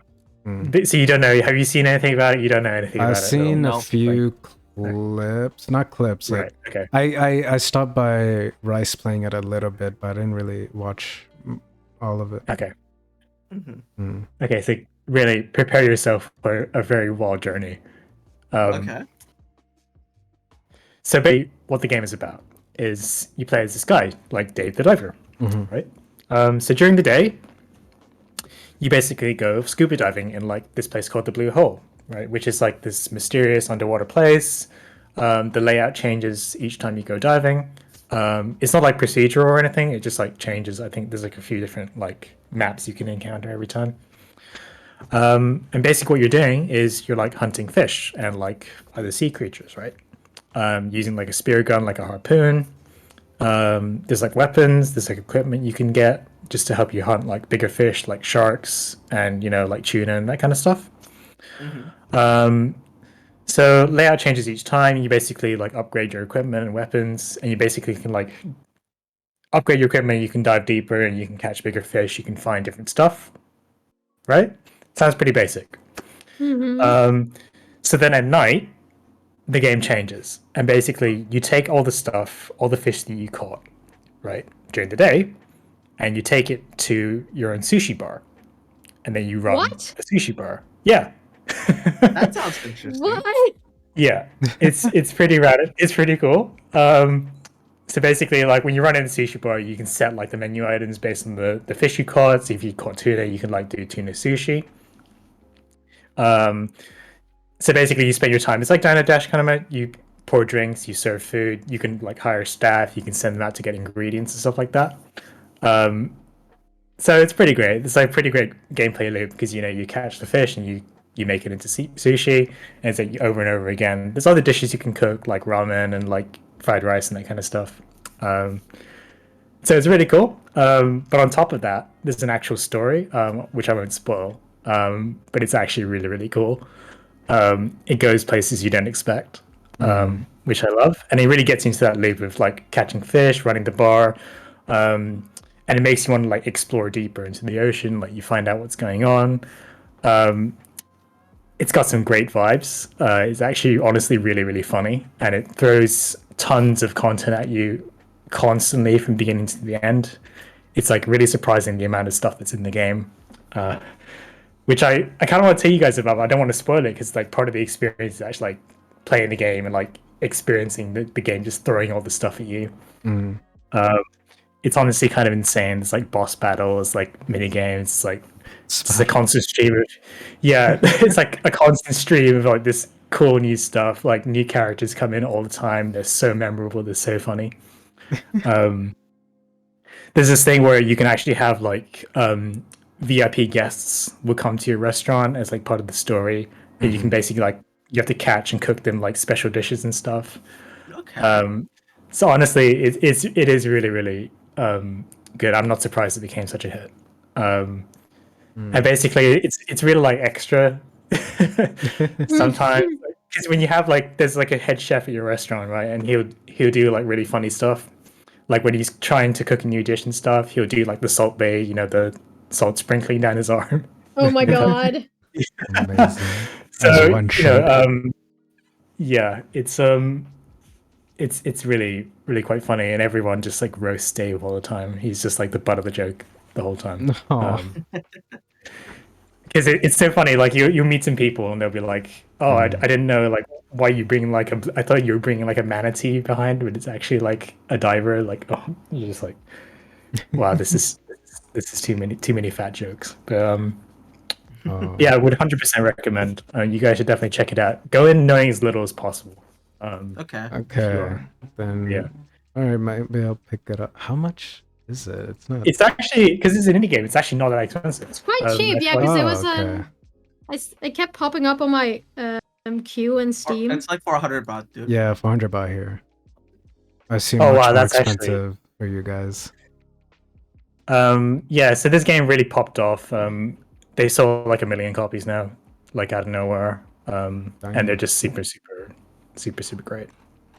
So you don't know. Have you seen anything about it? You don't know anything about I've it. seen No. a few clips, not clips. Right. Like Okay. I stopped by Rice playing it a little bit, but I didn't really watch all of it. Okay. Mm-hmm. Okay. So really prepare yourself for a very wild journey. Okay. So basically, what the game is about is you play as this guy, like Dave the Diver, right? So during the day, you basically go scuba diving in like this place called the Blue Hole, right? Which is like this mysterious underwater place. The layout changes each time you go diving. It's not like procedural or anything. It just like changes. I think there's like a few different like maps you can encounter every time. And basically what you're doing is you're like hunting fish and like other sea creatures, right? Using like a spear gun, like a harpoon. There's like weapons, there's like equipment you can get just to help you hunt like bigger fish, like sharks and like tuna and that kind of stuff. So layout changes each time. You basically like upgrade your equipment and weapons, and you basically can like upgrade your equipment. You can dive deeper and you can catch bigger fish. You can find different stuff. Right? Sounds pretty basic. So then at night, the game changes, and basically you take all the stuff, all the fish that you caught, right, during the day, and you take it to your own sushi bar, and then you run What? a sushi bar. Yeah. That sounds interesting. What? Yeah, it's pretty rad. It's pretty cool. So basically, like when you run in the sushi bar, you can set like the menu items based on the fish you caught. So if you caught tuna, you can like do tuna sushi. So basically, you spend your time. It's like Diner Dash kind of. You pour drinks, you serve food. You can like hire staff. You can send them out to get ingredients and stuff like that. So it's pretty great. It's like pretty great gameplay loop because you catch the fish and you make it into sushi, and it's like over and over again. There's other dishes you can cook like ramen and like fried rice and that kind of stuff. So it's really cool. But on top of that, there's an actual story, which I won't spoil. But it's actually really, really cool. It goes places you don't expect, which I love. And it really gets into that loop of like catching fish, running the bar. And it makes you want to like explore deeper into the ocean. Like you find out what's going on. It's got some great vibes. It's actually honestly really, really funny. And it throws tons of content at you constantly from beginning to the end. It's like really surprising the amount of stuff that's in the game. Which I kind of want to tell you guys about, but I don't want to spoil it because like part of the experience is actually like playing the game and like experiencing the game, just throwing all the stuff at you. It's honestly kind of insane. It's like boss battles, like mini games. It's like it's a constant stream of it's like a constant stream of like this cool new stuff. Like new characters come in all the time. They're so memorable. They're so funny. There's this thing where you can actually have like VIP guests will come to your restaurant as like part of the story, and you can basically like you have to catch and cook them like special dishes and stuff. Okay. So honestly, it is really really good. I'm not surprised it became such a hit. And basically, it's really like extra sometimes because when you have like there's like a head chef at your restaurant, right, and he'll do like really funny stuff. Like when he's trying to cook a new dish and stuff, he'll do like the Salt Bay, the salt sprinkling down his arm. Oh my god. Amazing. So As one should. yeah, it's really really quite funny, and everyone just like roasts Dave all the time. He's just like the butt of the joke the whole time. Aw. Because it's so funny. Like you meet some people and they'll be like, "Oh, I didn't know like why you bring like I thought you were bringing like a manatee behind, but it's actually like a diver." Like, oh, you're just like, wow, this is too many fat jokes. But Oh. yeah, I would 100% recommend. You guys should definitely check it out. Go in knowing as little as possible. Okay. Okay. Then Yeah. all right, maybe I'll pick it up. How much is it? It's not. It's actually because it's an indie game. It's actually not that expensive. It's quite cheap, that's yeah, why- because it Oh, was okay. it kept popping up on my queue and Steam. It's like 400 baht, dude. Yeah, 400 baht here. I assume Oh, much wow, more that's actually- expensive for you guys. Yeah, so this game really popped off. They sold like 1 million copies now, like out of nowhere. And they're just super great.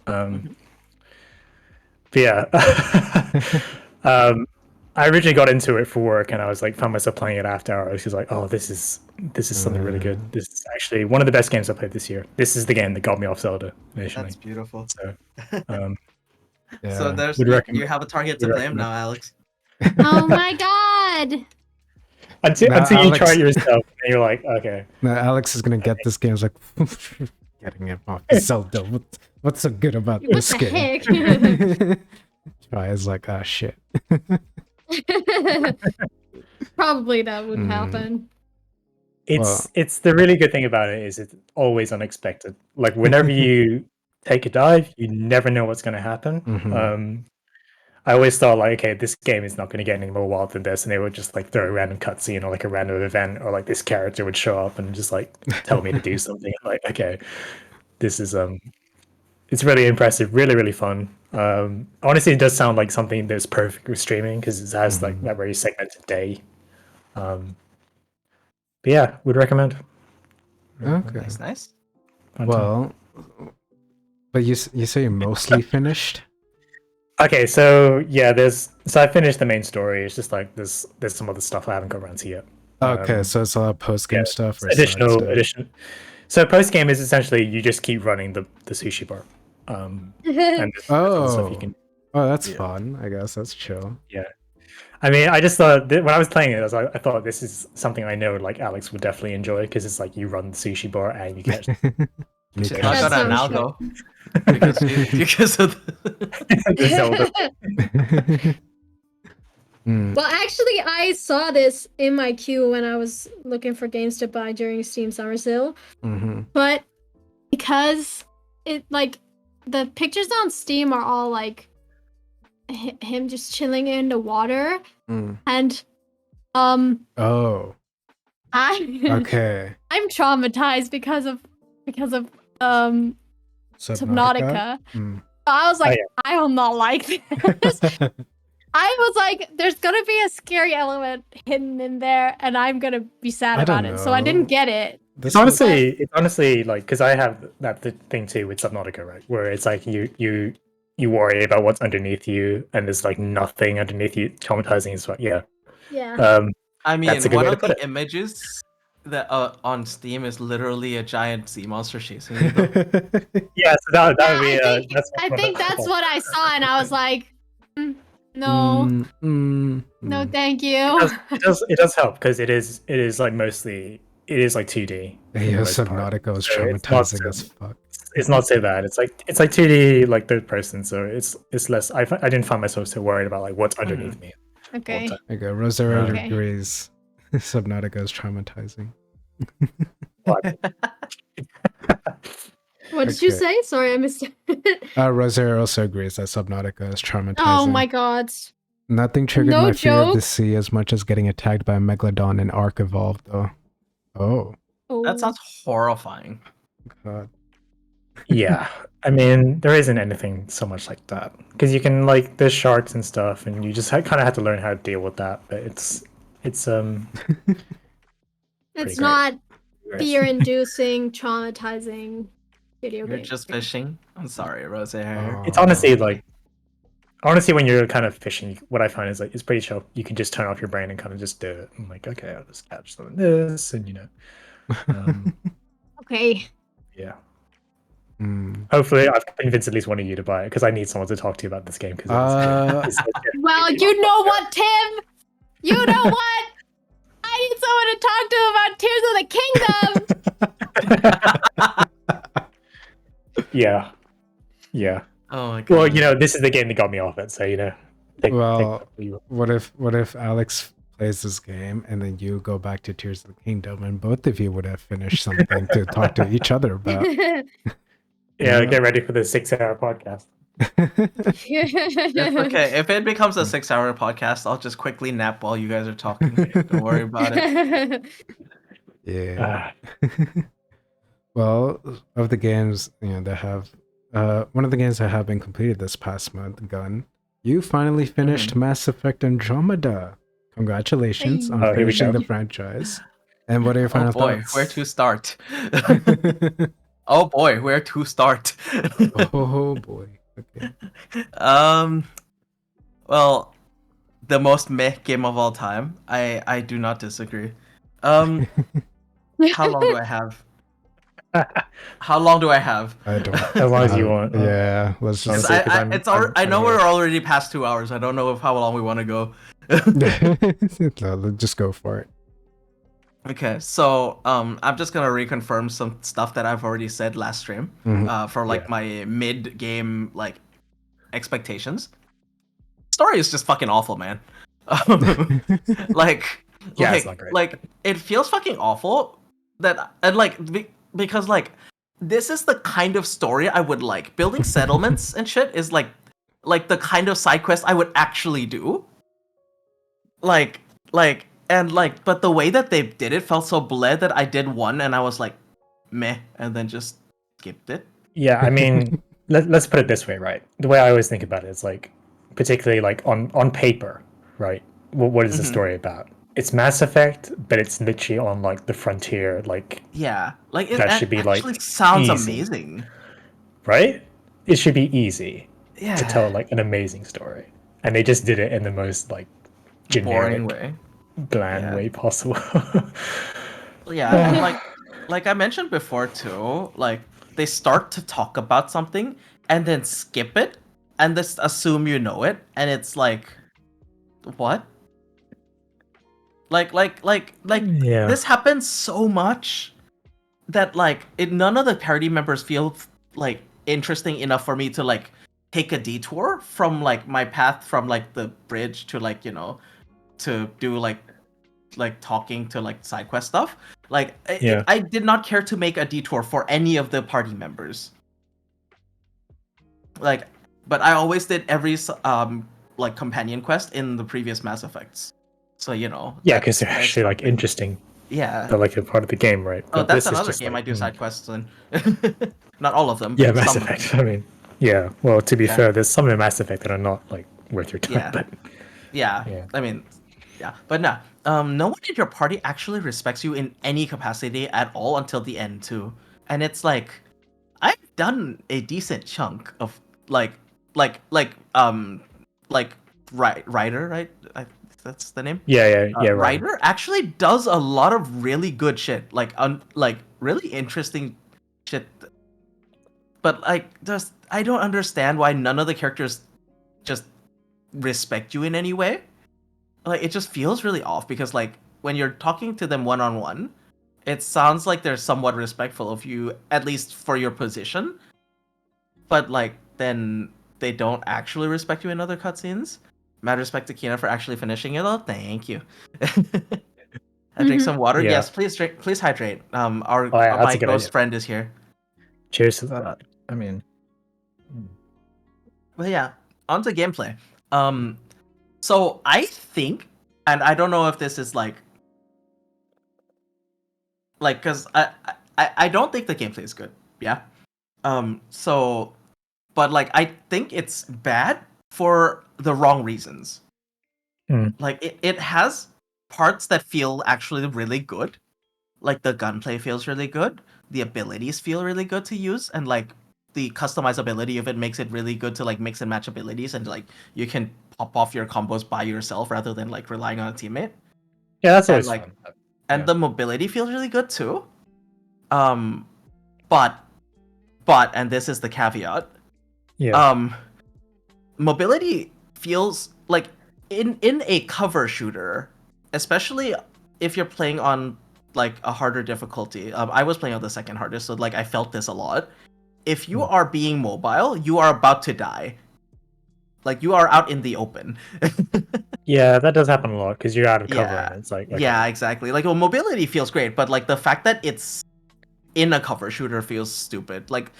But yeah, I originally got into it for work, and I was like, found myself playing it after hours. She's like, "Oh, this is something really good. This is actually one of the best games I played this year. This is the game that got me off Zelda initially." That's beautiful. So, Yeah. So there's Would recommend- you have a target to would blame recommend. now, Alex. Oh my god. until Now, you try Alex- it yourself, and you're like, okay. Now Alex is gonna get this game. It's like getting it off Zelda. What's so good about What this the game? heck? Try is like, ah, shit. Probably that would Mm. happen. It's the really good thing about it is it's always unexpected. Like whenever you take a dive, you never know what's going to happen. Mhm. I always thought like, okay, this game is not going to get any more wild than this, and they would just like throw a random cutscene or like a random event, or like this character would show up and just like tell me to do something. Like, okay, this is it's really impressive, really really fun. Honestly, it does sound like something that's perfect for streaming because it has like that very segmented day. But yeah, would recommend. Okay. Nice. Fun time. Well, but you say you're mostly finished. Okay, so yeah, so I finished the main story. It's just like there's some other stuff I haven't got around to yet. Okay, so it's a lot of post game stuff. Or Additional. side stuff? So post game is essentially you just keep running the sushi bar, and there's other stuff you can. Oh, that's fun. I guess that's chill. Yeah, I mean, I just thought when I was playing it, I thought this is something I know like Alex would definitely enjoy because it's like you run the sushi bar and you get She's Okay. not That gonna now sounds go because of the Zelda. Mm, Well, actually, I saw this in my queue when I was looking for games to buy during Steam Summer Sale. mhm. But because it like the pictures on Steam are all like him just chilling in the water, Mm. and Oh, I okay. I'm traumatized because of Subnautica. Mm. I was like, yeah. I will not like this. I was like, there's gonna be a scary element hidden in there, and I'm gonna be sad I don't about it. So I didn't know. get it. This It's honestly like because I have that thing too with Subnautica, right? Where it's like you worry about what's underneath you, and there's like nothing underneath you. Traumatizing as well. Yeah. Yeah. I mean, That's a good one way to of put the it. images that on Steam is literally a giant sea monster chasing you. though. Yeah. So that Yeah, would be. I think that's what I saw, and I was like, no, no, thank you. It does help because it is like mostly it is like 2D. for the Yeah, most part. Subnautica was So it's not traumatizing so- as fuck. It's not so bad. It's like 2D like third person, so it's less. I didn't find myself so worried about like what's underneath me. Okay. time. Okay, Rosario Okay. agrees. Subnautica is traumatizing. What did you Okay. say? Sorry, I missed it. Rosario also agrees that Subnautica is traumatizing. Oh my god. Nothing triggered No my fear of the joke. sea as much as getting attacked by a megalodon in Ark Evolved, though. Oh, Oh. That sounds horrifying. God. Yeah, I mean there isn't anything so much like that because you can like there's sharks and stuff, and you just kind of have to learn how to deal with that. But it's It's great. not fear-inducing, traumatizing video You're game. just fishing. I'm sorry, Rose. Oh. It's honestly like Honestly, when you're kind of fishing, what I find is like it's pretty chill. You can just turn off your brain and kind of just do it. I'm like, okay, I'll just catch some of this, and Okay. yeah. Mm. Hopefully, I've convinced at least one of you to buy it because I need someone to talk to about this game because it's Well, you know what, Tim? You know what? I need someone to talk to about Tears of the Kingdom. yeah. Oh my god. Well, this is the game that got me off it, so Well, what if Alex plays this game and then you go back to Tears of the Kingdom and both of you would have finished something to talk to each other about? Get ready for the 6-hour podcast. It's okay. If it becomes a 6-hour podcast, I'll just quickly nap while you guys are talking. Don't worry about it. Yeah. Well, of the games that have one of the games that have been completed this past month, Gun, you finally finished Mass Effect Andromeda. Congratulations on here we finishing go. the franchise. And what are your final thoughts? Where to start? Oh boy, where to start? Oh boy. Okay. Well, the most meh game of all time. I do not disagree. How long do I have? How long do I have? I don't. As long as you want. Yeah, let's just. I know we're already past 2 hours. I don't know how long we want to go. No, let's just go for it. Okay, so I'm just gonna reconfirm some stuff that I've already said last stream. For like my mid-game like expectations. Story is just fucking awful, man. It's not great. Like it feels fucking awful because like this is the kind of story I would like. Building settlements and shit is like the kind of side quest I would actually do. But the way that they did it felt so bleh that I did one and I was like meh and then just skipped it. Yeah, I mean, let's put it this way, right? The way I always think about it is like, particularly like on paper, right? What is the story about? It's Mass Effect, but it's literally on like the frontier, like yeah, like it that should be actually like sounds easy, amazing, right? It should be easy yeah, to tell like an amazing story, and they just did it in the most like generic, boring way, bland way possible. yeah, and like I mentioned before too, like they start to talk about something and then skip it and just assume you know it, and it's like, what? Like Yeah. this happens so much that like none of the party members feel like interesting enough for me to like take a detour from like my path from like the bridge to like to do like talking to like side quest stuff. Like I did not care to make a detour for any of the party members. Like, but I always did every like companion quest in the previous Mass Effects. So yeah, because they're actually like interesting. Yeah, they're like a part of the game, right? Oh, But that's this is another just game like, I do side quests in. Not all of them. Yeah, but Mass some of Effect. them. I mean, yeah. Well, to be fair, there's some in Mass Effect that are not like worth your time. Yeah. But Yeah. I mean, yeah, but no. No one in your party actually respects you in any capacity at all until the end too. And it's like, I've done a decent chunk of Ryder, right? That's the name. Yeah. Ryder actually does a lot of really good shit, like really interesting shit. But like, I don't understand why none of the characters just respect you in any way. Like, it just feels really off because like when you're talking to them one-on-one, it sounds like they're somewhat respectful of you, at least for your position. But like then they don't actually respect you in other cutscenes. Mad respect to Kina for actually finishing it all. Thank you. I drink some water. Yeah. Yes, please drink. Please hydrate. My ghost friend is here. Cheers to that. I mean, but yeah, on to gameplay. So I think, and I don't know if this is like, because I don't think the gameplay is good. Yeah. So, but like I think it's bad for the wrong reasons. Like it has parts that feel actually really good. Like the gunplay feels really good. The abilities feel really good to use, and like the customizability of it makes it really good to like mix and match abilities, and like you can pop off your combos by yourself rather than like relying on a teammate. Yeah, that's And always like, fun. and Yeah. the mobility feels really good too. But and this is the caveat. Yeah. Mobility feels like in a cover shooter, especially if you're playing on like a harder difficulty. I was playing on the second hardest, so like I felt this a lot. If you are being mobile, you are about to die. Like you are out in the open. Yeah, that does happen a lot because you're out of cover Yeah. and it's like, okay. Yeah, exactly. Like, well, mobility feels great, but like the fact that it's in a cover shooter feels stupid. Like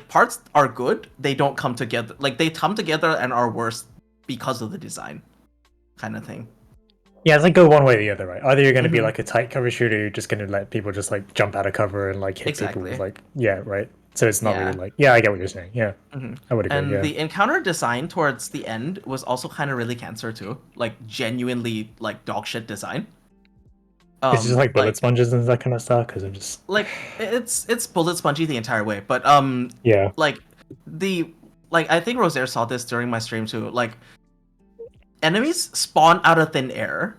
parts are good, they don't come together. Like they come together and are worse because of the design, kind of thing. Yeah, it's like go one way or the other, right? Either you're going to be Mhm. like a tight cover shooter, you're just going to let people just like jump out of cover and like hit people Exactly. with like, yeah, right. So it's not Yeah. really like, yeah, I get what you're saying. Yeah, Mhm. I would agree. And Yeah, the encounter design towards the end was also kind of really cancer too. Like genuinely like dog shit design. it's just like bullet Like sponges and that kind of stuff because I'm just it's bullet spongy the entire way, but yeah, like the like I think Rosaire saw this during my stream too. Like enemies spawn out of thin air,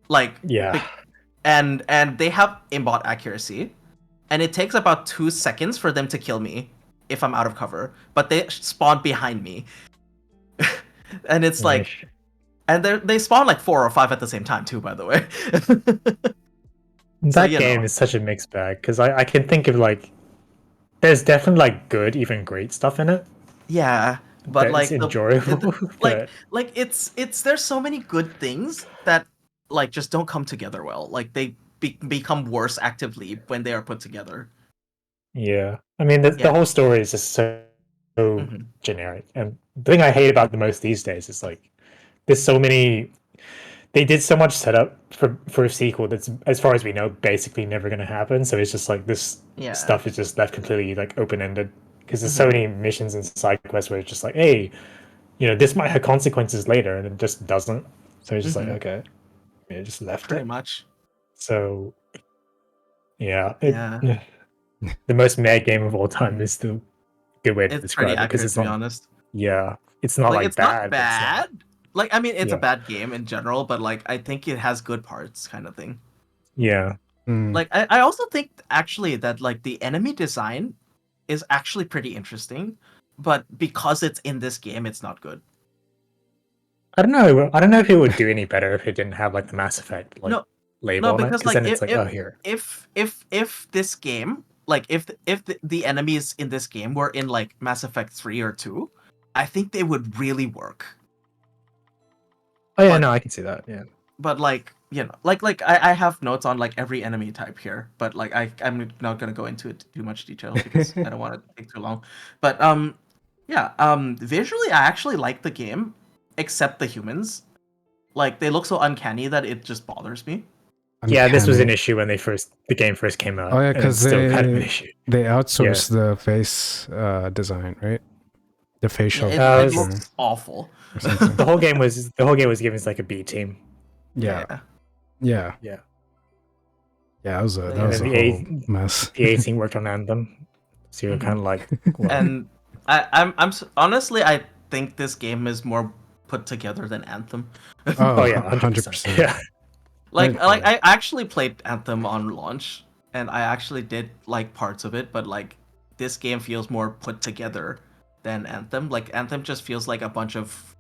like yeah. and they have aimbot accuracy, and it takes about 2 seconds for them to kill me if I'm out of cover, but they spawn behind me, and it's like, Nice. and they spawn like 4 or 5 at the same time too, by the way. So That you game know, is such a mixed bag because I can think of like there's definitely like good, even great stuff in it yeah, but that's like enjoyable, but like it's there's so many good things that like just don't come together well. Like they become worse actively when they are put together. yeah, I mean the Yeah. whole story is just so Hmm. generic, and the thing I hate about the most these days is like there's so many. They did so much setup for a sequel that's, as far as we know, basically never going to happen. So it's just like this Yeah. stuff is just left completely like open ended because there's so Hmm. many missions and side quests where it's just like, hey, this might have consequences later, and it just doesn't. So it's just like, Hmm. okay, it just left Pretty it. much. So yeah, Yeah. the most mad game of all time Mhm. is the good way to It's pretty describe it because accurate it's to be not. honest. Yeah, it's not Like like it's not bad, but it's not. bad. Like I mean, it's a Yeah, bad game in general, but like I think it has good parts, kind of thing. yeah. Mm. Like I also think actually that like the enemy design is actually pretty interesting, but because it's in this game, it's not good. I don't know. I don't know if it would do any better if it didn't have like the Mass Effect like No, label no, on it, because because like then it's like, oh, here. if this game like if the enemies in this game were in like Mass Effect 3 or 2, I think they would really work. Oh yeah, But no, I can see that. Yeah, like like I have notes on like every enemy type here, but like I'm not gonna go into it too much detail because I don't want to take too long. But yeah, visually I actually like the game, except the humans. Like they look so uncanny that it just bothers me. yeah. This was an Uncanny. issue when the game first came out, Oh yeah, and it's because still kind of an issue. they Yeah, outsourced the face design, right? The Yeah, facial it feature looks awful. or something. the whole game was given as like a B team. Yeah, Yeah. yeah, Yeah, yeah. That and was then a whole mess. the A team worked on Anthem, so you're kind of like, well, And honestly, I think this game is more put together than Anthem. oh Oh, yeah, 100%. Yeah, Like Yeah. I actually played Anthem on launch, and I actually did like parts of it, but like this game feels more put together than Anthem. Like Anthem just feels like a bunch of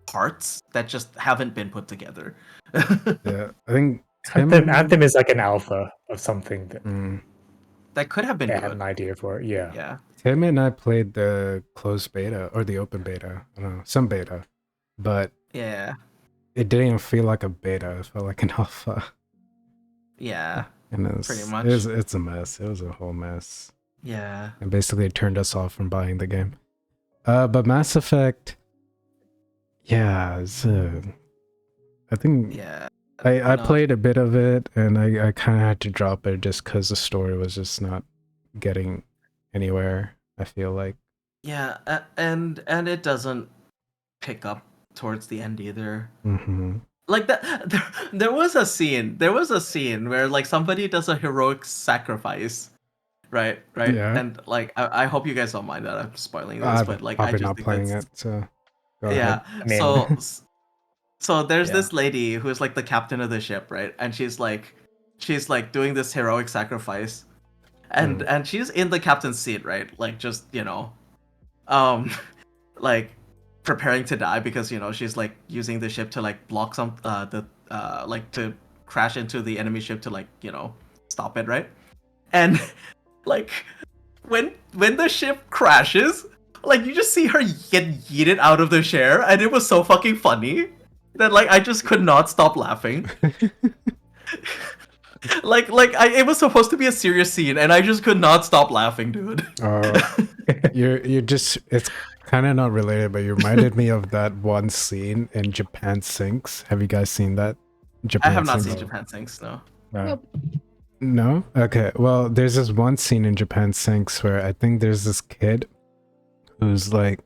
parts that just haven't been put together. Yeah, I think Anthem is like an alpha of something that mm, That could have been they had an good. idea for. Yeah, Yeah. Tim and I played the closed beta or the open beta. I don't know, some beta, but Yeah. it didn't even feel like a beta. It felt like an alpha, Yeah. and Pretty much. it's a mess. It was a whole mess, Yeah. and basically it turned us off from buying the game. But Mass Effect, yeah, I think Yeah. I No. played a bit of it, and I kind of had to drop it just because the story was just not getting anywhere. I feel like. Yeah, and it doesn't pick up towards the end either. Mm-hmm. Like that there was a scene where like somebody does a heroic sacrifice, right? Yeah. And like I hope you guys don't mind that I'm spoiling this, I'm but like I probably just not think playing that's it, so go yeah. ahead. I mean, So there's Yeah. this lady who's like the captain of the ship, right? And she's like doing this heroic sacrifice, and she's in the captain's seat, right? Like just um, like preparing to die because she's like using the ship to like block the like to crash into the enemy ship to like stop it, right? And like when the ship crashes, like you just see her get yeeted out of the chair, and it was so fucking funny that like I just could not stop laughing. It was supposed to be a serious scene, and I just could not stop laughing, dude. You're just it's kind of not related, but you reminded me of that one scene in Japan Sinks. Have you guys seen that? I Japan have not Sinks? seen Japan Sinks, no. Nope. No? Okay. Well, there's this one scene in Japan Sinks where I think there's this kid who's like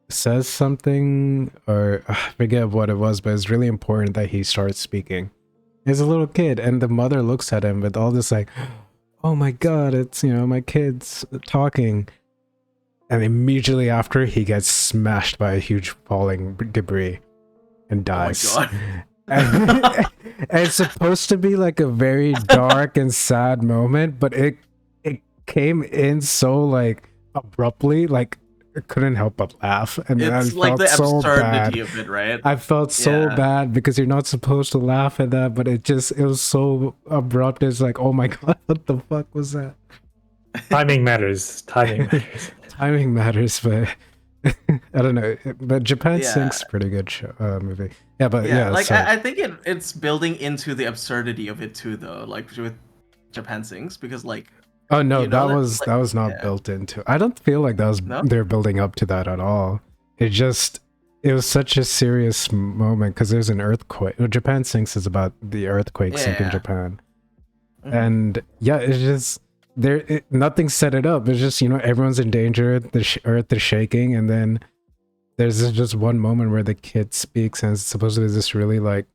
says something or I forget what it was, but it's really important that he starts speaking. He's a little kid, and the mother looks at him with all this like, "Oh my god, it's my kid's talking," and immediately after he gets smashed by a huge falling debris and dies. Oh my god. And it's supposed to be like a very dark and sad moment, but it came in so like abruptly, like I couldn't help but laugh, and then It's I like felt the so absurdity bad. of it, right? I felt so Yeah. bad because you're not supposed to laugh at that, but it was so abrupt. It's like, oh my god, what the fuck was that? timing matters. Timing matters. Timing matters, but I don't know. But Japan Yeah. Sinks pretty good movie. Yeah, but Yeah, yeah, like so, I think it's building into the absurdity of it too, though. Like with Japan Sinks, because like oh no, you know that was not yeah. built into. I don't feel like that was No? they're building up to that at all. It was such a serious moment because there's an earthquake. Japan Sinks is about the earthquake sink in Yeah. Japan, Mhm. and yeah, it's just nothing set it up. It's just everyone's in danger. The earth is shaking, and then there's just one moment where the kid speaks, and it's supposed to be this really like,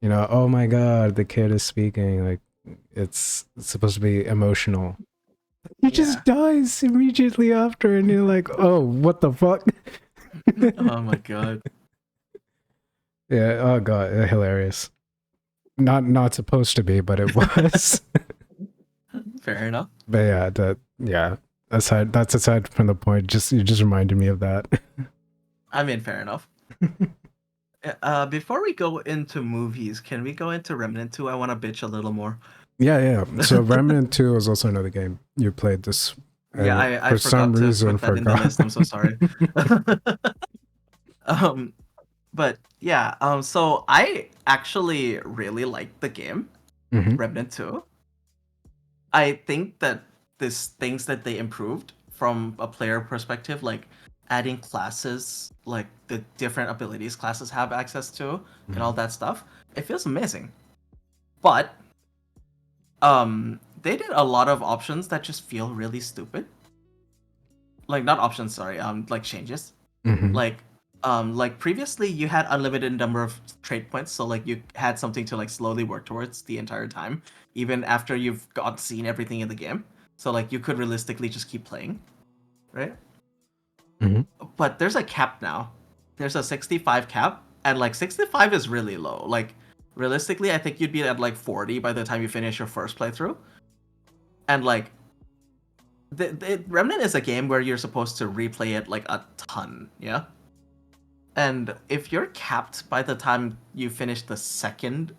oh my god, the kid is speaking. Like it's supposed to be emotional. He just dies immediately after, and you're like, oh, what the fuck? Oh my god. Yeah. Oh god, hilarious. Not supposed to be, but it was. Fair enough. But yeah. That's aside from the point. You just reminded me of that. I mean, fair enough. Before we go into movies, can we go into Remnant 2? I want to bitch a little more. Yeah. So Remnant 2 was also another game you played this. Yeah, and I for forgot some to reason put that in the list. I'm so sorry. But yeah, so I actually really liked the game, Mhm. Remnant 2. I think that these things that they improved from a player perspective, like adding classes, like the different abilities classes have access to, and all that stuff, it feels amazing. But they did a lot of options that just feel really stupid. Like not options, sorry, like changes. Mhm. Like previously you had unlimited number of trait points, so like you had something to like slowly work towards the entire time, even after you've seen everything in the game. So like you could realistically just keep playing, right? Mhm. But there's a cap now. There's a 65 cap, and like 65 is really low. Like realistically, I think you'd be at like 40 by the time you finish your first playthrough. And like the Remnant is a game where you're supposed to replay it like a ton, yeah? And if you're capped by the time you finish the second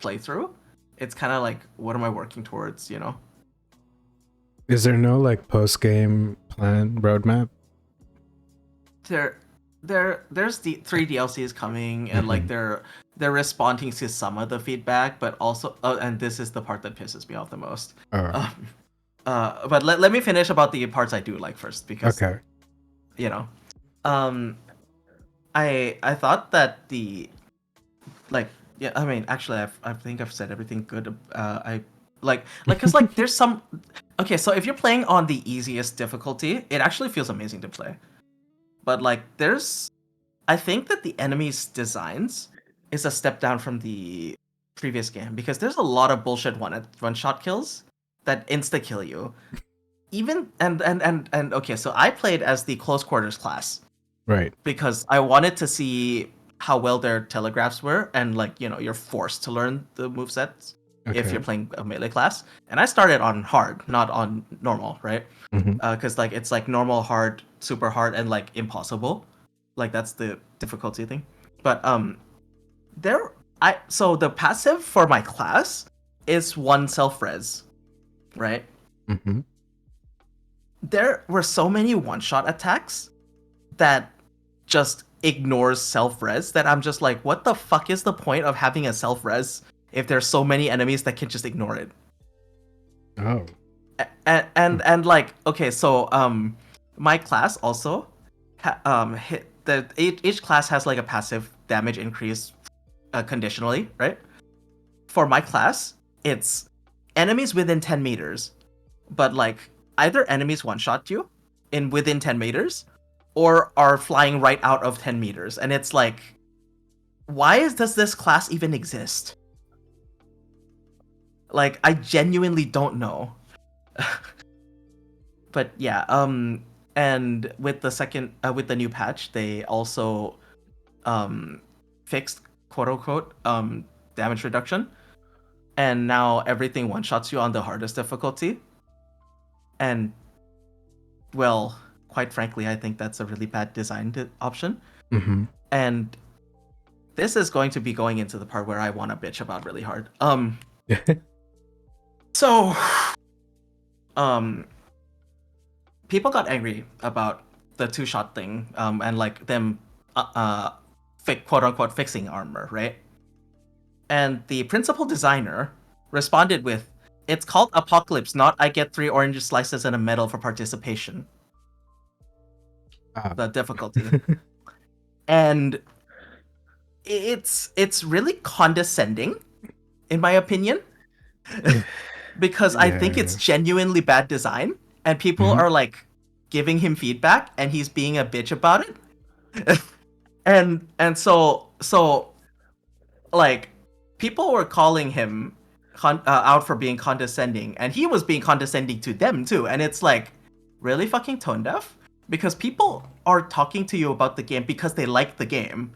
playthrough, it's kind of like, what am I working towards, you know? Is there no like post game plan roadmap? There's the 3 DLCs coming, and like they're responding to some of the feedback, but also and this is the part that pisses me off the most. Oh, But let me finish about the parts I do like first, because okay. you know, I thought that the like yeah, I mean actually I think I've said everything good. I like because like there's some okay, so if you're playing on the easiest difficulty, it actually feels amazing to play. But like I think that the enemies' designs is a step down from the previous game, because there's a lot of bullshit one shot kills that insta kill you. Even and okay, so I played as the close quarters class Right. because I wanted to see how well their telegraphs were, and like you're forced to learn the movesets if Okay. you're playing a melee class. And I started on hard, not on normal, right? Mm-hmm. Because like it's like normal, hard, super hard, and like impossible. Like that's the difficulty thing. But so the passive for my class is one self res, right? Mm-hmm. There were so many one shot attacks that just ignores self res that I'm just like, what the fuck is the point of having a self res if there's so many enemies that can just ignore it? Oh. And like, okay, so my class also hit each class has like a passive damage increase conditionally, right? For my class, it's enemies within 10 meters, but like either enemies one shot you in within 10 meters or are flying right out of 10 meters, and it's like, does this class even exist? Like, I genuinely don't know. But yeah, and with the new patch, they also fixed quote unquote damage reduction, and now everything one shots you on the hardest difficulty. And well, quite frankly, I think that's a really bad design option. Mm-hmm. And this is going to be going into the part where I want to bitch about really hard. So people got angry about the two-shot thing, and like them quote unquote fixing armor, right? And the principal designer responded with, "It's called Apocalypse, not I get 3 orange slices and a medal for participation." The difficulty. And it's really condescending, in my opinion, because I think it's genuinely bad design, and people are like giving him feedback, and he's being a bitch about it. and so like people were calling him out for being condescending, and he was being condescending to them too. And it's like, really fucking tone deaf? Because people are talking to you about the game because they like the game,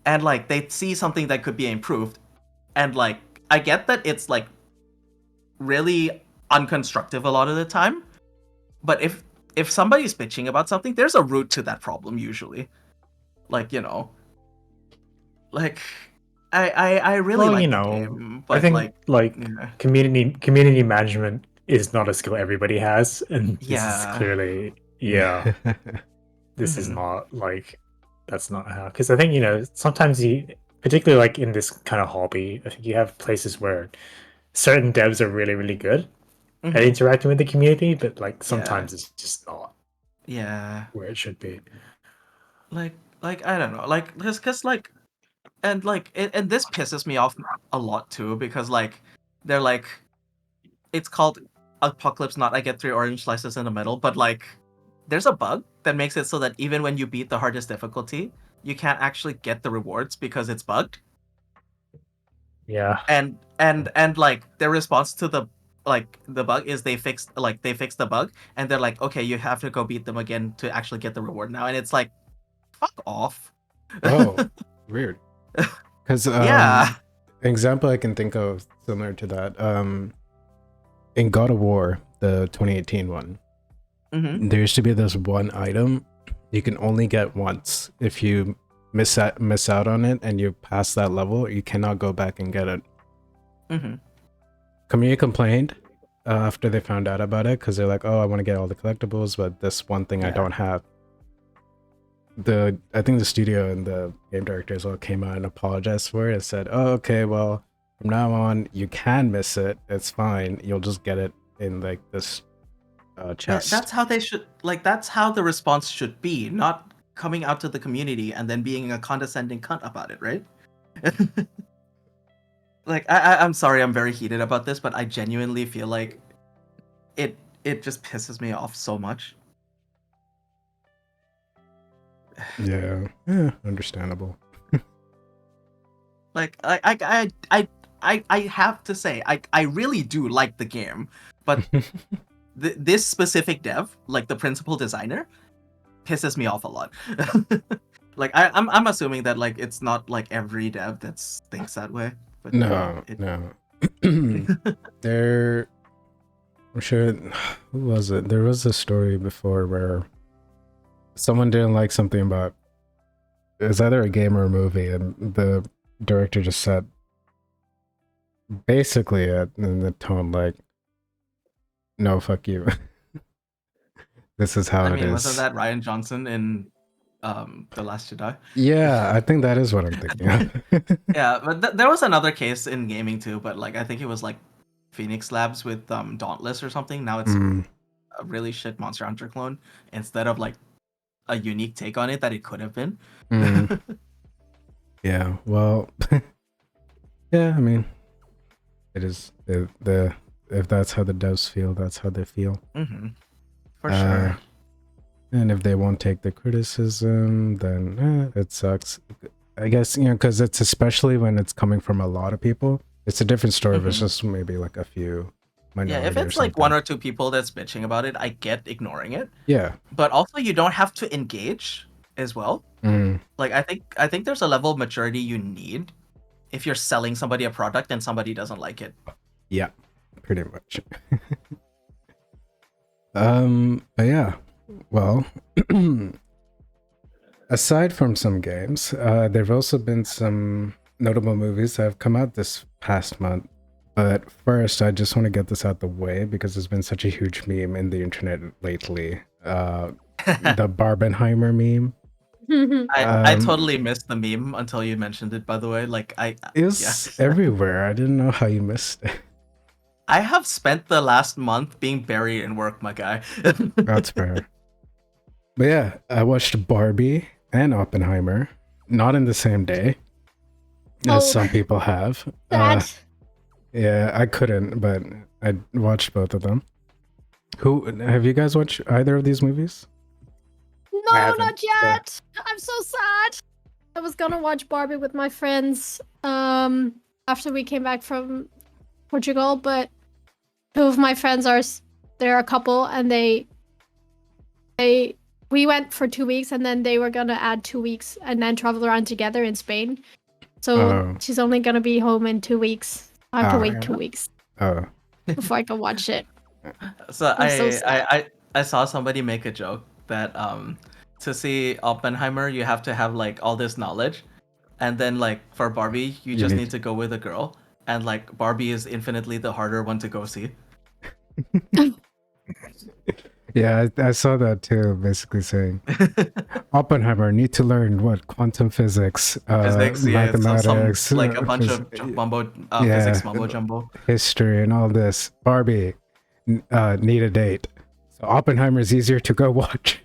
and like they see something that could be improved. And like, I get that it's like really unconstructive a lot of the time, but if somebody's bitching about something, there's a root to that problem usually. Like, like I really like the game, but I think yeah. community management is not a skill everybody has, and this is Yeah. clearly this is Mhm. not like, that's not how. Because I think sometimes you, particularly like in this kind of hobby, I think you have places where certain devs are really really good at Mhm. interacting with the community, but like Yeah. sometimes it's just not Yeah. where it should be. Like I don't know, like because like, and like and this pisses me off a lot too, because like they're like, it's called Apocalypse, not I get 3 orange slices in the middle, but like there's a bug that makes it so that even when you beat the hardest difficulty, you can't actually get the rewards because it's bugged. Yeah. And like their response to the bug is they fixed the bug, and they're like, okay, you have to go beat them again to actually get the reward now. And it's like, fuck off. Oh, weird. Because Yeah. example I can think of similar to that, in God of War, the 2018 one, there used to be this one item you can only get once. If you miss out on it and you pass that level, you cannot go back and get it. Community complained after they found out about it, because they're like, oh, I want to get all the collectibles, but this one thing I don't have. I think the studio and the game director as well came out and apologized for it and said, oh, okay, well, from now on you can miss it, it's fine, you'll just get it in like this chest. That's how they should, like, that's how the response should be, not coming out to the community and then being a condescending cunt about it, right? Like, I'm sorry, I'm very heated about this, but I genuinely feel like it just pisses me off so much. Yeah, understandable. Like, I have to say, I really do like the game, But this specific dev, like the principal designer, pisses me off a lot. Like I'm assuming that like it's not like every dev that thinks that way. But No. There, I'm sure. Who was it? There was a story before where someone didn't like something about. It was either a game or a movie, and the director just said, basically, in the tone like, "No, fuck you." This is how I it mean, is. wasn't that Ryan Johnson in The Last Jedi? Yeah, I think that is what I'm thinking of. Yeah, but there was another case in gaming too, but like I think it was like Phoenix Labs with Dauntless or something. Now it's Mm, a really shit Monster Hunter clone instead of like a unique take on it that it could have been. mm. Yeah, well, yeah, I mean, it is if that's how the devs feel, that's how they feel. For sure. And if they won't take the criticism, then it sucks. I guess, because it's especially when it's coming from a lot of people. It's a different story if it's just maybe like a few minority. Yeah, if it's like one or two people that's bitching about it, I get ignoring it. Yeah. But also you don't have to engage as well. Like I think there's a level of maturity you need if you're selling somebody a product and somebody doesn't like it. Yeah, pretty much. But yeah, well, aside from some games, there've also been some notable movies that have come out this past month. But first, I just want to get this out the way because there's been such a huge meme in the internet lately. The Barbenheimer meme. I totally missed the meme until you mentioned it, by the way. Like It was everywhere. I didn't know how you missed it. I have spent the last month being buried in work, my guy. That's fair. But yeah, I watched Barbie and Oppenheimer, not in the same day, as some people have. Yeah, I couldn't, but I watched both of them. Have you guys watched either of these movies? No, not yet. I'm so sad. I was gonna watch Barbie with my friends after we came back from Portugal, but two of my friends they're a couple, and we went for 2 weeks, and then they were gonna add 2 weeks and then travel around together in Spain. So she's only gonna be home in 2 weeks. I have to wait 2 weeks before I can watch it. So I saw somebody make a joke that to see Oppenheimer you have to have like all this knowledge, and then like for Barbie you just need to go with a girl, and like Barbie is infinitely the harder one to go see. Yeah, I saw that too, basically saying Oppenheimer need to learn what quantum physics, mathematics, like a bunch of physics mumbo jumbo, history, and all this. Barbie need a date, so Oppenheimer is easier to go watch.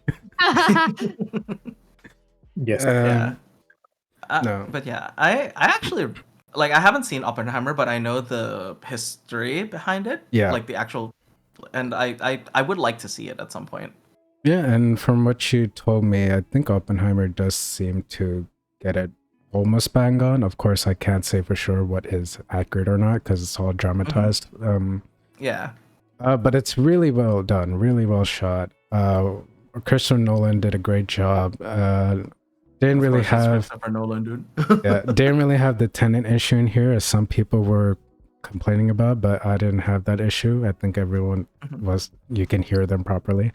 Yes. No. But yeah, I actually like I haven't seen Oppenheimer, but I know the history behind it. Yeah, like the actual. And I would like to see it at some point. Yeah, and from what you told me, I think Oppenheimer does seem to get it almost bang on. Of course, I can't say for sure what is accurate or not because it's all dramatized. Yeah. But it's really well done, really well shot. Christopher Nolan did a great job. Didn't really have Christopher Nolan, dude. yeah, didn't really have the tenant issue in here as some people were complaining about, but I didn't have that issue. I think everyone was, you can hear them properly.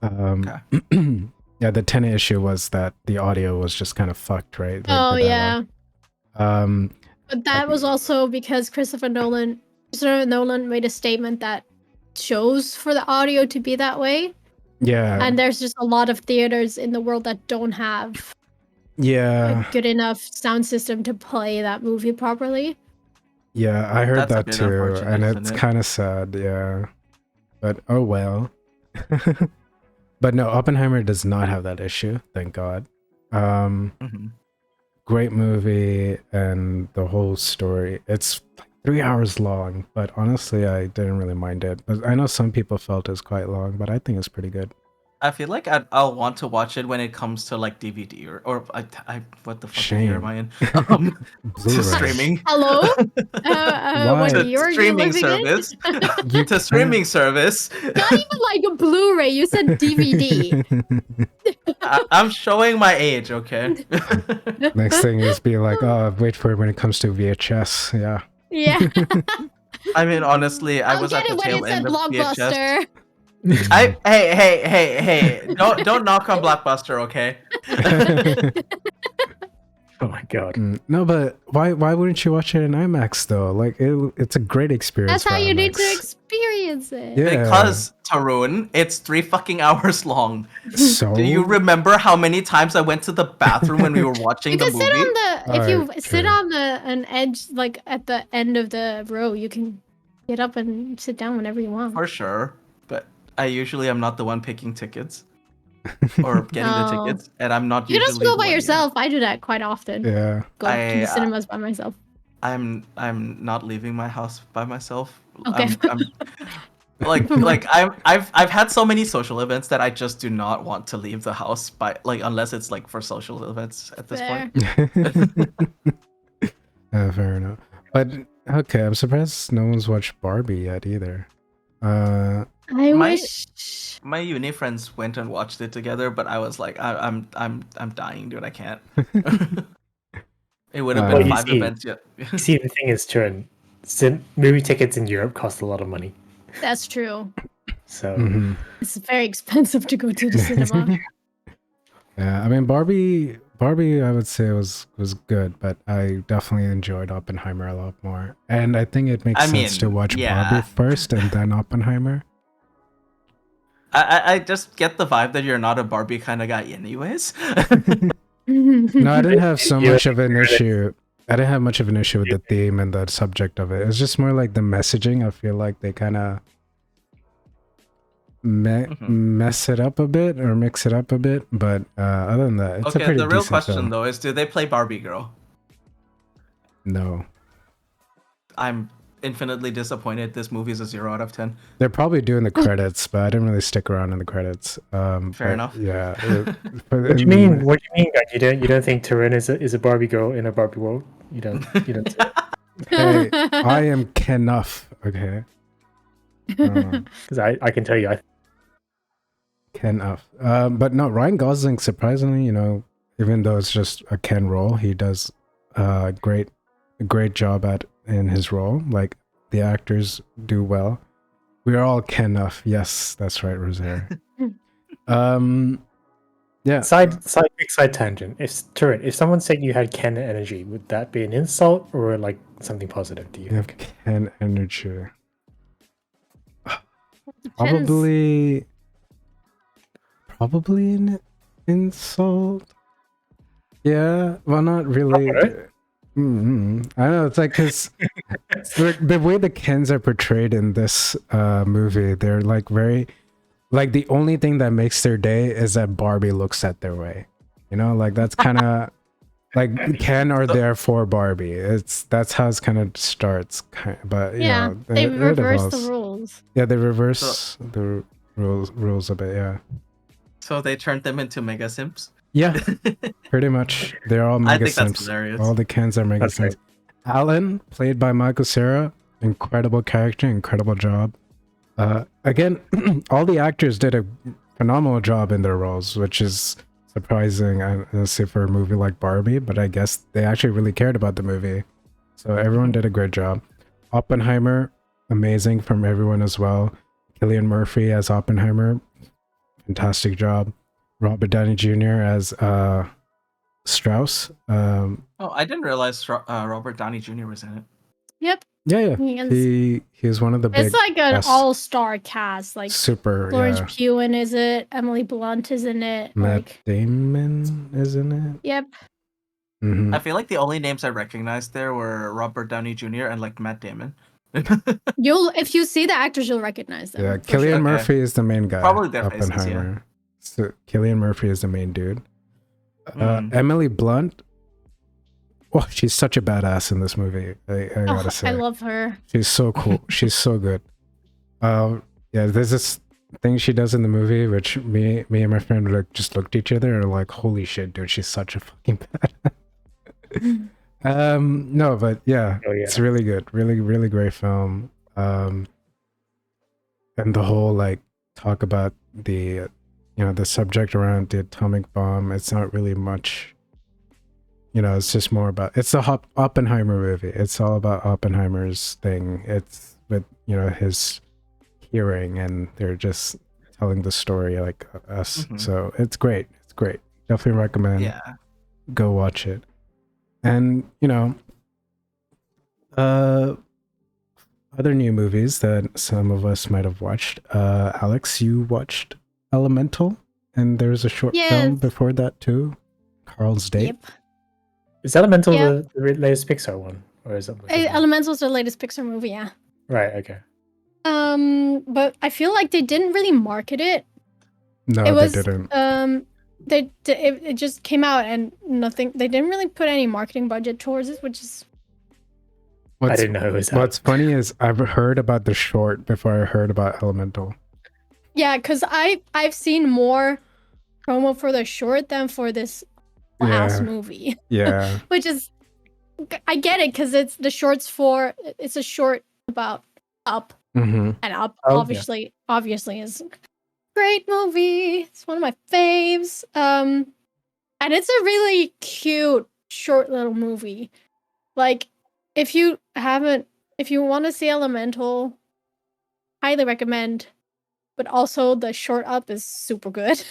Yeah, the tenant issue was that the audio was just kind of fucked, right? Yeah. But that was also because Christopher Nolan made a statement that shows for the audio to be that way. Yeah. And there's just a lot of theaters in the world that don't have a good enough sound system to play that movie properly. Yeah, I heard that too, and it's kind of sad, yeah. But oh well. But no, Oppenheimer does not have that issue, thank God. Great movie, and the whole story. It's like 3 hours long, but honestly, I didn't really mind it. But I know some people felt it's quite long, but I think it's pretty good. I feel like I'll want to watch it when it comes to like DVD or I what the fuck year am I in? To Blu-ray. streaming. Hello? Why? What To year are you streaming living in? service. You To streaming service. Not even like a Blu-ray. You said DVD. I'm showing my age, okay? Next thing is be like, oh, wait for it when it comes to VHS. Yeah. Yeah. I mean, honestly, I I'll was get at the it when tail it's at end of VHS. Blockbuster. Hey! Don't knock on Blockbuster, okay? Oh my god. No, but why wouldn't you watch it in IMAX though? Like it's a great experience. That's how for you need to IMAX. experience it. Yeah. Because Tarun, it's 3 fucking hours long. So Do you remember how many times I went to the bathroom when we were watching You the can movie? sit on the if you Alright, sit true. on an edge like at the end of the row, you can get up and sit down whenever you want. For sure, but I usually am not the one picking tickets or getting the No. tickets, and I'm not You can usually just go the by one yourself. I do that quite often. yeah. Go to I, the cinemas by myself. I'm not leaving my house by myself. Okay. I'm I've had so many social events that I just do not want to leave the house by unless it's like for social events at this Fair. point. Fair enough. But okay, I'm surprised no one's watched Barbie yet either. I My- wish. My uni friends went and watched it together, but I was like, I'm dying, dude. I can't. It would have Well, been you 5 see- events yet. You see, the thing is, Turin, movie tickets in Europe cost a lot of money. That's true. So Mhm. It's very expensive to go to the cinema. Yeah, I mean Barbie, I would say was good, but I definitely enjoyed Oppenheimer a lot more. And I think it makes I sense to mean, watch yeah. Barbie first and then Oppenheimer. I just get the vibe that you're not a Barbie kind of guy, anyways. No, I didn't have so You- much of an issue. I didn't have much of an issue with the theme and the subject of it. It's just more like the messaging. I feel like they kind of mess it up a bit or mix it up a bit. But other than that, it's a Okay, pretty the real decent question film. though is, do they play Barbie Girl? No, I'm infinitely disappointed. This movie is a 0 out of 10. they're probably doing the credits, but I didn't really stick around in the credits. Fair enough. Yeah. what do you mean? What do you mean, God? You don't think Turin is a Barbie girl in a Barbie world? You don't. Hey, I am Kenuff. Okay. Because I can tell you, Kenuff. But no, Ryan Gosling, surprisingly, even though it's just a Ken role, he does a great job in his role. Like the actors do well. We are all Kenuff. Yes, that's right, Rosaire. Yeah. quick side tangent. If Turin, if someone said you had Ken energy, would that be an insult or like something positive? Do you You have think? Ken energy. Depends. Probably an insult. Yeah, well, not really. Alright. I don't know. It's like because the way the Kens are portrayed in this movie, they're like very, like the only thing that makes their day is that Barbie looks at their way. Like that's kind of like Ken are there for Barbie. That's how it kind of starts. But Yeah, they reverse the rules. Yeah, they reverse the rules a bit. Yeah. So they turned them into mega simps. Yeah, pretty much. They're all I mega think that's simps. hilarious. All the Kens are mega That's simps. Alan, played by Michael Cera, incredible character, incredible job. Again, all the actors did a phenomenal job in their roles, which is surprising, I say, for a movie like Barbie, but I guess they actually really cared about the movie. So everyone did a great job. Oppenheimer, amazing from everyone as well. Cillian Murphy as Oppenheimer, fantastic job. Robert Downey Jr. as Strauss. Oh, I didn't realize Robert Downey Jr. was in it. Yep. Yeah. He He's one of the big It's like an best- all-star cast. Like super. Florence Yeah. Pugh is it? Emily Blunt is in it. Matt Like, Damon is in it. yep. Mhm. I feel like the only names I recognized there were Robert Downey Jr. and like Matt Damon. If you see the actors, you'll recognize them. Yeah, for sure. Cillian Okay. Murphy is the main guy. Probably their faces, yeah. Oppenheimer. So Cillian Murphy is the main dude. Mm. Emily Blunt. Oh, she's such a badass in this movie. I gotta say, I love her. she's so cool. She's so good. Yeah, this is things she does in the movie, which me and my friend just looked at each other and are like, holy shit, dude, she's such a fucking badass. No, but yeah, Oh, yeah. it's really good. Really great film. And the whole like talk about the the subject around the atomic bomb, it's not really much, it's just more about, it's the Oppenheimer movie. It's all about Oppenheimer's thing. It's with his hearing, and they're just telling the story like us. So it's great. Definitely recommend. Yeah. Go watch it. And other new movies that some of us might have watched. Alex, you watched Elemental, and there's a short film Yes. before that too, Carl's Date. Yep. Is Elemental Yeah. the latest Pixar one, or is it? Elemental's the latest Pixar movie, yeah. Right. Okay. But I feel like they didn't really market it. No, It was they didn't. it just came out and nothing. They didn't really put any marketing budget towards it, which is I didn't know it was out. What's funny is I've heard about the short before I heard about Elemental. yeah. Because I've seen more promo for the short than for this last Yeah. movie, Yeah. which is I get it because it's the shorts for it's a short about Up, Mm-hmm. and Up Oh, yeah. obviously is a great movie. It's one of my faves. And it's a really cute short little movie. Like if you want to see Elemental, highly recommend. But also the short Up is super good.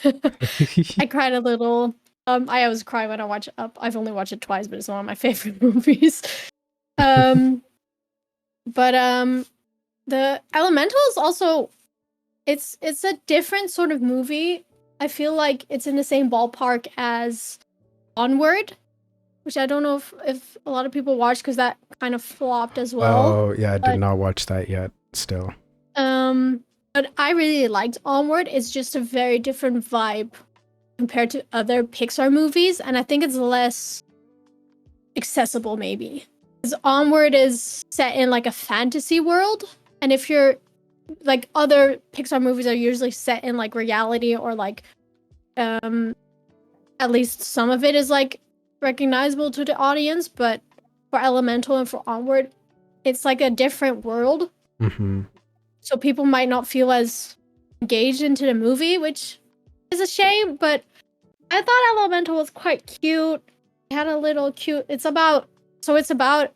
I cried a little. I always cry when I watch Up. I've only watched it twice, but it's one of my favorite movies. But the Elemental is also it's a different sort of movie. I feel like it's in the same ballpark as Onward, which I don't know if a lot of people watched because that kind of flopped as well. Oh yeah, I did but- not watch that yet. Still. But I really liked Onward. It's just a very different vibe compared to other Pixar movies, and I think it's less accessible maybe. Because Onward is set in like a fantasy world, and if you're like other Pixar movies are usually set in like reality or like at least some of it is like recognizable to the audience, but for Elemental and for Onward, it's like a different world. Mm-hmm. So people might not feel as engaged into the movie, which is a shame, but I thought Elemental was quite cute. It had a little cute it's about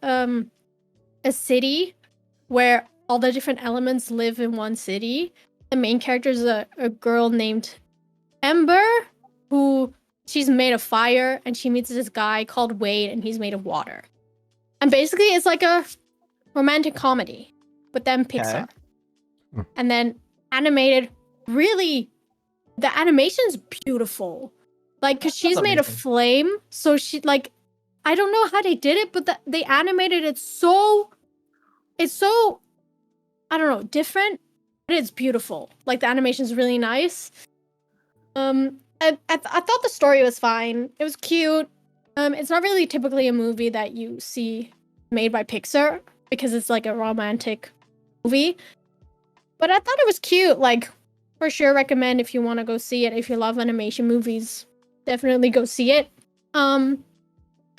a city where all the different elements live in one city. The main character is a girl named Ember, who she's made of fire, and she meets this guy called Wade, and he's made of water. And basically it's like a romantic comedy, but then Pixar. And then animated, really, the animation's beautiful. Like, because she's made of flame, so she, like, I don't know how they did it, but they animated it so, it's so, I don't know, different, but it's beautiful. Like, the animation's really nice. I thought the story was fine. It was cute. It's not really typically a movie that you see made by Pixar, because it's like a romantic movie. But I thought it was cute. Like, for sure recommend if you want to go see it. If you love animation movies, definitely go see it. I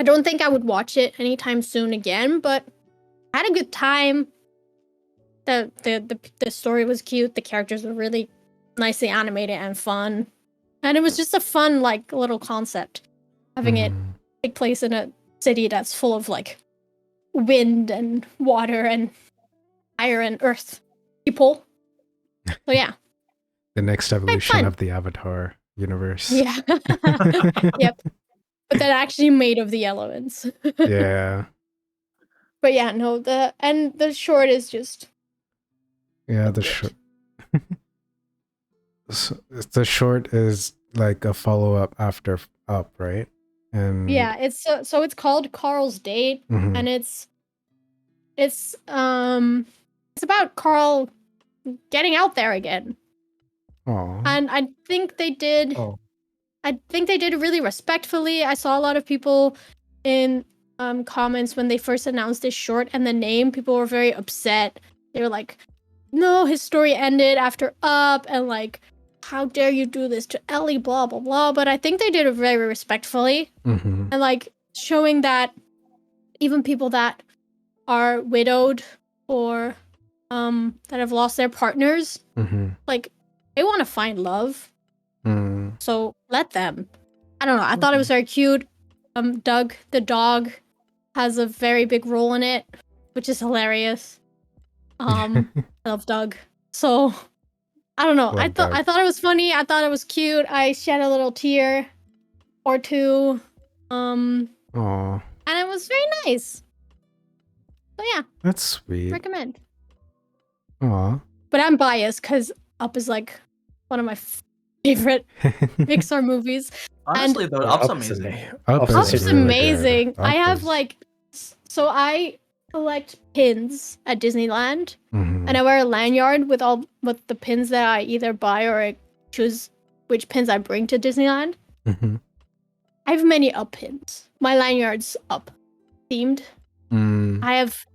don't think I would watch it anytime soon again, but I had a good time. The story was cute. The characters were really nicely animated and fun. And it was just a fun, like, little concept. Having it take place in a city that's full of, like, wind and water and fire and earth people. So yeah. The next evolution fun. of the Avatar universe. Yeah. Yep. But then actually made of the elements. Yeah. But yeah, no, the short is just Yeah, the short. The short is like a follow-up after Up, right? And yeah, it's so it's called Carl's Date, Mhm. and it's about Carl getting out there again. Aw. And I think they did it really respectfully. I saw a lot of people in comments when they first announced this short and the name, people were very upset. They were like, no, his story ended after Up, and like, how dare you do this to Ellie, blah blah blah. But I think they did it very respectfully, Mm-hmm. and like showing that even people that are widowed or that have lost their partners, Mm-hmm. like they want to find love, Mm. so let them. I don't know. I thought it was very cute. Doug the dog has a very big role in it, which is hilarious. I love Doug. So I don't know. Love Doug. I thought it was funny. I thought it was cute. I shed a little tear or two. Aw, And it was very nice. So yeah, that's sweet. recommend. Aw. But I'm biased because Up is like one of my favorite Pixar movies. Honestly, though, Yeah, Up's Up's amazing. Up Up's is Up's really amazing. good. I Up have is- like, so I collect pins at Disneyland, Mhm. and I wear a lanyard with the pins that I either buy or I choose which pins I bring to Disneyland. Mhm. I have many Up pins. My lanyard's Up themed. Mm. I have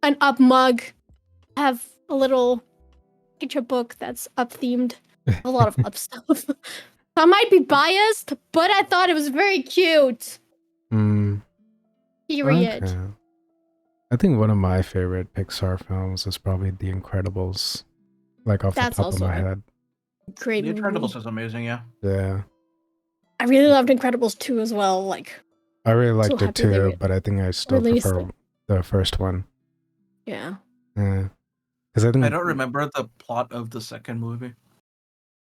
an Up mug. I have a little picture book that's Up themed. A lot of Up stuff. So I might be biased, but I thought it was very cute. Mm. Period. Okay. I think one of my favorite Pixar films is probably The Incredibles. Like off That's the top of also my a head. great The movie. Incredibles is amazing, yeah. Yeah. I really loved Incredibles 2 as well. Like, I really liked it happy they too, but I think I still released prefer it. the first one. Yeah. Yeah. Because I think I don't remember the plot of the second movie.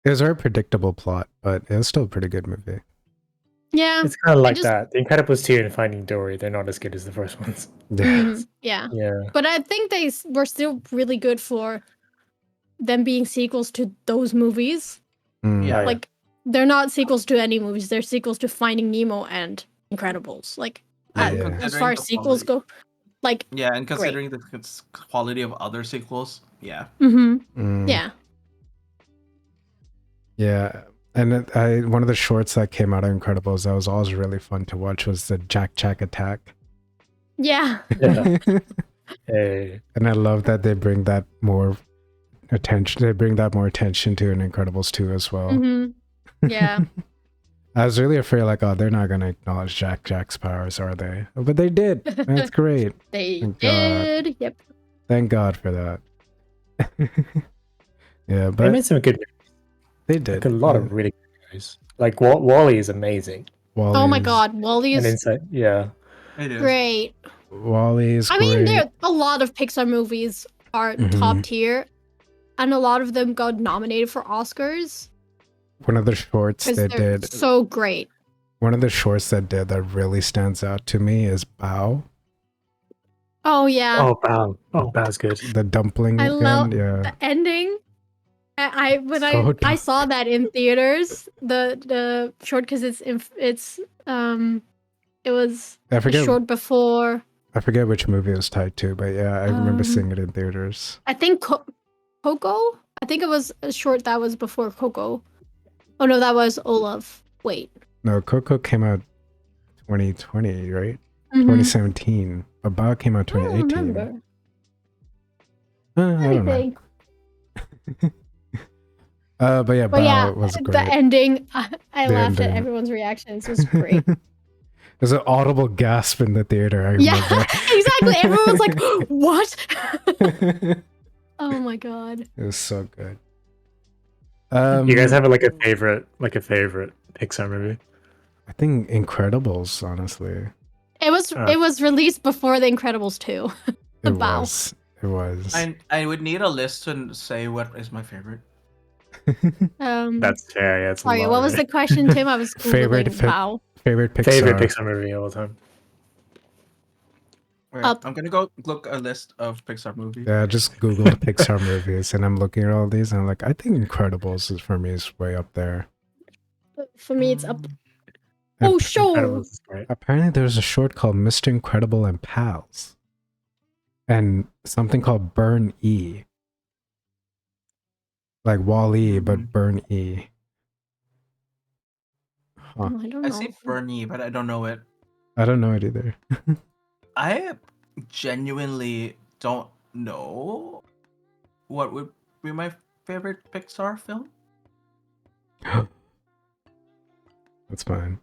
it was a very predictable plot, but it was still a pretty good movie. Yeah. It's kind of like just- that. The Incredibles 2 and Finding Dory, they're not as good as the first ones. Yeah. Mhm, yeah. Yeah. But I think they were still really good for them being sequels to those movies. Mm. Yeah. Oh, yeah. Like, they're not sequels to any movies. They're sequels to Finding Nemo and Incredibles. Like, Yeah. as Considering far as the sequels quality- go, like, Yeah, and considering the quality of other sequels, yeah. Mm. yeah. Yeah. And one of the shorts that came out of Incredibles that was always really fun to watch was the Jack Jack attack. Yeah. Yeah. Hey. And I love that they bring that more attention. They bring that more attention to in Incredibles 2 as well. Mhm. Yeah. I was really afraid, like, oh, they're not gonna acknowledge Jack's powers, are they? But they did. That's great. They Thank God. did. Yep. Thank God for that. Yeah, They but made some good movies. they did. Like a lot of really good movies. Like Wall-E is amazing. Oh my Wall-E's- God, Wally And is Inside, yeah. It is. great. Wall-E's I mean, great. there a lot of Pixar movies are Mhm. top tier, and a lot of them got nominated for Oscars One of the shorts because they they're did. so great. One of the shorts that did that really stands out to me is Bao, Oh yeah, Oh, Bao. Oh, Bao's good. the dumpling. I love end, yeah. the ending. When So I dumb. saw that in theaters, the short because it was I a forget. short before. I forget which movie it was tied to, but yeah, I remember seeing it in theaters. I think Coco. I think it was a short that was before Coco. Oh no, that was Olaf. Wait. No, Coco came out 2020, right? Mhm. 2017. But Bao came out I don't 2018. remember. I don't know. Anything. But yeah, But Bao yeah, was the great. ending, I The laughed at ending. everyone's reactions. It was great. There's an audible gasp in the theater. I Yeah, remember. exactly. Everyone's like, "What?" Oh my god. It was so good. You guys have like a favorite Pixar movie? I think Incredibles, honestly. It was released before The Incredibles 2. The It Bao. was. It was. I would need a list to say what is my favorite. That's fair. Yeah, it's a Sorry, lot, what was right? the question, Tim? I was Favorite googling Bao. Favorite Pixar. Favorite Pixar movie of all time? Wait, Up. I'm gonna go look a list of Pixar movies. Yeah, I just googled Pixar movies and I'm looking at all these and I'm like, I think Incredibles is for me is way up there. For me, it's up. And Oh, sure. Incredibles is great. apparently there's a short called Mr. Incredible and Pals. And something called Burn E. Like Wall-E, but Burn E. Huh. Oh, I don't I know. see Bernie, but I don't know it. I don't know it either. I genuinely don't know what would be my favorite Pixar film? That's fine.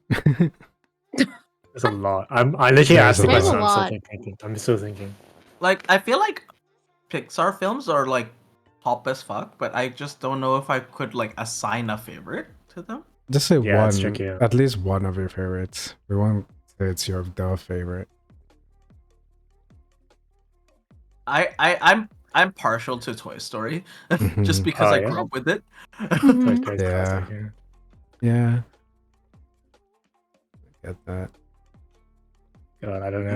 There's a lot. I literally There's asked the a There's question. a lot. I'm lot. still thinking. I'm still thinking. Like, I feel like Pixar films are like pop as fuck, but I just don't know if I could like assign a favorite to them. Just say Yeah, it's one, tricky, yeah. at least one of your favorites. We won't say it's your the favorite. I'm partial to Toy Story, just Mhm. because Oh, I yeah? grew up with it. Toy Mhm. Story's Yeah. classic, yeah. Yeah. Get that. God, I don't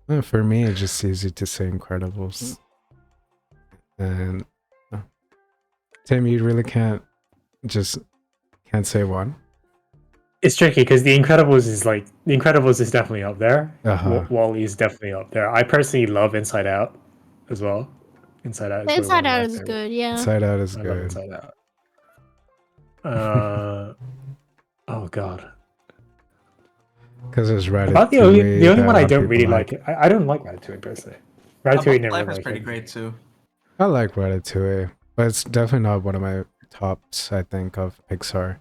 know. For me, it's just easy to say Incredibles. And Tim, you really can't say one. It's tricky because The Incredibles is definitely up there. Uh-huh. Wall-E is definitely up there. I personally love Inside Out as well. Inside Out is The probably one Inside of my Out is favorites. good, yeah. Inside Out is I love good. Inside Out. Oh god. Because there's Ratatouille. About the only that one a I lot of don't people really like. I don't like Ratatouille personally. A Ratatouille Bug's never Life is really pretty hit great me. too. I like Ratatouille, but it's definitely not one of my tops, I think, of Pixar.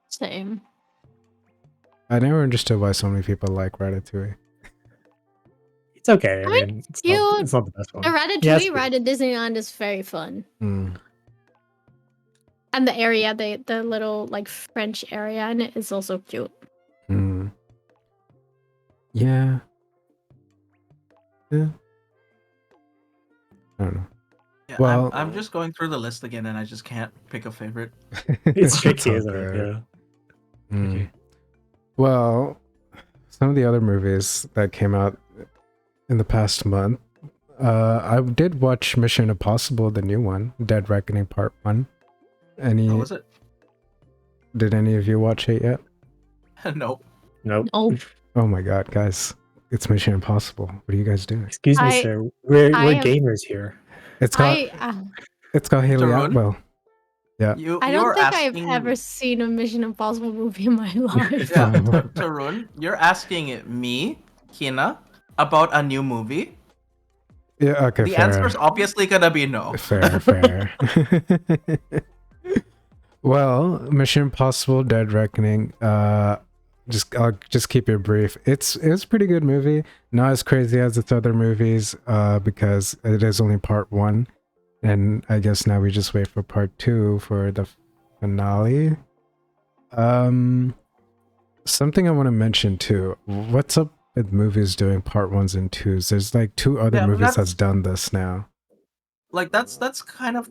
Same. I never understood why so many people like Ratatouille. It's okay. I I mean, mean, it's cute. not the best one. The Yeah, it's Ratatouille good. ride at Disneyland is very fun. Mm. And the area, the little like French area in it is also cute. Mm. Yeah. Yeah. I don't know. Yeah, Well- I'm just going through the list again, and I just can't pick a favorite. It's tricky, all isn't it? good. Yeah. Mm. Tricky. Well, some of the other movies that came out in the past month, I did watch Mission Impossible, the new one, Dead Reckoning Part 1. How was it? Did any of you watch it yet? Nope. Nope. Oh, Oh my god, guys. It's Mission Impossible. What are you guys doing? Excuse me, I- sir. We're I am- gamers here. It's got Haley Darun? Atwell. Yeah. I don't think I've ever seen a Mission Impossible movie in my life. Yeah, Oh. Tarun, you're asking me, Kina, about a new movie. Yeah, okay, The fair. answer is obviously gonna be no. Fair. Well, Mission Impossible Dead Reckoning, I'll just keep it brief. It's a pretty good movie. Not as crazy as its other movies, because it is only part 1. And I guess now we just wait for part 2 for the finale. Something I want to mention too. What's up with movies doing part 1s and 2s? There's like 2 other Yeah, but movies that's- that's done this now. Like that's kind of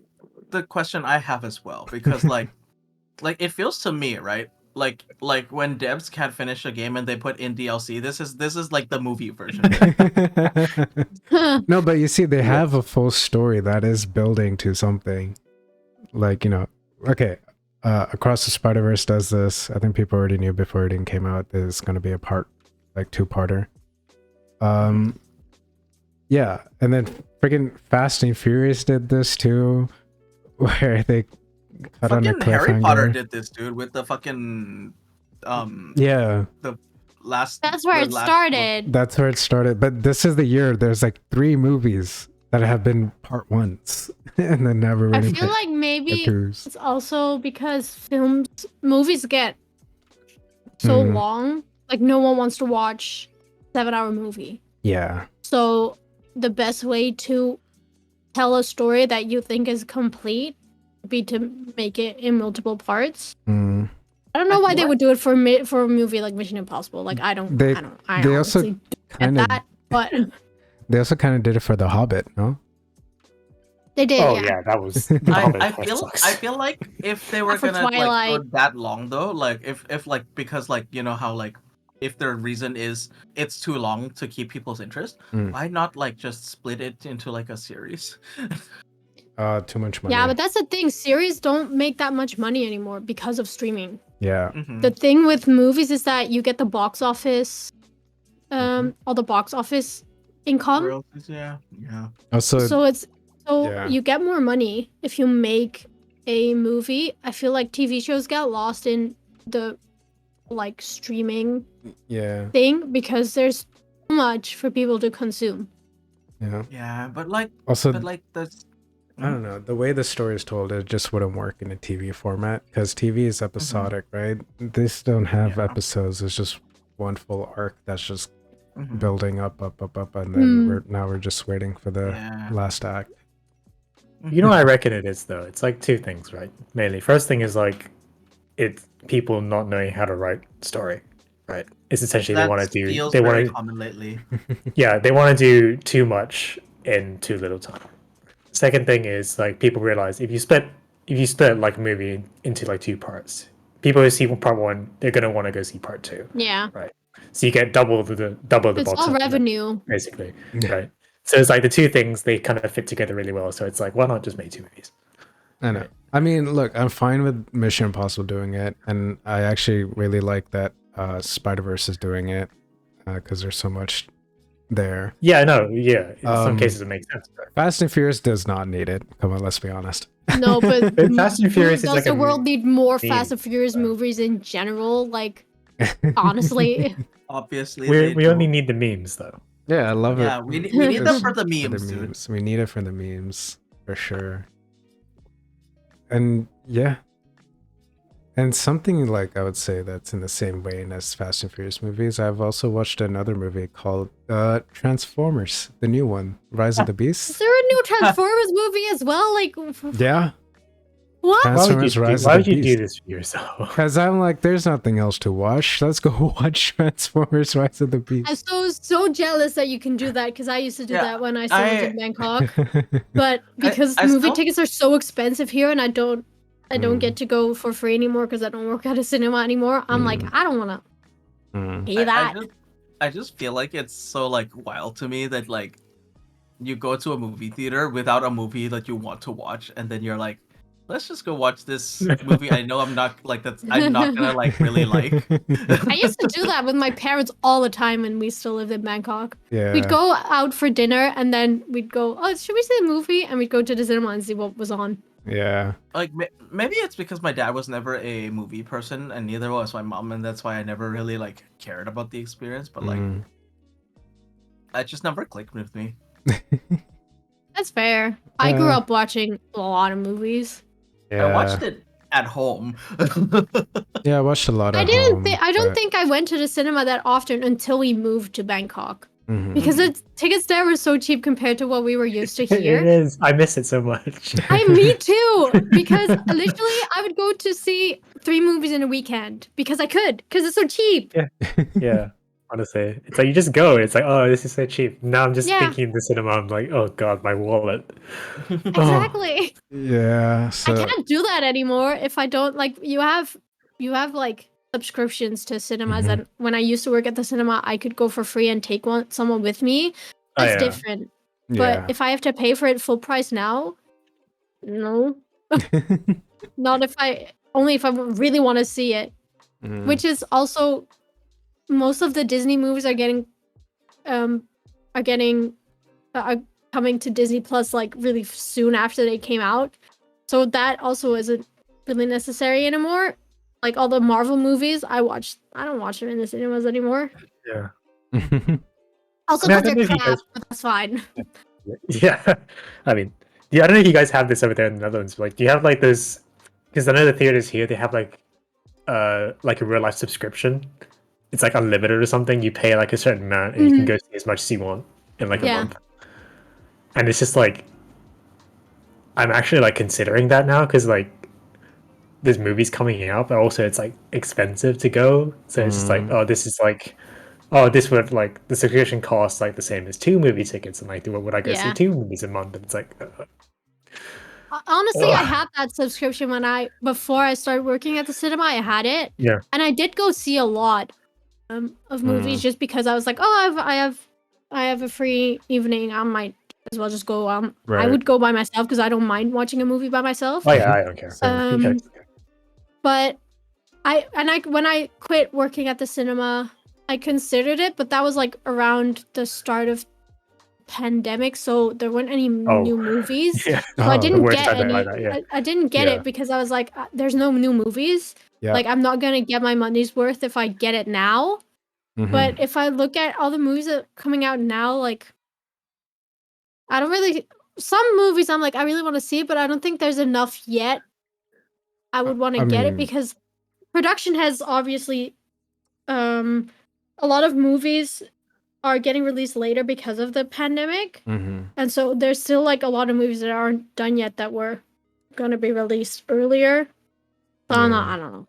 the question I have as well, because like it feels to me, right? Like when devs can't finish a game and they put in DLC, this is like the movie version. No, but you see, they have a full story that is building to something. Like, okay, Across the Spider-Verse does this. I think people already knew before it even came out. There's going to be a part, like 2-parter. Yeah, and then freaking Fast and Furious did this too, where they cut on a Fucking Harry Potter cliffhanger. did this, dude, with the fucking Yeah, last. That's where the it last started. that's where it started. But this is the year. There's like 3 movies that have been part 1s, and then never I really feel like maybe part 2s. it's also because movies get so Mhm. long. Like no one wants to watch 7-hour movie. Yeah. So the best way to tell a story that you think is complete would be to make it in multiple parts. Mm. I don't know why they What? would do it for a movie like Mission Impossible. Like I They don't they also honestly get kind of that, but they also kind of did it for The Hobbit, no? they did. Oh yeah. yeah, that was. I feel like if they were For gonna like go Twilight. that long though, like if like, because like how like if their reason is it's too long to keep people's interest, Mm. why not like just split it into like a series? Too much money. Yeah, but that's the thing. Series don't make that much money anymore because of streaming. Yeah. Mhm. The thing with movies is that you get the box office, all the box office income. Royalties, yeah. Also, yeah. You get more money if you make a movie. I feel like TV shows get lost in the like streaming yeah. thing because there's so much for people to consume. Yeah. Yeah, but like, Also, that's. I don't know. The way the story is told, it just wouldn't work in a TV format because TV is episodic, right? These don't have Yeah. episodes. It's just one full arc that's just Mhm. building up, and then we're just waiting for the Yeah. last act. You know what I reckon it is though? It's like two things, right? Mainly. First thing is like it's people not knowing how to write story, right? It's essentially That they want to do feels they very want to common lately. yeah, they want to do too much in too little time. Second thing is like people realize if you split like a movie into like two parts, people who see part one, they're gonna want to go see part two. Yeah. Right. So you get double the It's box all office, revenue. basically. Yeah. Right. So it's like the two things they kind of fit together really well. So it's like why not just make two movies? I know. Right. I mean, look, I'm fine with Mission Impossible doing it, and I actually really like that Spider-Verse is doing it because there's so much there. Yeah, no, yeah. In some Um, cases it makes sense. But Fast and Furious does not need it. Come on, let's be honest. No, but Fast and Furious is does like the a world need more meme, Fast and Furious so. movies in general? Like, honestly. Obviously, We only need the memes though. Yeah, I love Yeah, it. we need them It's for the memes, dude. We need it for the memes for sure. And yeah. And something like I would say that's in the same vein as Fast and Furious movies. I've also watched another movie called Transformers, the new one, Rise of the Is Beast. there a new Transformers movie as well? Like, Yeah, what? Transformers Rise Why of would the you do Beast. this for yourself? Because I'm like, there's nothing else to watch. Let's go watch Transformers Rise of the Beast. I'm so jealous that you can do that because I used to do Yeah, that when I still lived in Bangkok. Yeah. But because I movie still- tickets are so expensive here, and I don't get to go for free anymore because I don't work at a cinema anymore. I'm like, I don't want to pay that. I just feel like it's so like wild to me that like you go to a movie theater without a movie that you want to watch, and then you're like, let's just go watch this movie. I know I'm not gonna like really like. I used to do that with my parents all the time when we still lived in Bangkok. Yeah. We'd go out for dinner and then we'd go, oh, should we see the movie? And we'd go to the cinema and see what was on. Yeah. Like maybe it's because my dad was never a movie person, and neither was my mom, and that's why I never really like cared about the experience. But like, it just never clicked with me. That's fair. I grew up watching a lot of movies. Yeah. I watched it at home. Yeah, I watched a lot of I don't think I went to the cinema that often until we moved to Bangkok. Because the tickets there were so cheap compared to what we were used to here. It is. I miss it so much. Me too. Because literally, I would go to see 3 movies in a weekend because I could. Because it's so cheap. Yeah. Honestly, it's like you just go. It's like, oh, this is so cheap. Now I'm just Yeah. thinking the cinema. I'm like, oh god, my wallet. Exactly. Yeah. So I can't do that anymore if I don't like. You have like subscriptions to cinemas, and when I used to work at the cinema, I could go for free and take someone with me. That's yeah. different. yeah. But if I have to pay for it full price now, no. Not if I really want to see it. Which is also most of the Disney movies are coming to Disney Plus like really soon after they came out. So that also isn't really necessary anymore. Like all the Marvel movies, I don't watch them in the cinemas anymore. Yeah. Also I because mean, I don't know they're if you crap, guys- but that's fine. Yeah. I mean, yeah. I don't know if you guys have this over there in the Netherlands. But, like, do you have like those? Because I know the theaters here they have like a real life subscription. It's like unlimited or something. You pay like a certain amount and you can go see as much as you want in like a Yeah. month. And it's just like I'm actually like considering that now because like there's movies coming out, but also it's like expensive to go. So it's just like, oh, this is like, oh, this would like the subscription costs like the same as 2 movie tickets, and like, would I go see Yeah. 2 movies a month? And it's like, Honestly, I Ugh. had that subscription before I started working at the cinema. I had it, yeah, and I did go see a lot of movies just because I was like, oh, I have a free evening. I might as well just go. I Right. would go by myself because I don't mind watching a movie by myself. oh yeah, I don't care. But when I quit working at the cinema, I considered it, but that was like around the start of pandemic, so there weren't any new movies. Yeah. So I Oh, didn't worst get time any. like that, yeah. I didn't get Yeah. it because I was like, there's no new movies. Yeah. Like I'm not gonna get my money's worth if I get it now. But if I look at all the movies that are coming out now, like I don't really. Some movies I'm like I really want to see, but I don't think there's enough yet. I would want to I get it mean, because production has obviously a lot of movies are getting released later because of the pandemic. mhm. And so there's still like a lot of movies that aren't done yet that were gonna be released earlier. So Yeah. I don't know.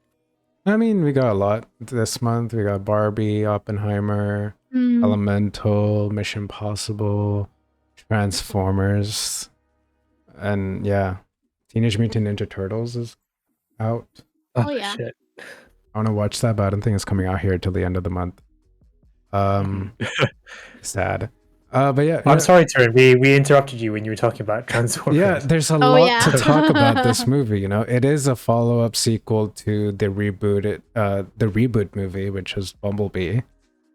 I mean, we got a lot this month. We got Barbie, Oppenheimer, Mm. Elemental, Mission Impossible, Transformers, and yeah, Teenage Mutant Ninja Turtles is out. Oh, yeah. Shit. I want to watch that, but I don't think it's coming out here till the end of the month. Sad. But yeah, I'm sorry, Taryn. We interrupted you when you were talking about Transformers. yeah, there's a Oh, lot yeah. to talk about this movie. You know, it is a follow-up sequel to the reboot movie, which was Bumblebee,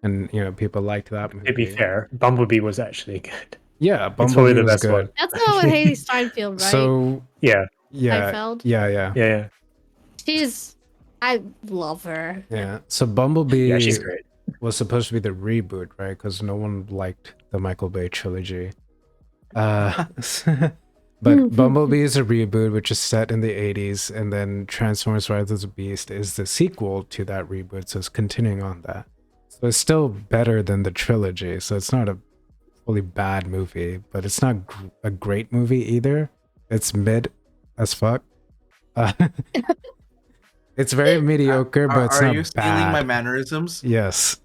and you know, people liked that movie. To be fair, Bumblebee was actually good. Yeah, It's probably Bumblebee the was best good. one. That's the one with Haley Steinfeld, right? So Yeah, yeah, Steinfeld. yeah. I love her. Yeah. So Bumblebee yeah, she's great. was supposed to be the reboot, right? Because no one liked the Michael Bay trilogy. But Bumblebee is a reboot, which is set in the 80s, and then Transformers Rise of the Beast is the sequel to that reboot, so it's continuing on that. So it's still better than the trilogy, so it's not a fully bad movie, but it's not a great movie either. It's mid as fuck. It's very mediocre, but it's are not you stealing bad. my mannerisms? Yes.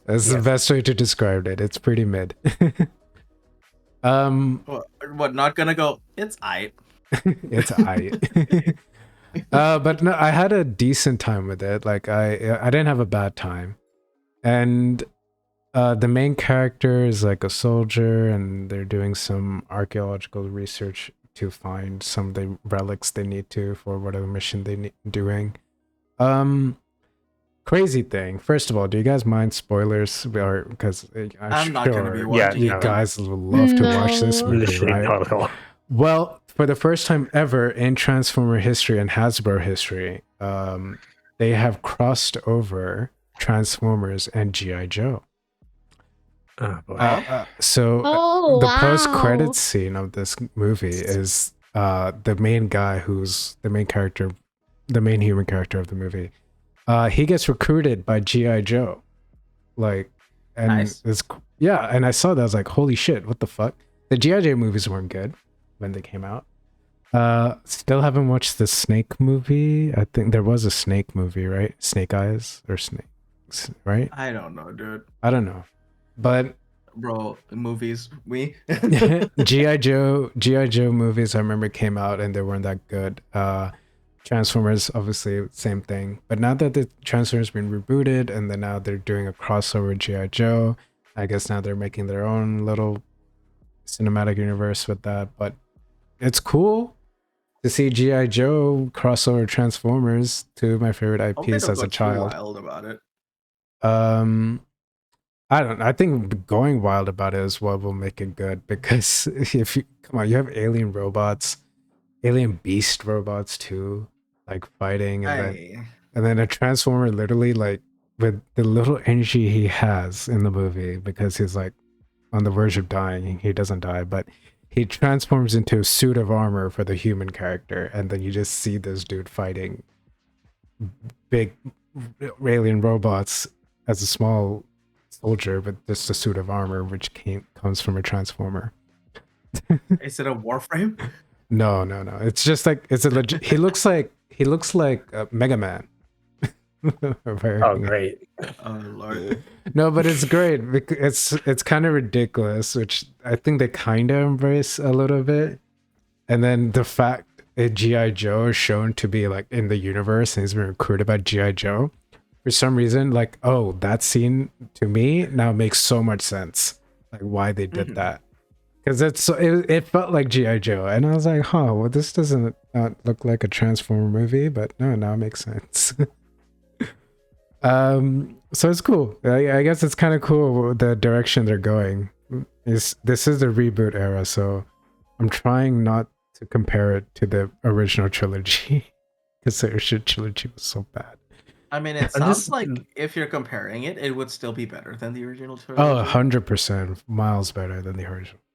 That's the best way to describe it. It's pretty mid. What? Not gonna go? It's aight. It's but no, I had a decent time with it. Like I didn't have a bad time, and the main character is like a soldier, and they're doing some archaeological research to find some of the relics they need to for whatever mission they need doing. Crazy thing. First of all, do you guys mind spoilers? Or because I'm not gonna be sure watching you no. guys will love to watch this No. movie, Literally right? not at all. Well, for the first time ever in Transformer history and Hasbro history, they have crossed over Transformers and G.I. Joe. Oh boy. Oh, the wow. post-credits scene of this movie is the main guy who's the main character, the main human character of the movie. He gets recruited by G.I. Joe. Like, and Nice. and I saw that, I was like, holy shit, what the fuck? The G.I. Joe movies weren't good when they came out. Still haven't watched the Snake movie. I think there was a Snake movie, right? Snake Eyes or Snakes, right? I don't know, dude. I don't know. But Bro, movies. G.I. Joe movies I remember came out and they weren't that good. Transformers, obviously, same thing. But now that the Transformers been rebooted and then now they're doing a crossover with G.I. Joe, I guess now they're making their own little cinematic universe with that. But it's cool to see G.I. Joe crossover Transformers, two of my favorite Hope they IPs don't as go a too child. wild about it. I don't know. I think going wild about it is what will make it good, because if you come on, you have alien robots, alien beast robots too, like fighting, and then a Transformer literally, like, with the little energy he has in the movie, because he's like on the verge of dying. He doesn't die, but he transforms into a suit of armor for the human character, and then you just see this dude fighting big alien robots as a small soldier, but just a suit of armor, which comes from a Transformer. Is it a Warframe? No. It's just like it's a legit. He looks like Mega Man. Oh, great. Oh lord. No, but it's great. It's kind of ridiculous, which I think they kind of embrace a little bit. And then the fact that G.I. Joe is shown to be like in the universe and he's been recruited by G.I. Joe, for some reason, like, oh, that scene to me now makes so much sense, like why they did that, because it felt like G.I. Joe, and I was like, huh, well, this doesn't look like a Transformer movie, but no, now it makes sense. So it's cool. I guess it's kind of cool the direction they're going. This is the reboot era, so I'm trying not to compare it to the original trilogy because the original trilogy was so bad. I mean, it I'm sounds just like if you're comparing it, it would still be better than the original Oh, trilogy. 100% miles better than the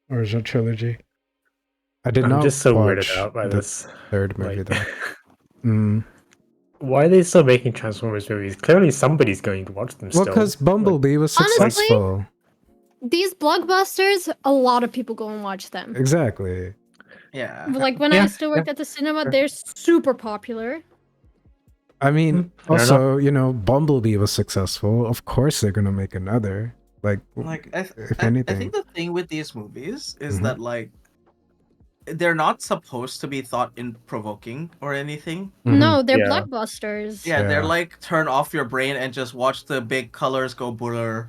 original trilogy. I did I'm not just so weirded watch out by the this. third movie Like, though. Mm. why are they still making Transformers movies? Clearly, somebody's going to watch them Well, still. because Bumblebee was Honestly- successful. These blockbusters, a lot of people go and watch them. Exactly. Yeah. Like when I still worked at the cinema, they're super popular. I mean, Fair also, you know, Bumblebee was successful. Of course, they're gonna make another. Like, Like if I anything. think the thing with these movies is Mhm. that like they're not supposed to be thought in provoking or anything. Mhm. No, they're Yeah. blockbusters. Yeah, they're Yeah. like turn off your brain and just watch the big colors go blur.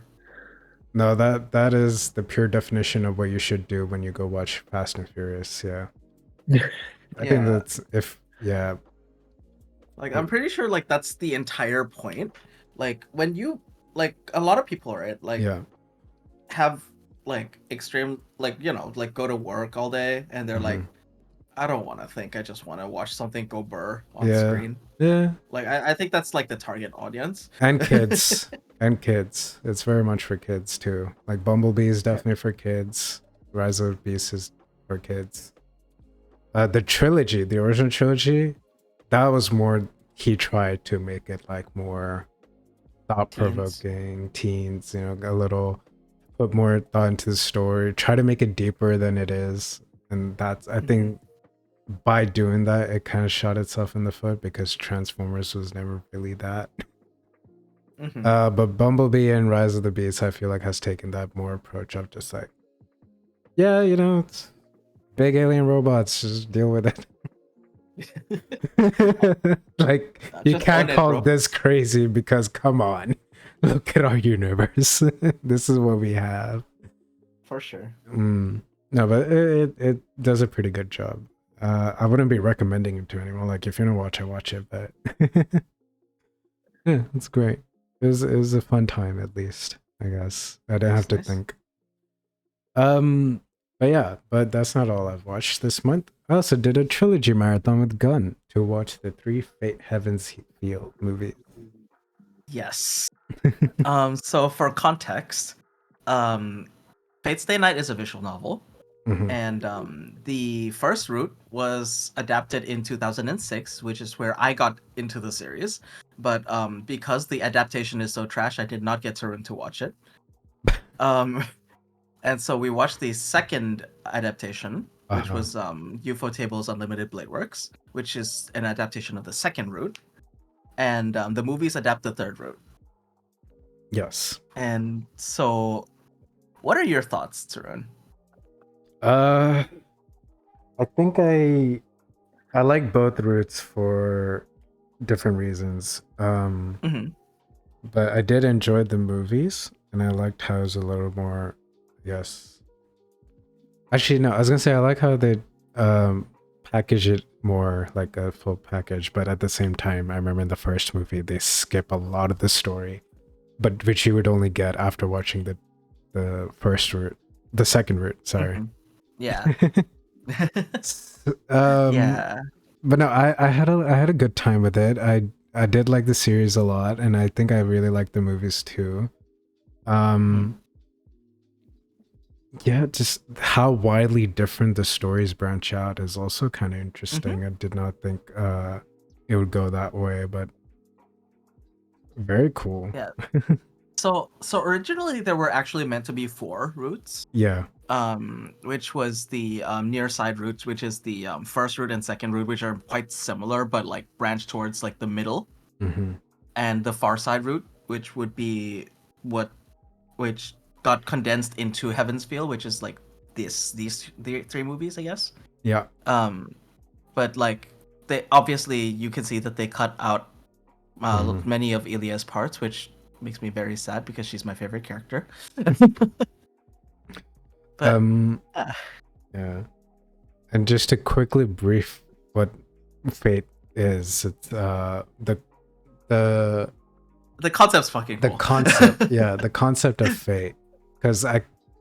No, that is the pure definition of what you should do when you go watch Fast and Furious. Yeah. I think Yeah. that's yeah. Like I'm pretty sure like that's the entire point. Like when you like a lot of people, right? Like Yeah. have like extreme like like go to work all day and they're like, Mhm. I don't want to think, I just want to watch something go burr on Yeah. screen. Yeah. Like I think that's like the target audience. And kids. And kids. It's very much for kids too. Like Bumblebee is definitely for kids. Rise of the Beast is for kids. The trilogy, the original trilogy, that was more, he tried to make it like more thought-provoking, teens, you know, a little, put more thought into the story, try to make it deeper than it is. And that's, I think, by doing that, it kind of shot itself in the foot because Transformers was never really that. Mhm. But Bumblebee and Rise of the Beast, I feel like, has taken that more approach of just like, yeah, you know, it's big alien robots, just deal with it. Like, you Just can't own it, call bro. this crazy because come on, look at our universe. This is what we have. For sure. No, but it does a pretty good job. I wouldn't be recommending it to anyone. Like, if you're gonna watch it, but yeah, it's great. It was a fun time, at least, I guess. I didn't have to Nice. think. But yeah, but that's not all I've watched this month. I also did a trilogy marathon with Gun to watch the 3 Fate Heavens Feel movie. Yes. So for context, Fate Stay Night is a visual novel. Mhm. And the first route was adapted in 2006, which is where I got into the series. But because the adaptation is so trash, I did not get Tarun to watch it. And so we watched the second adaptation, which was UFO Tables Unlimited Blade Works, which is an adaptation of the second route. And the movies adapt the third route. Yes. And so, what are your thoughts, Tarun? I think I like both routes for different reasons. Mhm. But I did enjoy the movies, and I liked how it was a little more. Yes. Actually, no. I was gonna say I like how they package it more like a full package, but at the same time, I remember in the first movie they skip a lot of the story, but which you would only get after watching the first route, the second route. Sorry. Mhm. Yeah. Yeah. But no, I had a good time with it. I did like the series a lot, and I think I really liked the movies too. Yeah, just how widely different the stories branch out is also kind of interesting. I did not think it would go that way, but very cool. Yeah. So originally there were actually meant to be 4 routes. Yeah. Which was the near side routes, which is the first route and second route, which are quite similar but like branch towards like the middle, and the far side route, which would be which got condensed into Heaven's Feel, which is like these 3 movies, I guess. Yeah. But like they obviously you can see that they cut out many of Ilia's parts, which makes me very sad because she's my favorite character. But yeah. And just to quickly brief what Fate is, it's the concept's fucking cool. The concept, yeah, the concept of fate. Because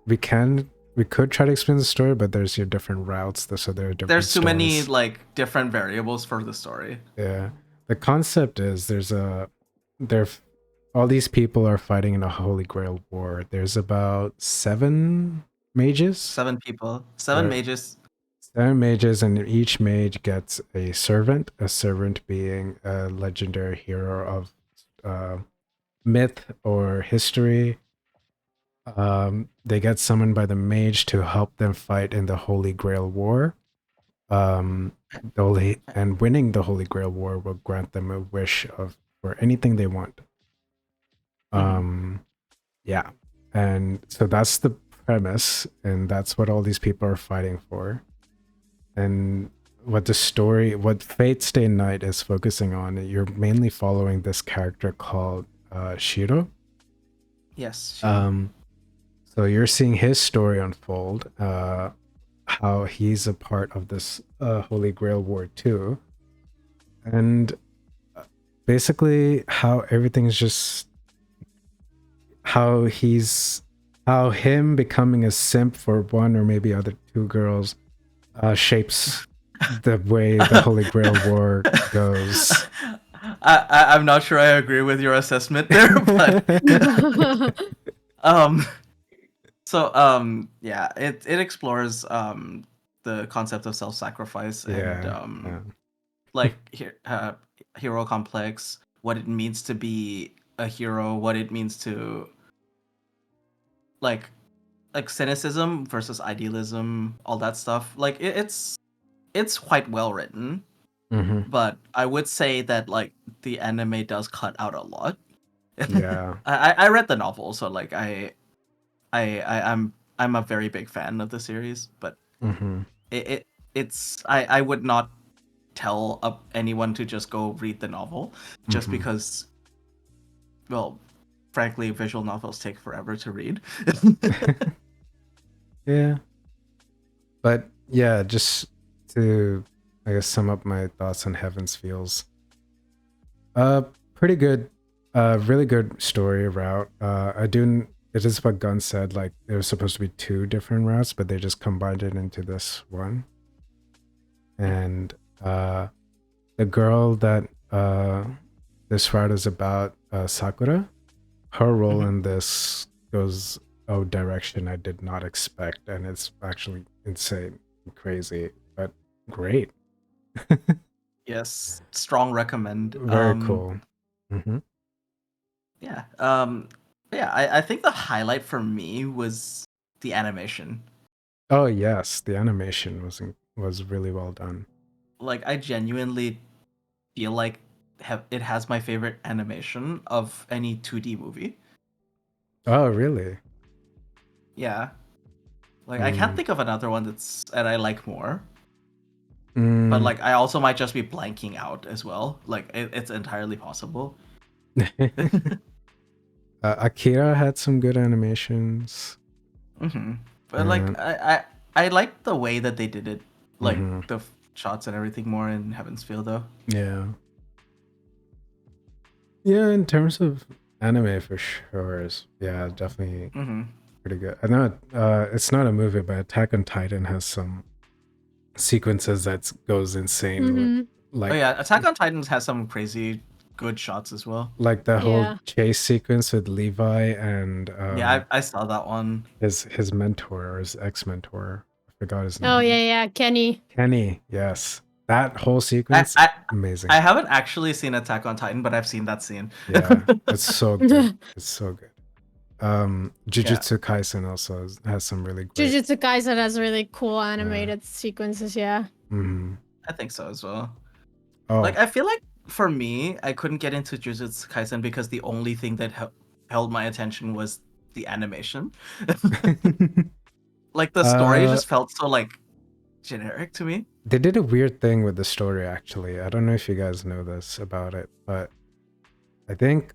we could try to explain the story, but there's your different routes, so there are different. There's too many stories. like different variables for the story. Yeah, the concept is there's a all these people are fighting in a Holy Grail war. There's about 7 mages. 7 people, 7 Right. mages. 7 mages, and each mage gets a servant being a legendary hero of myth or history. They get summoned by the mage to help them fight in the Holy Grail War. And winning the Holy Grail War will grant them a wish for anything they want. Yeah, and so that's the premise, and that's what all these people are fighting for. And what Fate Stay Night is focusing on, you're mainly following this character called Shiro. Yes. So you're seeing his story unfold, how he's a part of this Holy Grail War too, and basically how everything's just how him becoming a simp for one or maybe other 2 girls shapes the way the Holy Grail War goes. I'm not sure I agree with your assessment there, but yeah, it explores the concept of self-sacrifice and like hero complex, what it means to be a hero, what it means to like cynicism versus idealism, all that stuff. Like it's quite well written. But I would say that like the anime does cut out a lot. Yeah. I read the novel, so like I'm a very big fan of the series, but I would not tell anyone to just go read the novel just because, well, frankly, visual novels take forever to read. Yeah. But yeah, just to I guess sum up my thoughts on Heaven's Feels. Pretty good, really good story route. It is what Gunn said, like there was supposed to be 2 different routes, but they just combined it into this one. And the girl that this route is about, Sakura, her role in this goes a direction I did not expect, and it's actually insane, crazy, but great. Yes, strong recommend. Very cool. Yeah. Yeah, I think the highlight for me was the animation. Oh yes, the animation was really well done. Like I genuinely feel like it has my favorite animation of any 2D movie. Oh really? Yeah. Like I can't think of another one that I like more. But Mm. like I also might just be blanking out as well. Like it's entirely possible. Akira had some good animations. But like I like the way that they did it, like the shots and everything more in Heaven's Feel though. Yeah. Yeah, in terms of anime for sure is definitely pretty good. I know it's not a movie, but Attack on Titan has some sequences that goes insane. Like, oh yeah, Attack on Titans has some crazy good shots as well. Like the whole chase sequence with Levi and yeah, I saw that one. His mentor or his ex-mentor. I forgot his name. Oh yeah, Kenny. Kenny, yes. That whole sequence, amazing. I haven't actually seen Attack on Titan, but I've seen that scene. Yeah, it's so good. It's so good. Jujutsu Kaisen also has some really great. Jujutsu Kaisen has really cool animated sequences, yeah. I think so as well. Oh. Like I feel like for me, I couldn't get into Jujutsu Kaisen because the only thing that held my attention was the animation. Like the story just felt so like generic to me. They did a weird thing with the story actually. I don't know if you guys know this about it, but I think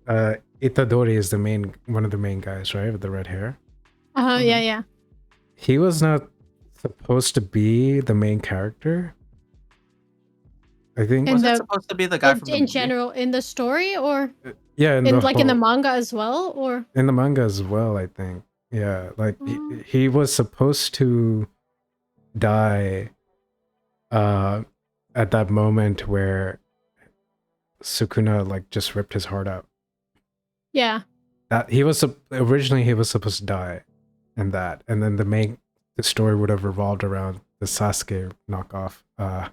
Itadori is one of the main guys, right, with the red hair. Yeah. He was not supposed to be the main character. I think was it supposed to be the guy from the movie? general in the story, or yeah, in the manga as well, or in the manga as well. I think like he was supposed to die at that moment where Sukuna like just ripped his heart out. Yeah. That originally he was supposed to die in that, and then the story would have revolved around the Sasuke knockoff. I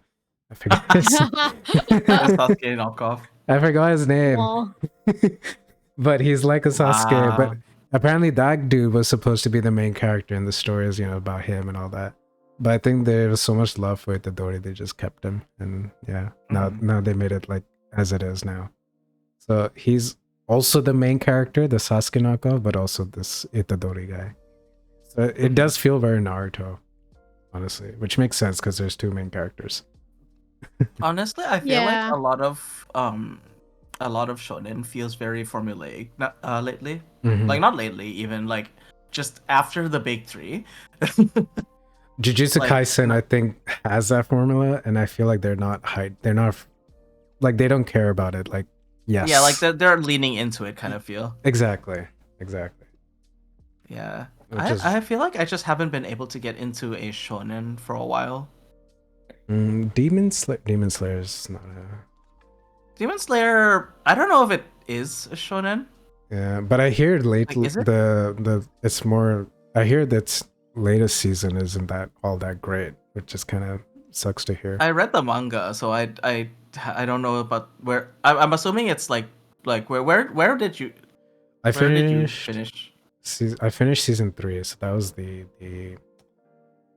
forget his, Sasuke knockoff. I forgot his name. Well, But he's like a Sasuke. Wow. But apparently that dude was supposed to be the main character in the stories, about him and all that. But I think there was so much love for Itadori, they just kept him. And yeah, now they made it like as it is now. So he's also the main character, the Sasuke knockoff, but also this Itadori guy. So it does feel very Naruto, honestly, which makes sense because there's two main characters. Honestly, I feel Yeah. like a lot of shonen feels very formulaic lately. Mhm. Like not lately, even like just after the big three. Jujutsu like- Kaisen, I think, has that formula, and I feel like they're not like they don't care about it. Like, yes, Yeah, like they're leaning into it, kind of feel. exactly. Yeah, Which is- I feel like I just haven't been able to get into a shonen for a while. Demon Slayer is not Demon Slayer, I don't know if it is a shonen. yeah, but I hear lately is it? it's more. I hear that latest season isn't that all that great, which just kind of sucks to hear. I read the manga, so I don't know about where. I'm assuming it's like where did you I where did you finished. finish I finished season 3, so that was the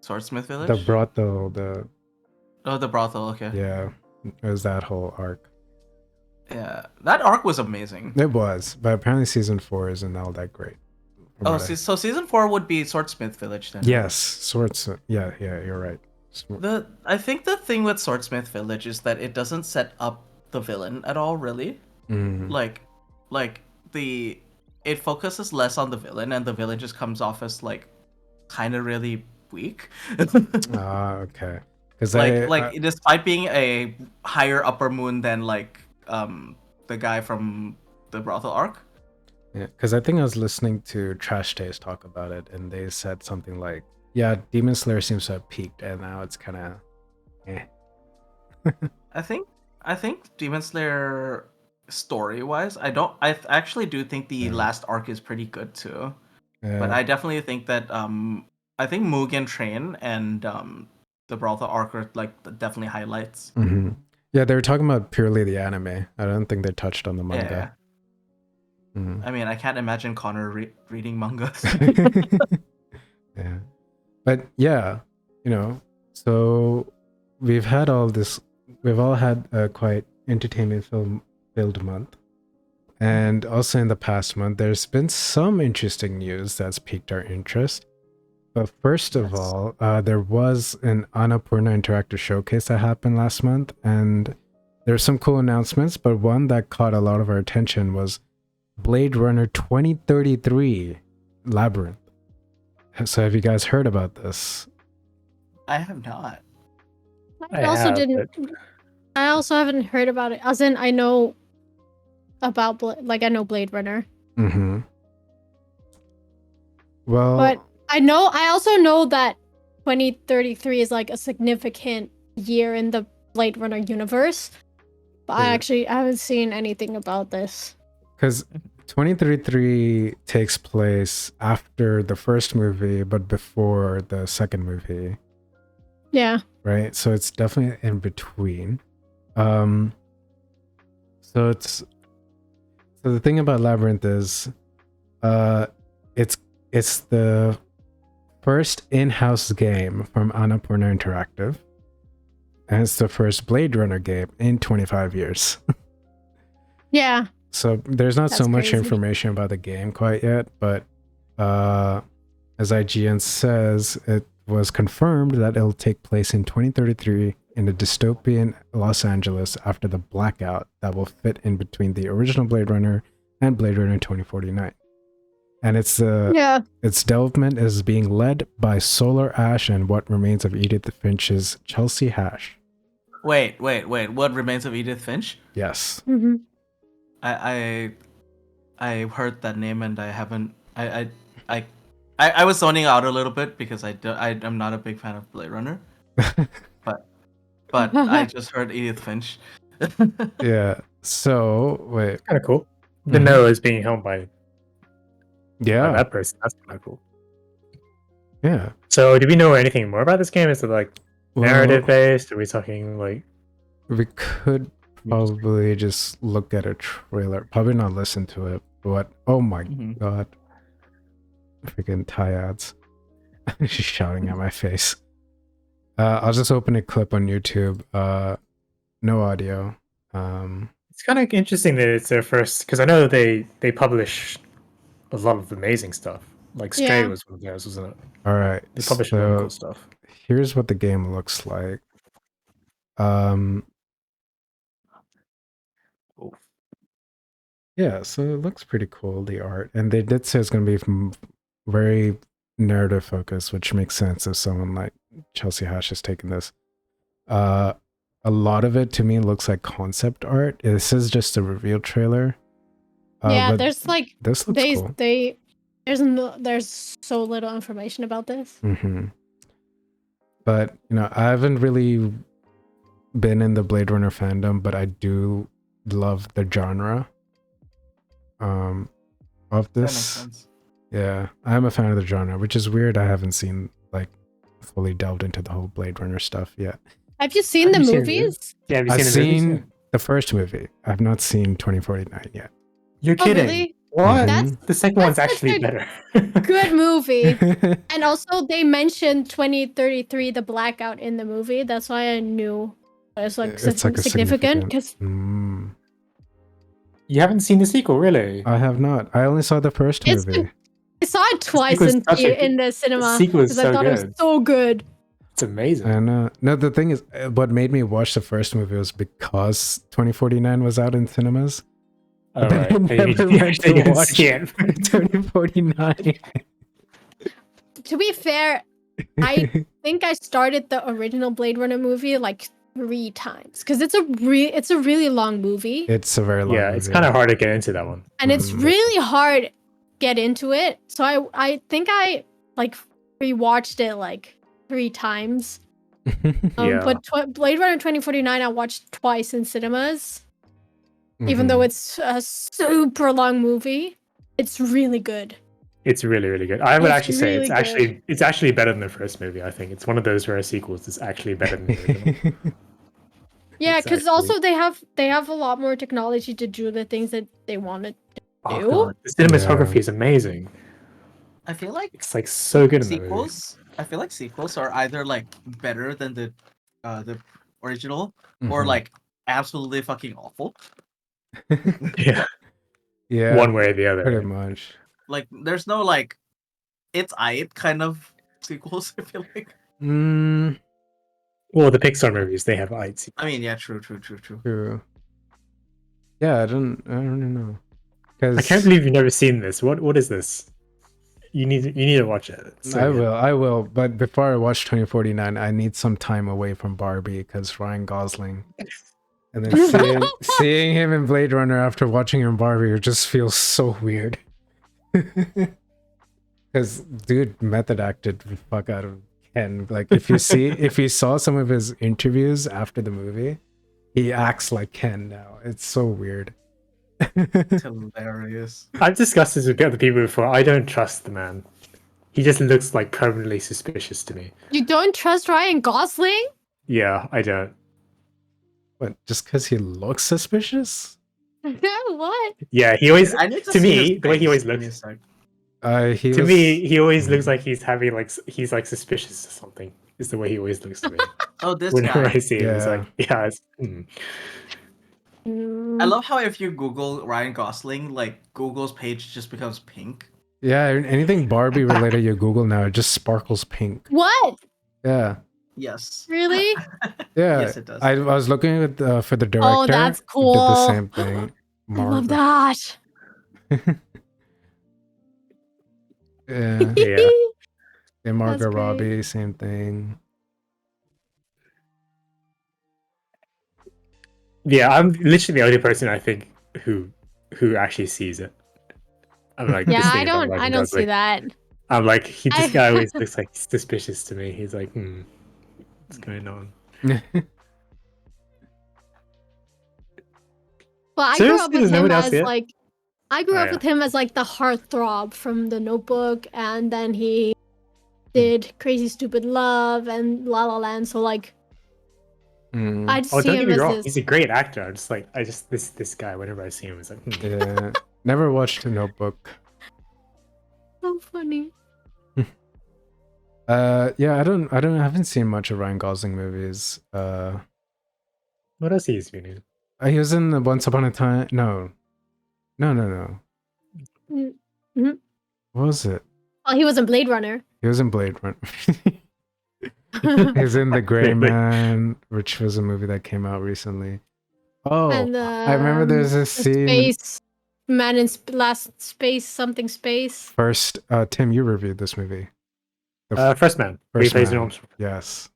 Swordsmith Village? the brothel. The brothel. Okay. Yeah, it was that whole arc. Yeah, that arc was amazing. It was, but apparently season 4 isn't all that great. from Oh, what I- so season 4 would be Swordsmith Village then. Yes, swords. Yeah, you're right. I think the thing with Swordsmith Village is that it doesn't set up the villain at all, really. Mhm. Like it focuses less on the villain, and the villain just comes off as like kind of really weak. Okay. Because Despite being a higher upper moon than like the guy from the brothel arc. because I think I was listening to Trash Taste talk about it, and they said something like, "Yeah, Demon Slayer seems to have peaked, and now it's kind of, eh." I think Demon Slayer story wise, I actually do think the last arc is pretty good too. But I definitely think that I think Mugen Train and the brothel arc are like definitely highlights. Mhm. Yeah, they were talking about purely the anime. I don't think they touched on the Yeah. manga. Mhm. I mean, I can't imagine Connor reading mangas. Yeah, but yeah, so we've had all this. We've all had a quite entertainment film filled month, and also in the past month, there's been some interesting news that's piqued our interest. But first of Yes. all, there was an Annapurna Interactive Showcase that happened last month, and there's some cool announcements. But one that caught a lot of our attention was Blade Runner 2033 Labyrinth. So have you guys heard about this? I have not. I also have, didn't. I also haven't heard about it. As in, I know about I know Blade Runner, Mm-hmm. Well, but I also know that 2033 is like a significant year in the Blade Runner universe. But Yeah. I haven't seen anything about this. because 2033 takes place after the first movie, but before the second movie, Yeah. right? So it's definitely in between. So the thing about Labyrinth is, it's the first in-house game from Annapurna Interactive, and it's the first Blade Runner game in 25 years. Yeah. So there's not so That's much crazy. information about the game quite yet, but as IGN says, it was confirmed that it'll take place in 2033 in a dystopian Los Angeles after the blackout that will fit in between the original Blade Runner and Blade Runner 2049. And its development is being led by Solar Ash and what remains of Edith Finch's Chelsea Hash. Wait. What remains of Edith Finch? Yes. Hmm. I heard that name and I haven't. I was zoning out a little bit because I'm not a big fan of Blade Runner, but I just heard Edith Finch. Yeah. So wait, Kind of cool. The Mhm. Noah is being helmed by yeah, that person. That's kind of cool. yeah. So, do we know anything more about this game? Is it like Well, narrative based? Are we talking like? we could probably just look at a trailer. Probably not listen to it. But oh my Mhm. god, freaking Tyads! She's shouting at my face. I'll just open a clip on YouTube. No audio. It's kind of interesting that it's their first, because I know they publish a lot of amazing stuff. Like Stray Yeah. was one of theirs, wasn't it? All right. They publish a lot of cool So stuff. here's what the game looks like. Um, Oh. yeah, so it looks pretty cool, the art. And they did say it's going to be very narrative focused, which makes sense if someone like Chelsea Hash is taking this. A lot of it to me looks like concept art. This is just a reveal trailer. Yeah, but there's like this looks cool. there's so little information about this. But you know, I haven't really been in the Blade Runner fandom, but I do love the genre of That makes this. sense. Yeah, I'm a fan of the genre, which is weird. I haven't seen like fully delved into the whole Blade Runner stuff yet. Have you seen Have the you seen movies? Yeah, have you I've seen the movies? seen the first movie. I've not seen 2049 yet. You're Oh, kidding. really? What? Mhm. The second one's that's actually such a better. Good movie. And also, they mentioned 2033, the blackout in the movie. That's why I knew it was like, It's like a significant. Because Mm. You haven't seen the sequel, really? I have not. I only saw the first It's movie. I saw it twice sequel's such a in the cinema sequel is because I so thought it was good. so good. It's amazing. And no, the thing is, what made me watch the first movie was because 2049 was out in cinemas. All But right. I And never you went didn't to watch see it. 2049. To be fair, I think I started the original Blade Runner movie like 3 times because it's a really long movie It's a very long Yeah, movie. it's kind of hard to get into that one. and it's Mhm. really hard to get into it. So I think I like rewatched it like 3 times. Yeah. But Blade Runner 2049 I watched twice in cinemas. Even Mhm. though it's a super long movie, it's really good. It's really, really good. I would It's actually say really it's actually better than the first movie. I think it's one of those rare sequels that's actually better than the original. Yeah, It's because actually- also they have a lot more technology to do the things that they wanted. Oh Ew. god, the cinematography is amazing. I feel like It's like so good in that movie. sequels. I feel like sequels are either like better than the original, or Mhm. like absolutely fucking awful. Yeah, Yeah, one way or the other. pretty much. Like there's no like it's aight kind of sequels. I feel like. Mm, Well, the Pixar movies they have IT. I mean, yeah, true. true. Yeah, I don't know. I can't believe you've never seen this. What is this? You need to watch it. It's so good. I will. But before I watch 2049, I need some time away from Barbie because Ryan Gosling. And then seeing him in Blade Runner after watching him in Barbie, it just feels so weird. Because dude method acted the fuck out of Ken. Like if you saw some of his interviews after the movie, he acts like Ken now. It's so weird. It's hilarious. I've discussed this with other people before. I don't trust the man. He just looks like permanently suspicious to me. You don't trust Ryan Gosling? Yeah, I don't. What? Just because he looks suspicious? What? Yeah, he always. I need To see me, his the way he face. always Give me a looks. sec. He Always looks like he's having like he's like suspicious of something. Is the way he always looks to me. Oh, this Whenever guy. I see him, it's Yeah. like It's, Mm. I love how if you Google Ryan Gosling, like Google's page just becomes pink. Yeah, anything Barbie related you Google now, it just sparkles pink. What? Yeah. Yes. Really? Yeah. Yes, it does. I was looking at for the director. Oh, that's He did cool. the same thing. I love that. Yeah. Yeah. And Margot great. Robbie, same thing. Yeah, I'm literally the only person I think who actually sees it. I'm like, Yeah, this thing I is not don't Ryan see Gosling. that. I'm like, this I- guy always looks like suspicious to me. He's like, what's going on? Well, I grew up Seriously? with Does him nobody else as see it? like I grew Oh, up yeah. with him as like the heartthrob from The Notebook, and then he did Crazy Stupid Love and La La Land. So like Mm, I'd Oh, see don't get him me as wrong. this. He's a great actor. I just this guy. Whenever I see him, it's like, yeah. Never watched a Notebook. So funny. Yeah, I haven't seen much of Ryan Gosling movies. what else he's been in? He was in the Once Upon a Time. No. Mm-hmm. What was it? Oh, he was in Blade Runner. He was in Blade Runner. He's in The Gray Wait. Man, which was a movie that came out recently. Oh, And I remember there's a the scene. Space Man in Last Space something Space. First, Tim, you reviewed this movie. First Man. First Replays Man. Norms. Yes.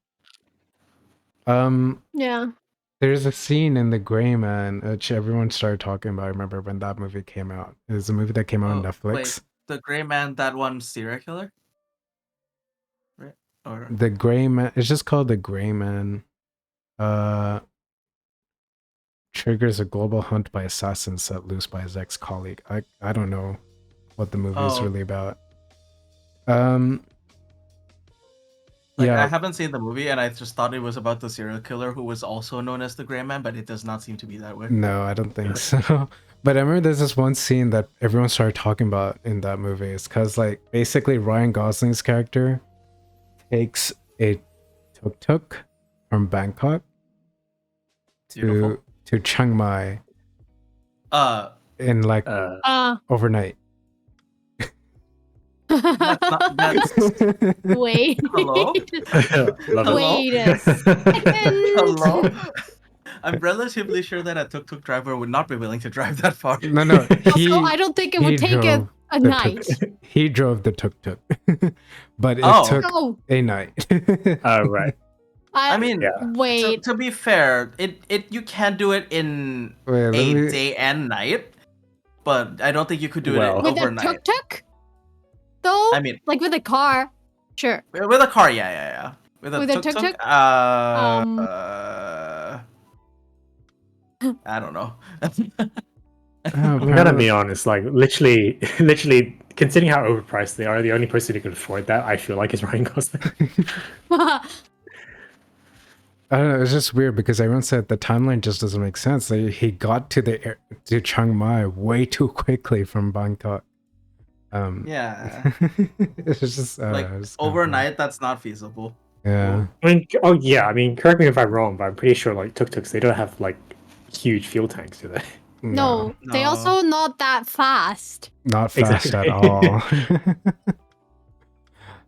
Yeah. There's a scene in The Gray Man which everyone started talking about. I remember when that movie came out. It was a movie that came out on Netflix. Wait, the Gray Man, that one serial killer, right? Or The Gray Man. It's just called The Gray Man. Triggers a global hunt by assassins set loose by his ex-colleague. I don't know what the movie is Oh. really about. like yeah. I haven't seen the movie, and I just thought it was about the serial killer who was also known as the Gray Man, but it does not seem to be that way. No, I don't think so. But I remember there's this one scene that everyone started talking about in that movie. It's because like basically Ryan Gosling's character takes a tuk-tuk from Bangkok Beautiful. to Chiang Mai in like overnight. That's Wait. Hello? Love Wait a second. Hello. I'm relatively sure that a tuk-tuk driver would not be willing to drive that far. No. Also, I don't think it would take a the night. He drove the tuk-tuk. But it Oh. took Oh, a night. Oh, right. I mean, Yeah. wait. to be fair, it you can do it in Wait, let a me- day and night, but I don't think you could do Well. it With a overnight. tuk-tuk? Though? I mean, Like with a car. Sure. with a car, yeah. With With a tuk-tuk, tuk-tuk? I don't know. I'm gonna be honest. Like literally, considering how overpriced they are, the only person who can afford that, I feel like, is Ryan Gosling. I don't know. It's just weird because everyone said the timeline just doesn't make sense. Like, he got to Chiang Mai way too quickly from Bangkok. Yeah, It's just like it's kinda overnight, that's not feasible. funny. Yeah. I mean, oh yeah. I mean, correct me if I'm wrong, but I'm pretty sure like tuk-tuks, they don't have like huge fuel tanks, do they? No, they No. also not that fast. Not fast Exactly. at all.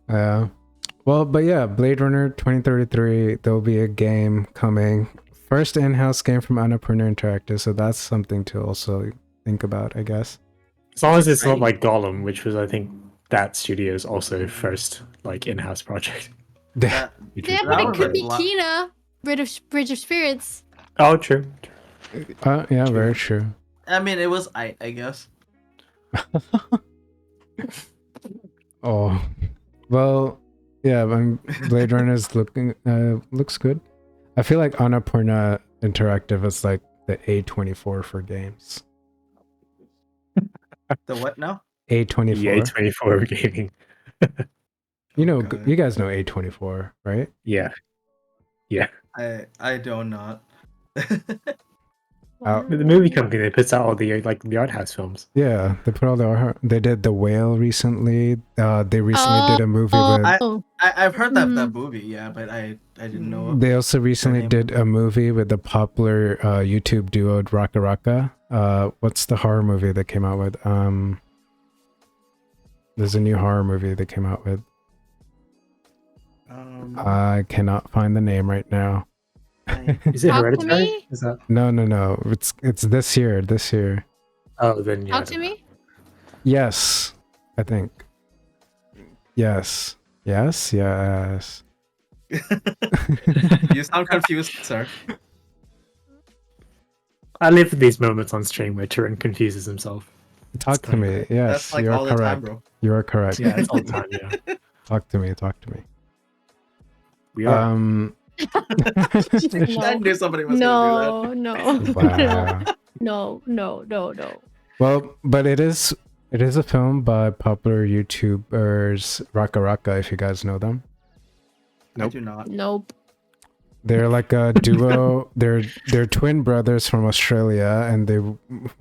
Yeah. Well, but yeah, Blade Runner 2033, there'll be a game coming. First in-house game from Annapurna Interactive, so that's something to also think about, I guess. As long as it's not Great. like Gollum, which was I think that studio's also first like in-house project. That, Yeah, That but it was could a be lot. Kina, Bridge of Spirits. Oh, true. Yeah, very true. I mean, it was I guess. Oh, well, yeah, Blade Runner is looks good. I feel like Annapurna Interactive is like the A24 for games. The what now? A24. EA 24 gaming. You know, God. you guys know A24, right? Yeah. I do not. The movie company that puts out all the like the art house films. Yeah, they put all they did The Whale recently. They recently did a movie with. I've heard that Mhm. movie, yeah, but I didn't know. They also recently name. did a movie with the popular YouTube duo Raka Raka. What's the horror movie they came out with? There's a new horror movie they came out with. I cannot find the name right now. Is it Talk to Hereditary? me? Is that? No. It's this year. This year. Oh, then yeah. I Talk to don't know. me. Yes, I think. Yes. You sound confused, sir. I live for these moments on stream where Turin confuses himself. Talk to me. That's Yes, like you all are the time, correct. bro. You are correct. Yeah, it's all the time. Yeah, Talk to me. we are. Um. I knew somebody was gonna No. Wow. No. Well, but it is a film by popular YouTubers Raka Raka, if you guys know them. I do not. Nope. They're like a duo. They're twin brothers from Australia, and they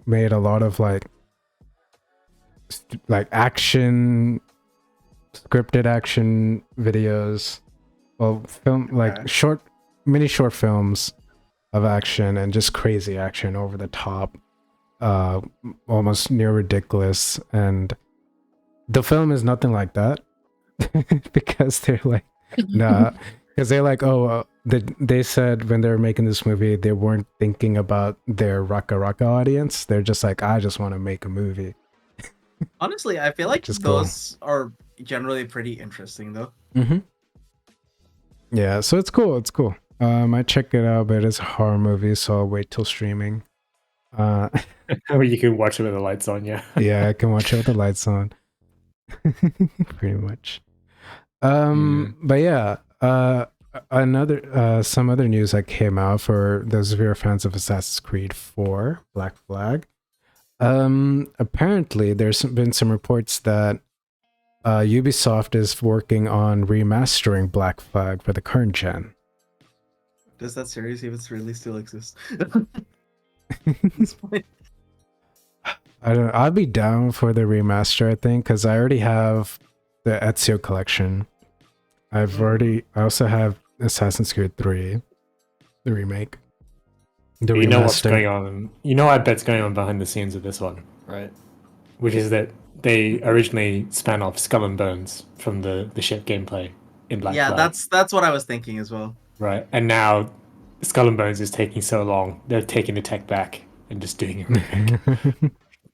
made a lot of like action, scripted action videos. Well, film like Okay. mini short films of action and just crazy action over the top, almost near ridiculous. And the film is nothing like that because they're like, nah, because they're like, they said when they were making this movie, they weren't thinking about their Raka Raka audience. They're just like, I just want to make a movie. Honestly, I feel like Which is cool. those are generally pretty interesting, though. Mm-hmm. Yeah, so it's cool. It's cool. I check it out, but it's a horror movie, so I'll wait till streaming. Or you can watch it with the lights on, yeah. Yeah, I can watch it with the lights on. Pretty much. But yeah, some other news that came out for those of you who are fans of Assassin's Creed 4 Black Flag. Apparently there's been some reports that Ubisoft is working on remastering Black Flag for the current gen. Does that series even really still exist? At this point? I don't know. I'll be down for the remaster, I think, because I already have the Ezio collection. I also have Assassin's Creed 3, the remake. The You know what's remaster. going on. You know, I bet's going on behind the scenes of this one, right? Which is that they originally span off Skull and Bones from the ship gameplay in Black Yeah, Flag. that's what I was thinking as well. Right. And now Skull and Bones is taking so long, they're taking the tech back and just doing a remake.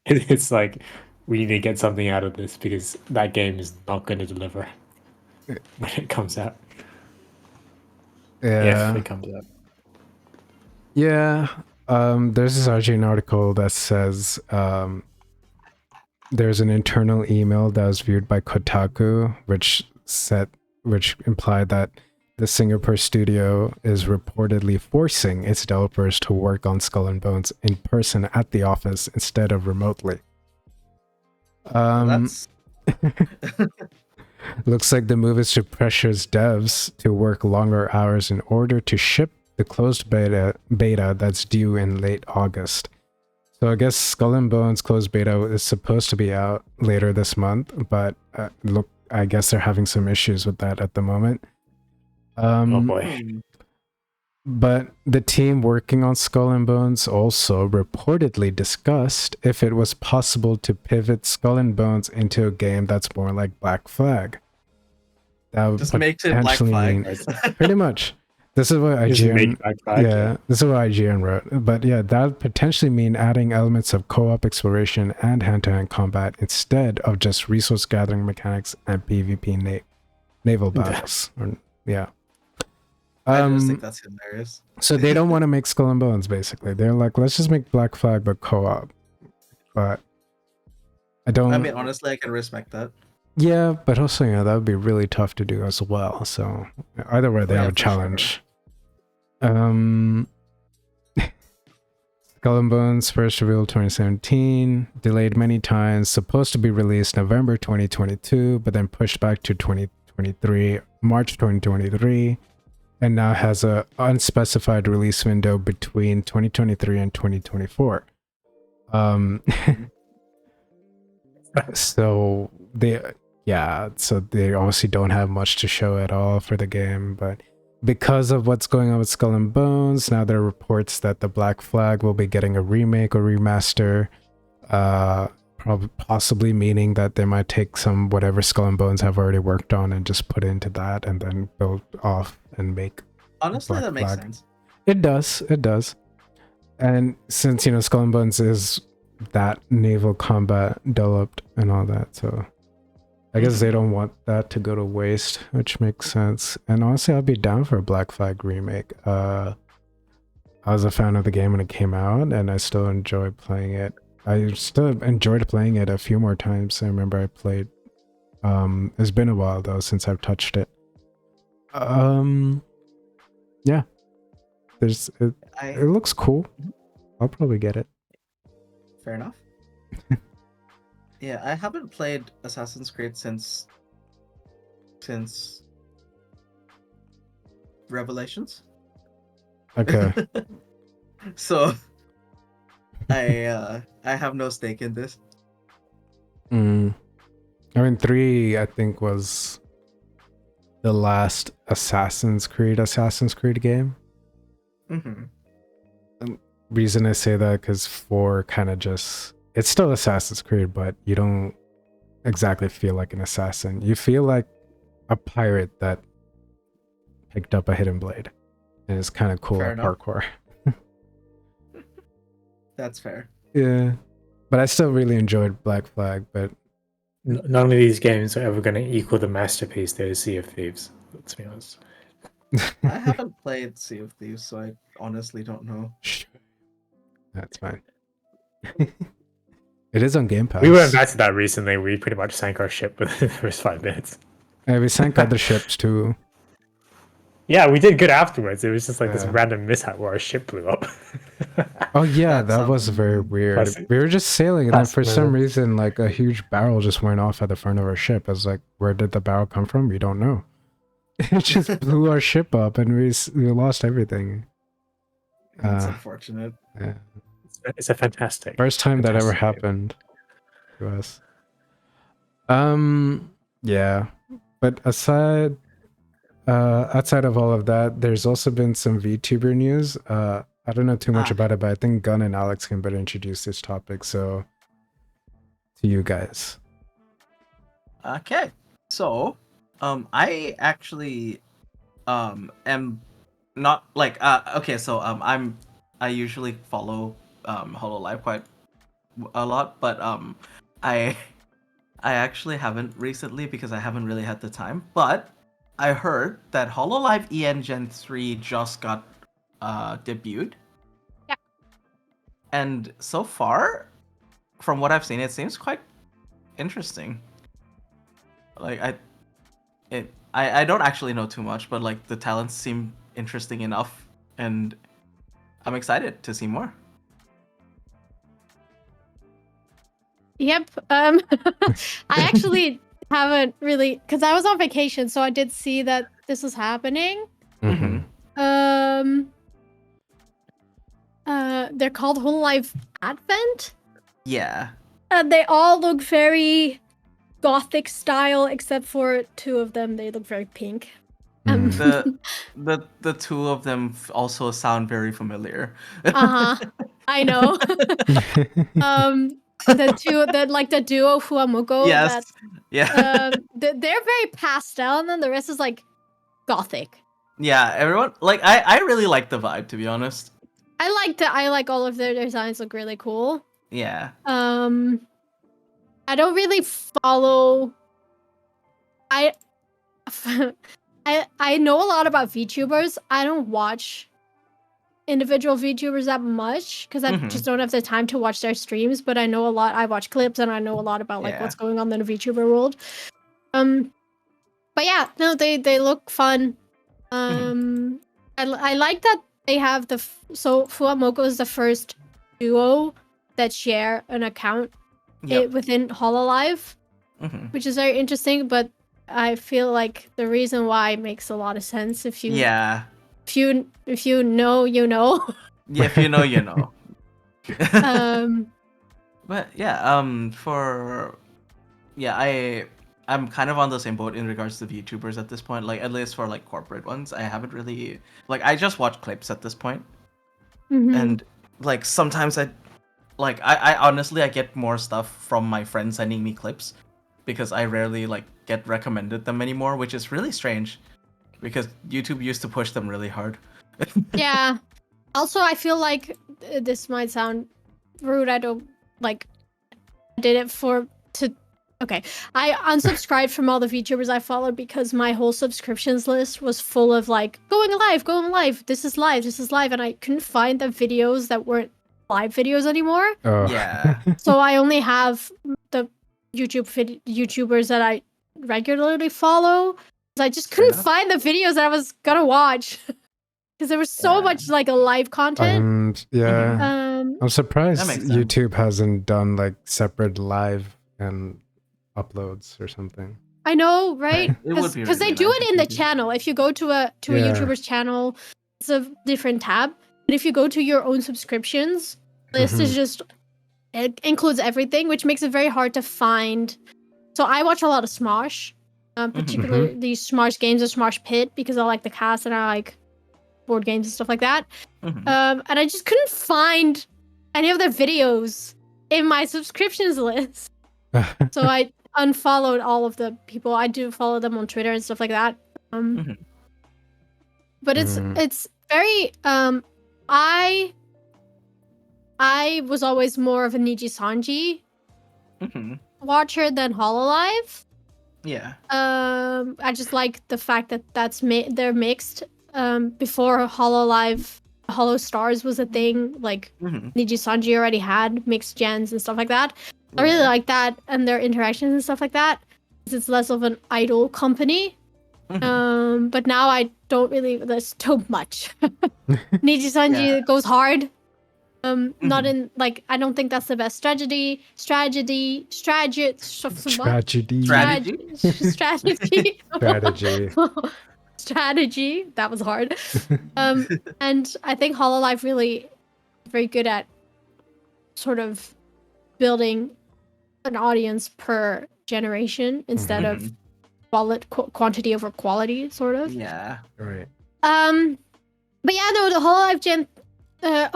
It's like, we need to get something out of this because that game is not going to deliver when it comes out. Yeah. If it comes out. Yeah. There's this IGN article that says there's an internal email that was viewed by Kotaku, which implied that the Singapore studio is reportedly forcing its developers to work on Skull and Bones in person at the office instead of remotely. That's Looks like the move is to pressure devs to work longer hours in order to ship the closed beta that's due in late August. So I guess Skull and Bones closed beta is supposed to be out later this month, but I guess they're having some issues with that at the moment. Oh boy. But the team working on Skull and Bones also reportedly discussed if it was possible to pivot Skull and Bones into a game that's more like Black Flag. That would just makes it Black potentially Flag. mean pretty much. This is what Just IGN make Black Flag, this is what IGN wrote. But yeah, that would potentially mean adding elements of co-op exploration and hand-to-hand combat instead of just resource gathering mechanics and PvP naval battles. Yeah. I just think that's hilarious. So they don't want to make Skull and Bones, basically. They're like, let's just make Black Flag but co-op. But I don't. I mean, honestly, I can respect that. Yeah, but also, that would be really tough to do as well. So either way, they have a challenge. Skull and Bones first revealed 2017, delayed many times, supposed to be released November 2022, but then pushed back to 2023, March 2023. And now has a unspecified release window between 2023 and 2024. So they obviously don't have much to show at all for the game, but because of what's going on with Skull and Bones, now there are reports that the Black Flag will be getting a remake or remaster, possibly meaning that they might take some whatever Skull and Bones have already worked on and just put into that and then build off and make. Honestly, Black that makes Flag. sense. It does. And since, Skull and Bones is that naval combat developed and all that, so I guess they don't want that to go to waste, which makes sense. And honestly, I'd be down for a Black Flag remake. I was a fan of the game when it came out, and I still enjoy playing it. I still enjoyed playing it a few more times. I remember I played. It's been a while though since I've touched it. Yeah. It looks cool. I'll probably get it. Fair enough. Yeah, I haven't played Assassin's Creed since Revelations. Okay. So I have no stake in this. I mean, 3, I think, was the last Assassin's Creed game. Reason I say that because 4 kind of just, it's still Assassin's Creed, but you don't exactly feel like an assassin. You feel like a pirate that picked up a hidden blade, and it's kind of cool Fair at enough. parkour. That's fair. Yeah, but I still really enjoyed Black Flag. But None of these games are ever going to equal the masterpiece that is Sea of Thieves. Let's be honest. I haven't played Sea of Thieves, so I honestly don't know. That's fine. It is on Game Pass. We went back to that recently. We pretty much sank our ship within the first 5 minutes. Yeah, we sank other ships too. Yeah, we did good afterwards. It was just like this Yeah. random mishap where our ship blew up. Oh yeah, That's that was very something. weird. Classic. We were just sailing, and then for some Fascinating. reason, like a huge barrel just went off at the front of our ship. I was like, "Where did the barrel come from? We don't know." It just blew our ship up, and we lost everything. That's unfortunate. Yeah. It's a fantastic. First time that ever fantastic game. happened to us. Yeah, but outside of all of that, there's also been some VTuber news. I don't know too much about it, but I think Gunn and Alex can better introduce this topic. So, to you guys. Okay, so I actually am not like okay, so I usually follow Hololive quite a lot, but I actually haven't recently because I haven't really had the time. But I heard that Hololive EN Gen 3 just got debuted. Yeah. And so far, from what I've seen, it seems quite interesting. Like I don't actually know too much, but like the talents seem interesting enough, and I'm excited to see more. Yep. I actually haven't really, because I was on vacation, so I did see that this was happening. Mm-hmm. They're called Hololive Advent. Yeah. And they all look very gothic style, except for 2 of them. They look very pink. The two of them also sound very familiar. I know. The duo Fuamoko. Yes. Yeah. They're very pastel, and then the rest is like gothic. Yeah, everyone like I really like the vibe, to be honest. I like all of their designs. Look really cool. Yeah. I don't really follow. I know a lot about VTubers. I don't watch individual VTubers that much because I just don't have the time to watch their streams. But I know a lot. I watch clips and I know a lot about like what's going on in the VTuber world. But yeah, no, they look fun. I like that they have so Fuamoko is the first duo that share an account within Hololive, which is very interesting. But I feel like the reason why makes a lot of sense if you if you know, you know. Yeah, if you know, you know. But yeah, I'm kind of on the same boat in regards to VTubers at this point. Like at least for like corporate ones, I haven't really like I just watch clips at this point. And like sometimes I honestly I get more stuff from my friends sending me clips because I rarely like get recommended them anymore, which is really strange because YouTube used to push them really hard. Yeah. Also, I feel like this might sound rude. I don't like did it okay. I unsubscribed from all the VTubers I followed because my whole subscriptions list was full of like going live, this is live, and I couldn't find the videos that weren't live videos anymore. Oh. Yeah. So I only have the YouTubers that I regularly follow. I just couldn't find the videos that I was gonna watch because there was so much like live content. Yeah. I'm surprised makes sense. YouTube hasn't done like separate live and uploads or something. I know, right? It would be Because they really do nice it if in they the did. channel. If you go to a Yeah. YouTuber's channel, it's a different tab. But if you go to your own subscriptions, this is just, it includes everything, which makes it very hard to find. So I watch a lot of Smosh, particularly Smosh games or Smosh Pit, because I like the cast and I like board games and stuff like that. Mhm. And I just couldn't find any of their videos in my subscriptions list. So I unfollowed all of the people. I do follow them on Twitter and stuff like that. Mhm. But it's very I was always more of a Niji Sanji Mhm. watcher than Hololive. Yeah. I just like the fact that they're mixed. Before Hololive, Holo Stars was a thing. Like Mhm. Niji Sanji already had mixed gens and stuff like that. I really like that and their interactions and stuff like that. 'Cause it's less of an idol company. But now I don't really. There's too much. Niji Sanji goes hard. Not in like I don't think that's the best strategy. Tragedy. Strategy? Strategy. Strategy. That was hard. And I think Hololive really very good at sort of building an audience per generation instead of quantity over quality, sort of. Yeah. Right. But yeah, no, the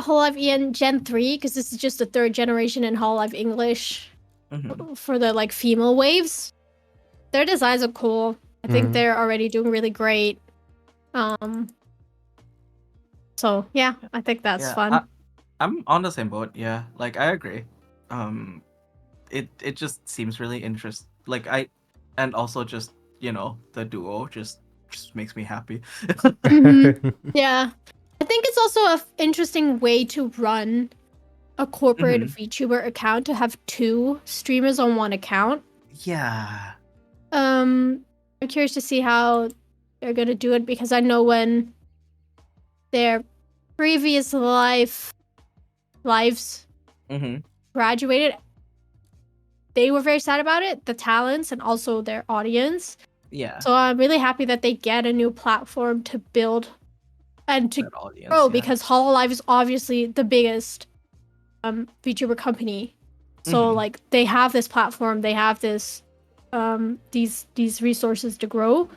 Hololive EN Gen 3, because this is just the third generation in Hololive English for the like female waves. Their designs are cool. I think they're already doing really great. So yeah, I think that's fun. I'm on the same boat. Yeah, like I agree. It just seems really interesting. Like and also just the duo just makes me happy. Yeah, I think it's also an interesting way to run a corporate VTuber account, to have two streamers on one account. Yeah. I'm curious to see how they're gonna do it, because I know when their previous lives graduated, they were very sad about it, the talents and also their audience. Yeah. So I'm really happy that they get a new platform to build and to audience, grow, because Hololive is obviously the biggest VTuber company. So like they have this platform, they have this these resources to grow.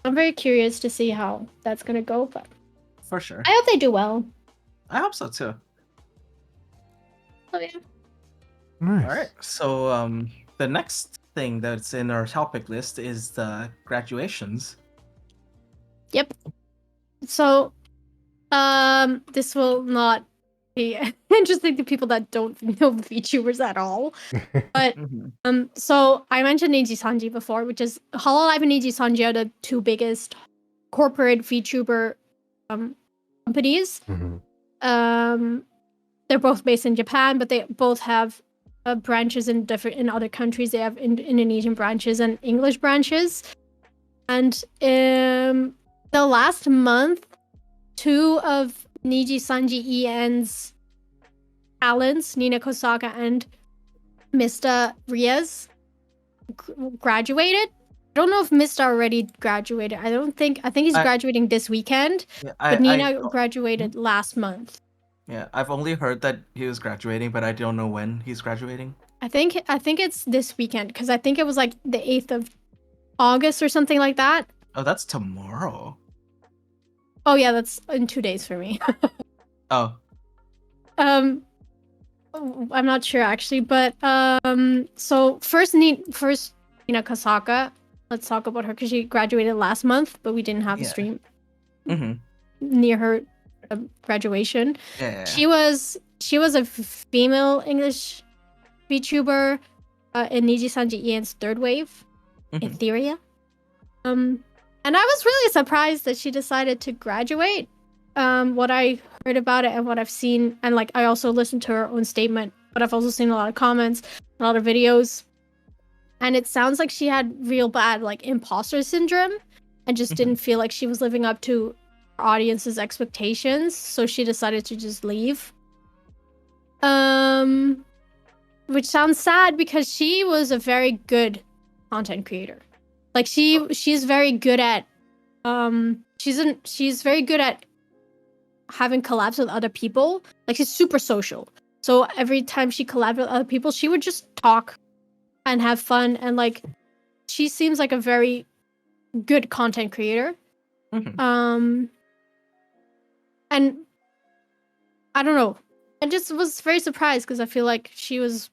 I'm very curious to see how that's gonna go, but for sure. I hope they do well. I hope so too. Oh yeah. Nice. All right. So the next thing that's in our topic list is the graduations. Yep. So this will not be interesting to people that don't know VTubers at all. But so I mentioned Niji Sanji before, which is Hololive and Niji Sanji are the two biggest corporate VTuber companies. They're both based in Japan, but they both have branches in other countries. They have Indonesian branches and English branches. And the last month, two of Niji Sanji EN's talents, Nina Kosaka and Mr. Riaz, graduated. I don't know if Mr. already graduated. I think he's graduating this weekend. Yeah, but Nina graduated last month. Yeah, I've only heard that he was graduating, but I don't know when he's graduating. I think it's this weekend, because I think it was like the 8th of August or something like that. Oh, that's tomorrow. Oh yeah, that's in 2 days for me. Oh. I'm not sure actually, but so first Nina Kosaka, let's talk about her, because she graduated last month, but we didn't have a stream near her graduation. Yeah. She was a female English VTuber in Niji Sanji EN's third wave, Etheria. And I was really surprised that she decided to graduate. What I heard about it and what I've seen, and like I also listened to her own statement, but I've also seen a lot of comments, a lot of videos, and it sounds like she had real bad like imposter syndrome and just didn't feel like she was living up to her audience's expectations, so she decided to just leave. Which sounds sad because she was a very good content creator. Like she's very good at she's very good at having collabs with other people. Like she's super social. So every time she collabed with other people, she would just talk and have fun, and like she seems like a very good content creator. Mhm. And I don't know. I just was very surprised because I feel like she was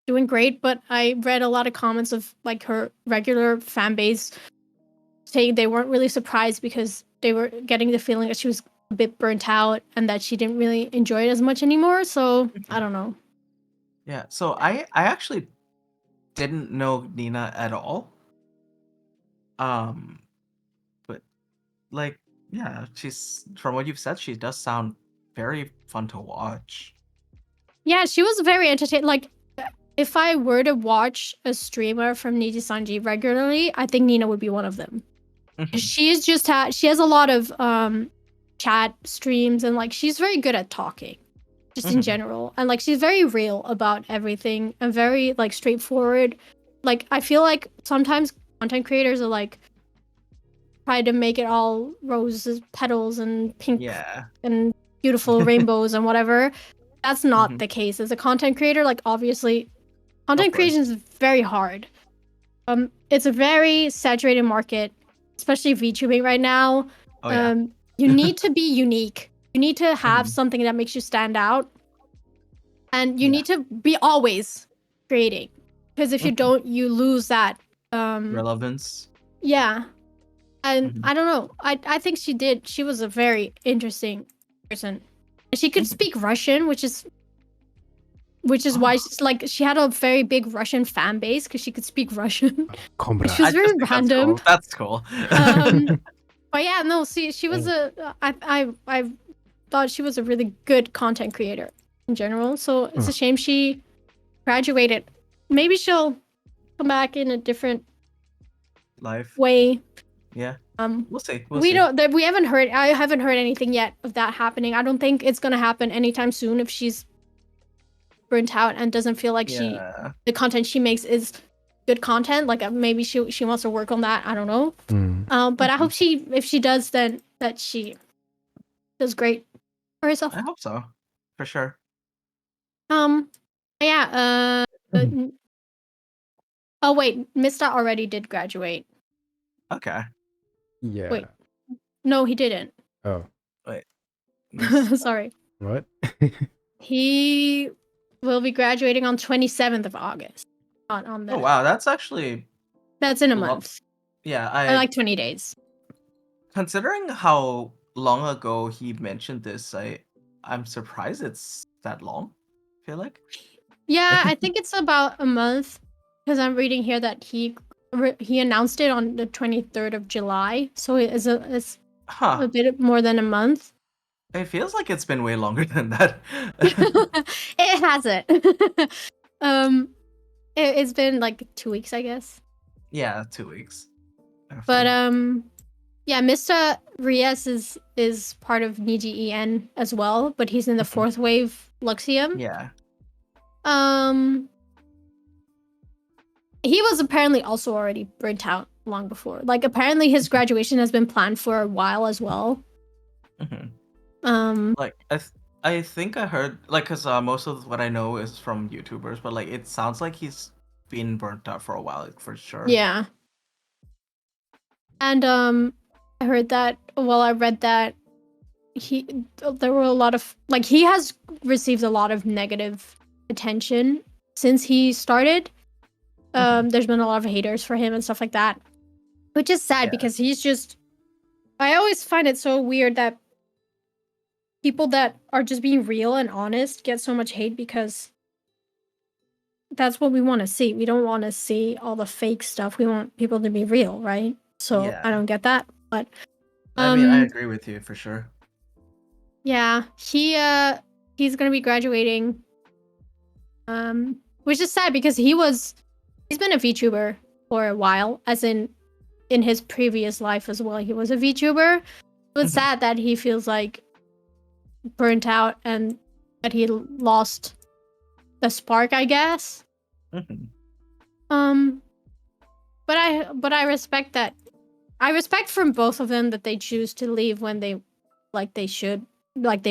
doing great, but I read a lot of comments of like her regular fan base saying they weren't really surprised because they were getting the feeling that she was a bit burnt out and that she didn't really enjoy it as much anymore. So I don't know. Yeah. So I actually didn't know Nina at all. Um, but like, yeah, she's from what you've said, she does sound very fun to watch. Yeah, she was very entertaining. Like, if I were to watch a streamer from Niji Sanji regularly, I think Nina would be one of them. Mhm. She's just she has a lot of chat streams, and like she's very good at talking, just in Mhm. general, and like she's very real about everything and very like straightforward. Like I feel like sometimes content creators are like try to make it all roses, petals, and pink Yeah. and beautiful rainbows and whatever. That's not Mhm. the case. As a content creator, like obviously, Of content course. creation is very hard. It's a very saturated market, especially VTubing right now. Oh yeah. You need to be unique. You need to have Mhm. something that makes you stand out, and you Yeah. need to be always creating. Because if you Mhm. don't, you lose that. Relevance. Yeah, and Mhm. I don't know. I think she did. She was a very interesting person. And she could Mhm. speak Russian, which is why Oh, she's like she had a very big Russian fan base because she could speak Russian. Comrade. Which was I very just think that's random. cool. That's cool. But yeah, no, she was I thought she was a really good content creator in general. So it's a shame she graduated. Maybe she'll come back in a different Life. way. Yeah. We'll see. We'll We see. don't. We haven't heard. I haven't heard anything yet of that happening. I don't think it's gonna happen anytime soon if she's burnt out and doesn't feel like Yeah. the content she makes is good content. Like maybe she wants to work on that. I don't know. But I hope if she does, then that she does great for herself. I hope so. For sure. Yeah. Oh wait, Mista already did graduate. Okay. Yeah. Wait, no, he didn't. Oh. Wait. Miss- Sorry. What? He will be graduating on 27th of August. On Oh the wow, that's actually That's in a lo- month. yeah, I like 20 days. considering how long ago he mentioned this, I'm surprised it's that long. I feel like. Yeah, I think it's about a month because I'm reading here that he announced it on the 23rd of July, so it's a Huh. bit more than a month. It feels like it's been way longer than that. It hasn't. It's been like 2 weeks, I guess. Yeah, 2 weeks. But After. yeah, Mr. Reyes is part of Niji En as well, but he's in the fourth wave Luxium. Yeah. He was apparently also already burnt out long before. Like apparently his graduation has been planned for a while as well. Like I think I heard like because most of what I know is from YouTubers, but like it sounds like he's been burnt out for a while for sure. Yeah. And I heard that I read that there were a lot of like he has received a lot of negative attention since he started. There's been a lot of haters for him and stuff like that, which is sad because he's just. I always find it so weird that people that are just being real and honest get so much hate because that's what we want to see. We don't want to see all the fake stuff. We want people to be real, right? So Yeah. I don't get that, but I mean, I agree with you for sure. yeah, he's gonna be graduating. Which is sad because he's been a VTuber for a while, as in his previous life as well. He was a VTuber. So it's sad that he feels like burnt out and that he lost the spark, I guess. Mhm. But I respect that. I respect from both of them that they choose to leave when they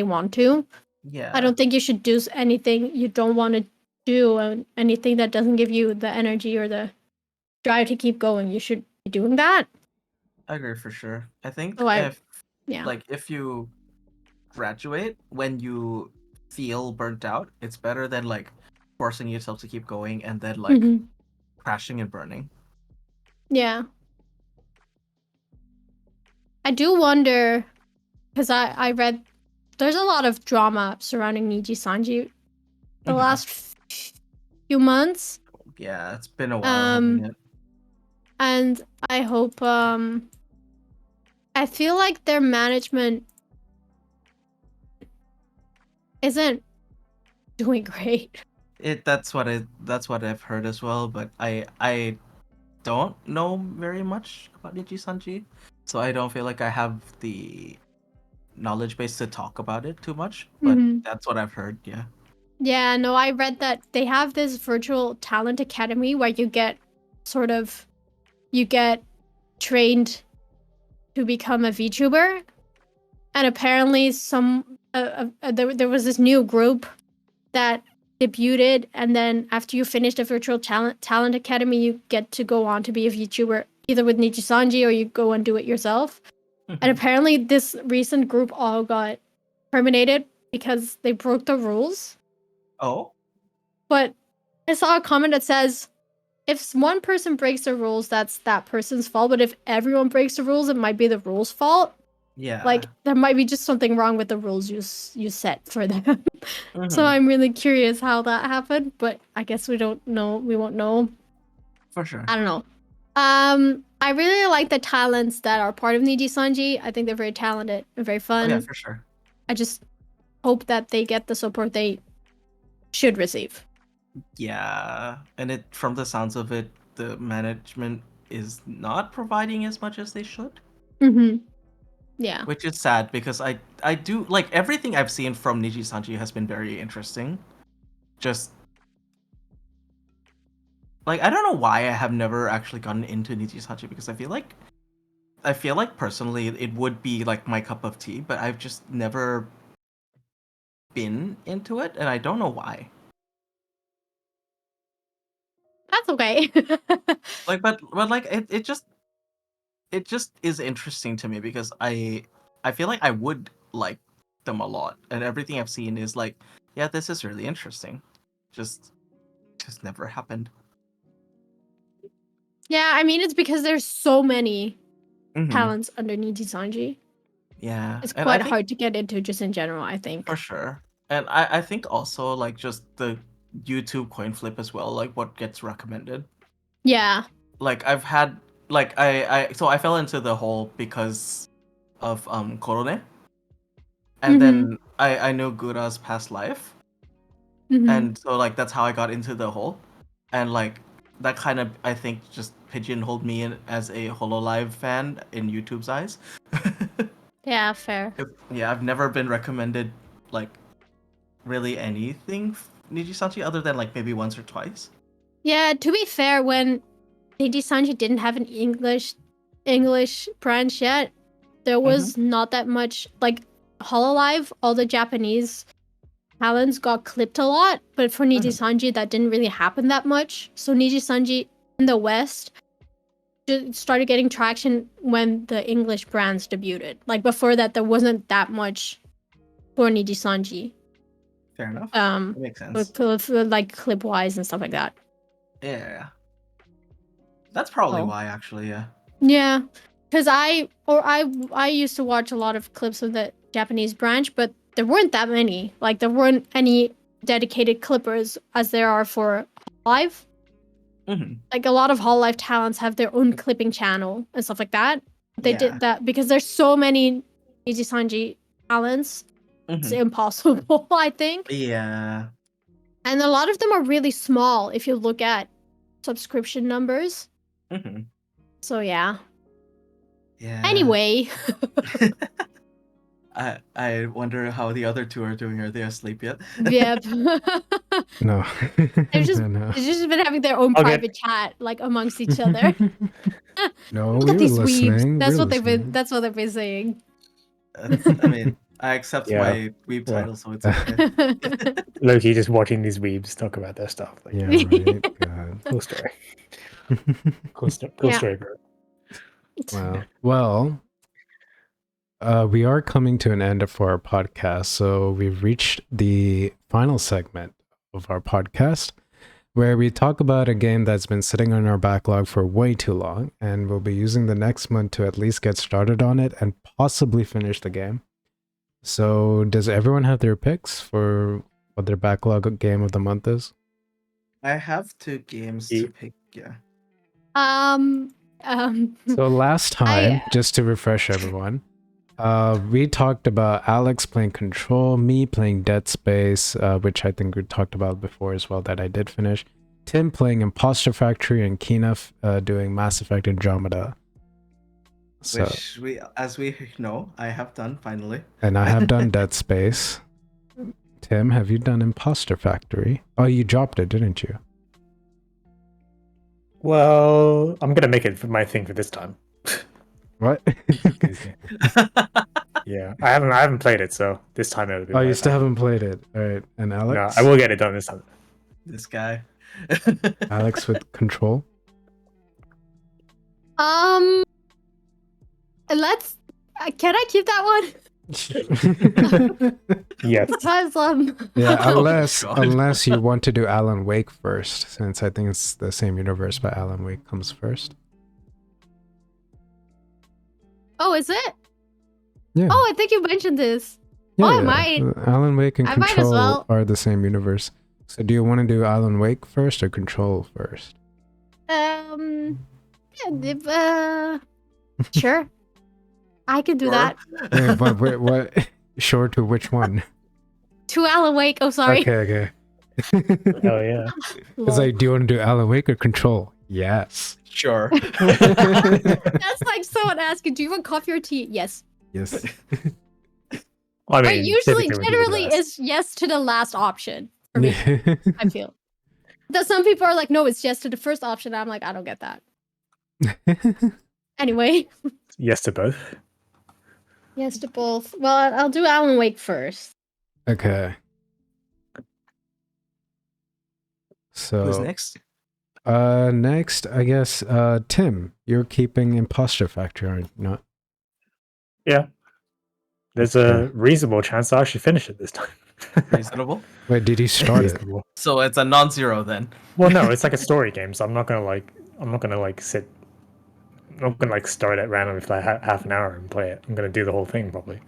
want to. Yeah. I don't think you should do anything you don't want to do, and anything that doesn't give you the energy or the drive to keep going. You should be doing that. I agree for sure. I think So yeah. if you graduate when you feel burnt out, it's better than like forcing yourself to keep going and then like Mhm. crashing and burning. Yeah. I do wonder, because I read there's a lot of drama surrounding Niji Sanji the Mhm. last few months. Yeah, it's been a while, hasn't it? And I hope I feel like their management isn't doing great. That's what I've heard as well, but I don't know very much about Niji Sanji, so I don't feel like I have the knowledge base to talk about it too much, but Mhm. that's what I've heard, yeah. Yeah, no, I read that they have this virtual talent academy where you get trained to become a VTuber. And apparently there was this new group that debuted, and then after you finish the virtual talent academy, you get to go on to be a VTuber either with Niji Sanji or you go and do it yourself. And apparently this recent group all got terminated because they broke the rules. Oh? But I saw a comment that says, if one person breaks the rules, that's that person's fault. But if everyone breaks the rules, it might be the rules' fault. Yeah. Like, there might be just something wrong with the rules you set for them. So Mhm. I'm really curious how that happened, but I guess we don't know. We won't know. For sure. I don't know. I really like the talents that are part of Niji Sanji. I think they're very talented and very Oh fun. yeah, for sure. I just hope that they get the support they should receive. Yeah, and it from the sounds of it, the management is not providing as much as they should, Mm-hmm. Yeah. which is sad because I do like everything I've seen from Niji Sanji has been very interesting. Just like I don't know why I have never actually gotten into Niji Sanji because I feel like personally it would be like my cup of tea, but I've just never been into it and I don't know why. That's okay. Like but like it just is interesting to me because I feel like I would like them a lot, and everything I've seen is like, yeah, this is really interesting. Just never happened. Yeah, I mean, it's because there's so many Mm-hmm. talents under Niji Sanji. Yeah, It's and I quite think hard to get into just in general, I for think. sure, and I think also like just the YouTube coin flip as well, like what gets recommended. Yeah. Like I've had like I fell into the hole because of Korone, and Mm-hmm. then I knew Gura's past life. Mm-hmm. And so like that's how I got into the hole, and like that kind of I think just pigeonholed me in as a Hololive fan in YouTube's eyes. Yeah, fair. Yeah, I've never been recommended like really anything Niji Sanji other than like maybe once or twice. Yeah, to be fair, when Niji Sanji didn't have an English branch yet, there was not that much like Hololive, all the Japanese talents got clipped a lot, but for Niji Sanji that didn't really happen that much. So Niji Sanji in the West just started getting traction when the English brands debuted. Like before that there wasn't that much for Niji Sanji. Fair enough. That makes sense. Like clip wise and stuff like that. Yeah. That's probably Oh. why actually, yeah. Yeah, because I used to watch a lot of clips of the Japanese branch, but there weren't that many. Like there weren't any dedicated clippers as there are for Live. Mm-hmm. Like a lot of Hololive talents have their own clipping channel and stuff like that. They Yeah. did that because there's so many Niji Sanji talents. It's impossible, I think. Yeah. And a lot of them are really small if you look at subscription numbers. So yeah. Yeah. Anyway. I wonder how the other two are doing. Are they asleep yet? Yep. No. They've just No. they've just been having their own Okay. private chat like amongst each other. No, Look we at were these weebs. listening. That's we were what they've been. listening. That's what they've been saying. I mean, I accept Yeah. my weeb Well, title, so it's okay. Loki just watching these weebs talk about their stuff. Like, Yeah, right. God. cool story. Cool Yeah. story, bro. Wow. Well, we are coming to an end for our podcast, so we've reached the final segment of our podcast, where we talk about a game that's been sitting on our backlog for way too long, and we'll be using the next month to at least get started on it and possibly finish the game. So, does everyone have their picks for what their backlog game of the month is? I have 2 games to pick. Yeah. So last time, just to refresh everyone, we talked about Alex playing Control, me playing Dead Space, which I think we talked about before as well, that I did finish. Tim playing Imposter Factory, and Keenaf doing Mass Effect Andromeda. So, Which as we know, I have done finally. and I have done Dead Space. Tim, have you done Imposter Factory? Oh, you dropped it, didn't you? Well, I'm gonna make it my thing for this time. What? Yeah, I haven't played it, so this time it'll be. Oh, my you still thing. haven't played it. All right. And No, Alex? I will get it done this time. This guy. Alex with Control? Let's. Can I keep that one? Yes. Because Yeah, Oh, God. unless you want to do Alan Wake first, since I think it's the same universe, but Alan Wake comes first. Oh, is it? Yeah. Oh, I think you mentioned this. yeah, I might. Alan Wake and I might as Control well. are the same universe. So do you want to do Alan Wake first or Control first? Sure. I can do Sure. that. Wait, but what? Sure to which one? To Alan Wake. Oh, sorry. Okay. Oh yeah. It's like, do you want to do Alan Wake or Control? Yes. Sure. That's like someone asking, "Do you want coffee or tea?" Yes. Yes. I But mean, usually, typically when people generally, do it's yes to the last option for me. I feel. That some people are like, "No, it's yes to the first option." I'm like, I don't get that. Anyway, that, yes to both. yes to both. Well, I'll do Alan Wake first. Okay. So Who's next? next, I guess, Tim, you're keeping Imposter Factory, aren't you not? Yeah. There's a reasonable chance I'll actually finish it this time. Reasonable. Wait, did you start it? Reasonable. So it's a non-zero then. Well, no, it's like a story game, so I'm not gonna start at random for like half an hour and play it. I'm gonna do the whole thing probably.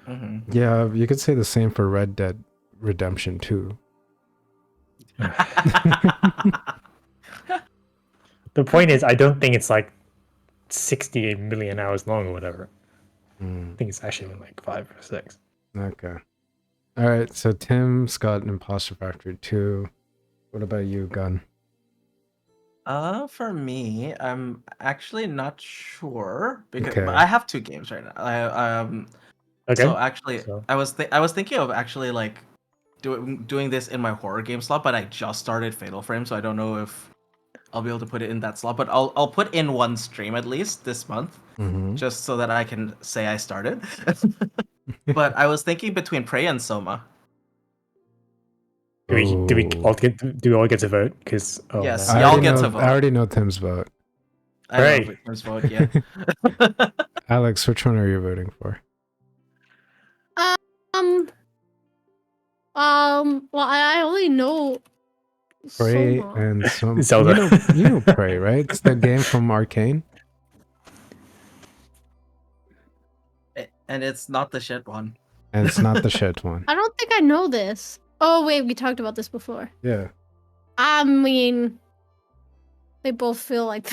Mm-hmm. Yeah, you could say the same for Red Dead Redemption 2. The point is, I don't think it's like 60 million hours long or whatever. I think it's actually like 5 or 6. Okay. All right, so Tim's got Imposter Factory 2. What about you, Gun? For me, I'm actually not sure because Okay. but I have 2 games right now. Okay. So actually, So- I was thinking of actually like doing this in my horror game slot, but I just started Fatal Frame, so I don't know if I'll be able to put it in that slot. But I'll put in one stream at least this month, Mm-hmm. just so that I can say I started. But I was thinking between Prey and Soma. Do we all get to vote? Because Yes. I Y'all already get know, to vote. I already know Tim's vote. I know Prey. Victor's vote, yeah. Alex, which one are you voting for? Well, I only know Prey Soma. and some Zelda. You know Prey, right? It's the game from Arcane. And it's not the shit one. And it's not the shit one. I don't think I know this. Oh wait, we talked about this before. Yeah. I mean, they both feel like.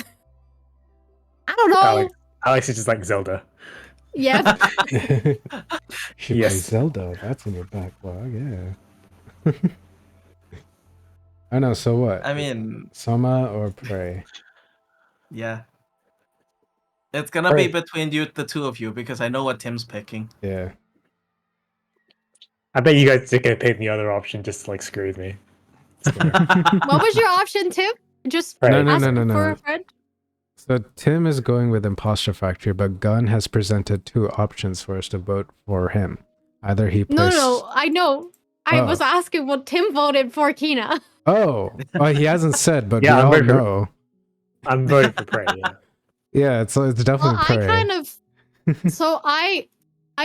I don't know. Alex is just like Zelda. Yeah. She Yes. plays Zelda. That's in your backlog, yeah. I know, so what? I mean, Soma or Prey? yeah. It's gonna be between the two of you because I know what Tim's picking. Yeah. I bet you guys are gonna pick the other option just to like screw with me. What was your option, Tim? Just Right. No, no, ask no, no, for no. a friend. So Tim is going with Imposter Factory, but Gunn has presented two options for us to vote for him. Either he plays. No, I know. I was Oh. asking what Tim voted for Kina. Oh, he hasn't said, but Yeah, we I'm all voting for- know. I'm voting for Prey. Yeah. Yeah, it's definitely Well, I Prey. kind of. So I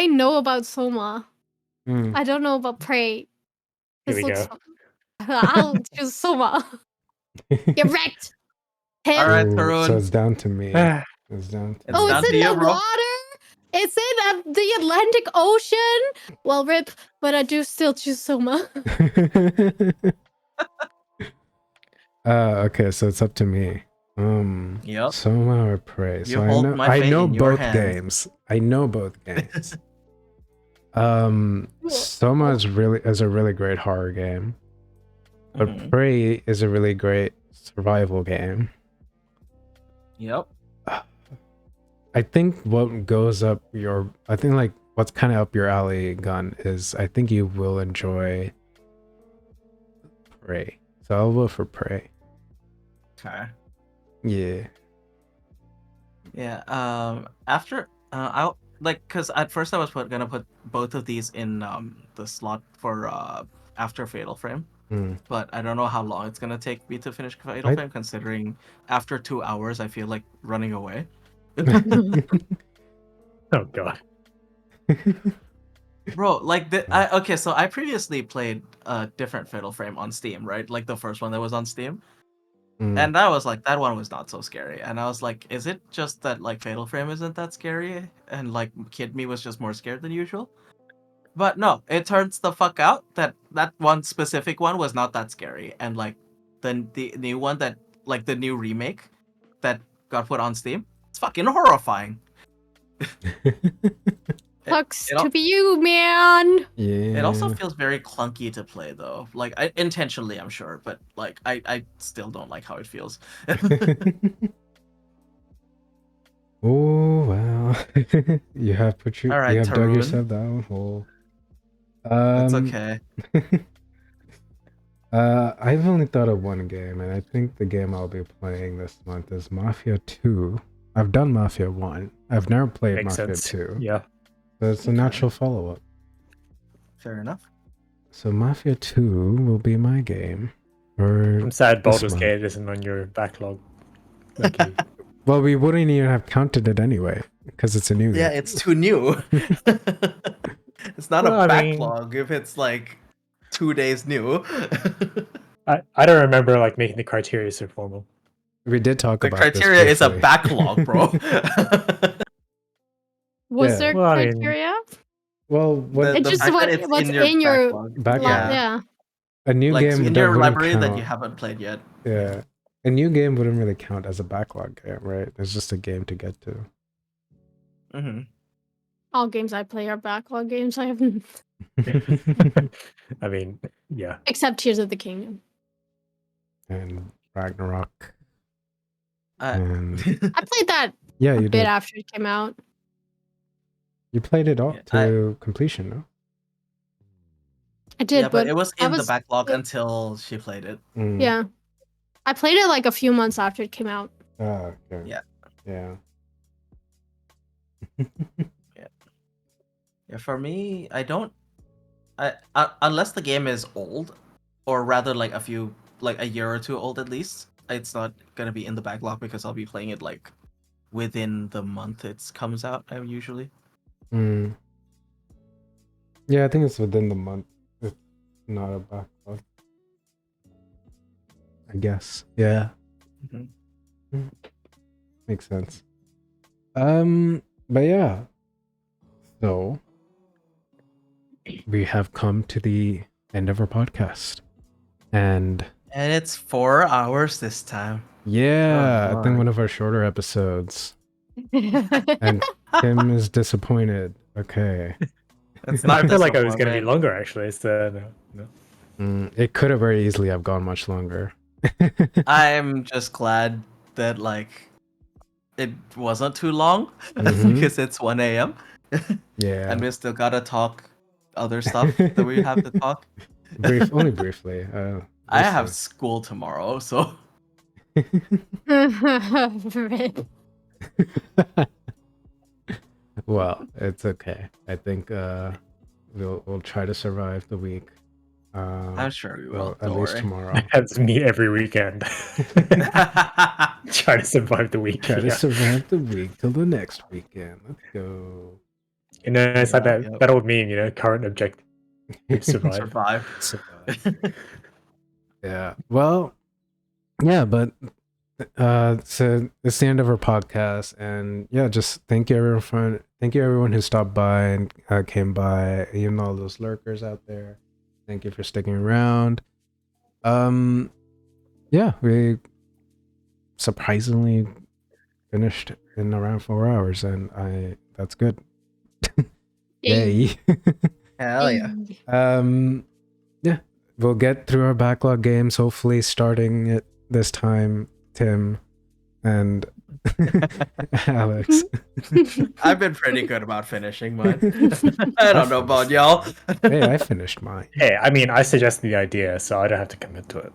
know about Soma. Mm. I don't know about Prey. Here we looks. go. I'll choose Soma. Get wrecked. Tim. All right, Ooh, Tarun. so it's down to me. It's down to It's Oh, down it's to in you, the bro. water. It's in the Atlantic Ocean. Well, rip, but I do still choose Soma. Okay, so it's up to me. Yep. Soma or Prey. You So hold I my fate know in your both hands. games. I know both games. Soma is a really great horror game, but Mhm. Prey is a really great survival game. Yep. I think like what's kind of up your alley, Gun, is I think you will enjoy Prey. So I'll vote for Prey. Okay. Yeah. Yeah. After I'll because at first I was gonna put both of these in the slot for after Fatal Frame, Mm. but I don't know how long it's gonna take me to finish Fatal Frame. Considering after 2 hours, I feel like running away. Oh god. Bro, like okay, so I previously played a different Fatal Frame on Steam, right? Like the first one that was on Steam. Mm. And that one was not so scary. And I was like, is it just that like Fatal Frame isn't that scary? And like Kid Me was just more scared than usual? But no, it turns the fuck out that one specific one was not that scary. And like the new one that like the new remake that got put on Steam, it's fucking horrifying. Sucks it al- to be you, man. Yeah. It also feels very clunky to play though. Like intentionally, I'm sure, but like I still don't like how it feels. Oh wow. you have All right, you have dug Tarun. yourself down a hole. It's okay. I've only thought of one game, and I think the game I'll be playing this month is Mafia 2. I've done Mafia 1. I've never played Makes Mafia sense. 2. Yeah. So it's a Okay. natural follow-up. Fair enough. So Mafia 2 will be my game. Or I'm sad this Baldur's month. Gate isn't on your backlog. Lucky. Well, we wouldn't even have counted it anyway, because it's a new Yeah, game. it's too new. It's not Well, a I mean- backlog if it's like 2 days new. I don't remember like making the criteria so formal. We did talk The about criteria this is a briefly. backlog, bro. Was Yeah. there Well, I mean- criteria? Well, what It's The just fact what- that it's what's in your Backlog. yeah. a new Like game in that your wouldn't library that you count. haven't played yet. Yeah. A new game wouldn't really count as a backlog game, right? It's just a game to get to. Mm-hmm. All games I play are backlog games. I haven't, I mean, yeah. except Tears of the Kingdom. And Ragnarok. Uh, And I played that yeah, a you bit did. after it came out. You played it all Yeah, to completion, no? I did, yeah, but but it was I in the was- backlog it- until she played it. Mm. Yeah, I played it like a few months after it came out. Ah, okay. Yeah. Yeah. Yeah, for me, I don't. Unless the game is old, or rather like a year or two old at least, it's not gonna be in the backlog because I'll be playing it like within the month it comes out. Usually. Mm. Yeah, I think it's within the month. It's not a backlog. I guess. Yeah. Mhm. Makes sense. But yeah. So we have come to the end of our podcast. And And it's 4 hours this time. yeah, Oh, I think my. one of our shorter episodes. And Tim is disappointed. Okay. It's I not feel like it was going to be disappointment. longer actually. It's no. It could have very easily have gone much longer. I'm just glad that like it wasn't too long Mhm. because it's 1 a.m. Yeah. and we still gotta talk other stuff that we have to talk. Only briefly. I we'll have see. school tomorrow, so Well, it's okay. I think we'll try to survive the week. I'm sure we will. Well, at Don't least worry. tomorrow. That's me every weekend. Try to survive the week. Try to yeah. survive the week till the next weekend. Let's go. You know, it's like Yeah, that old meme, you know, current objective survive. Survive. Survive. Yeah. Well, yeah, but so it's the end of our podcast, and yeah, just thank you everyone who stopped by and came by, even all those lurkers out there. Thank you for sticking around. Yeah, we surprisingly finished in around 4 hours, and that's good. Yay. Hell yeah. Yeah, we'll get through our backlog games, hopefully starting it this time, Tim and Alex. I've been pretty good about finishing mine. I don't know about y'all. Hey, I finished mine. Hey, I mean, I suggested the idea, so I don't have to commit to it.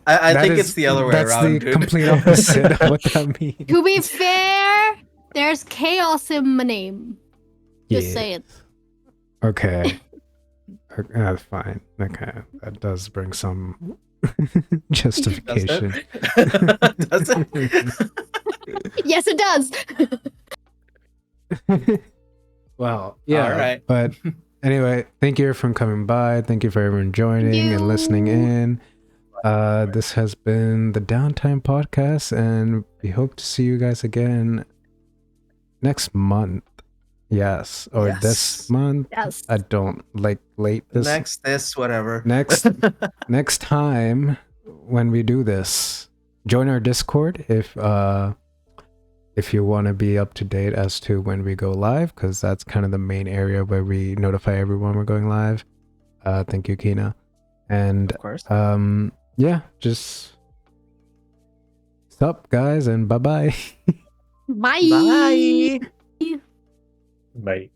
I That think is- it's the other way that's around, the dude. complete opposite of what that means. To be fair, there's chaos in my name. Just Yeah. saying. Okay. That's fine. Okay. That does bring some justification. Does it? Yes, it does. Well, yeah. All right. But anyway, thank you for coming by. Thank you for everyone joining and listening you. in. This has been the Downtime Podcast, and we hope to see you guys again next month. Yes. Or Yes. this month. Yes. I don't like late this Whatever. next time when we do this, join our Discord if you want to be up to date as to when we go live, because that's kind of the main area where we notify everyone we're going live. Thank you, Kina. And Of course. yeah, just sup guys, and bye-bye. Bye. Bye. Bye.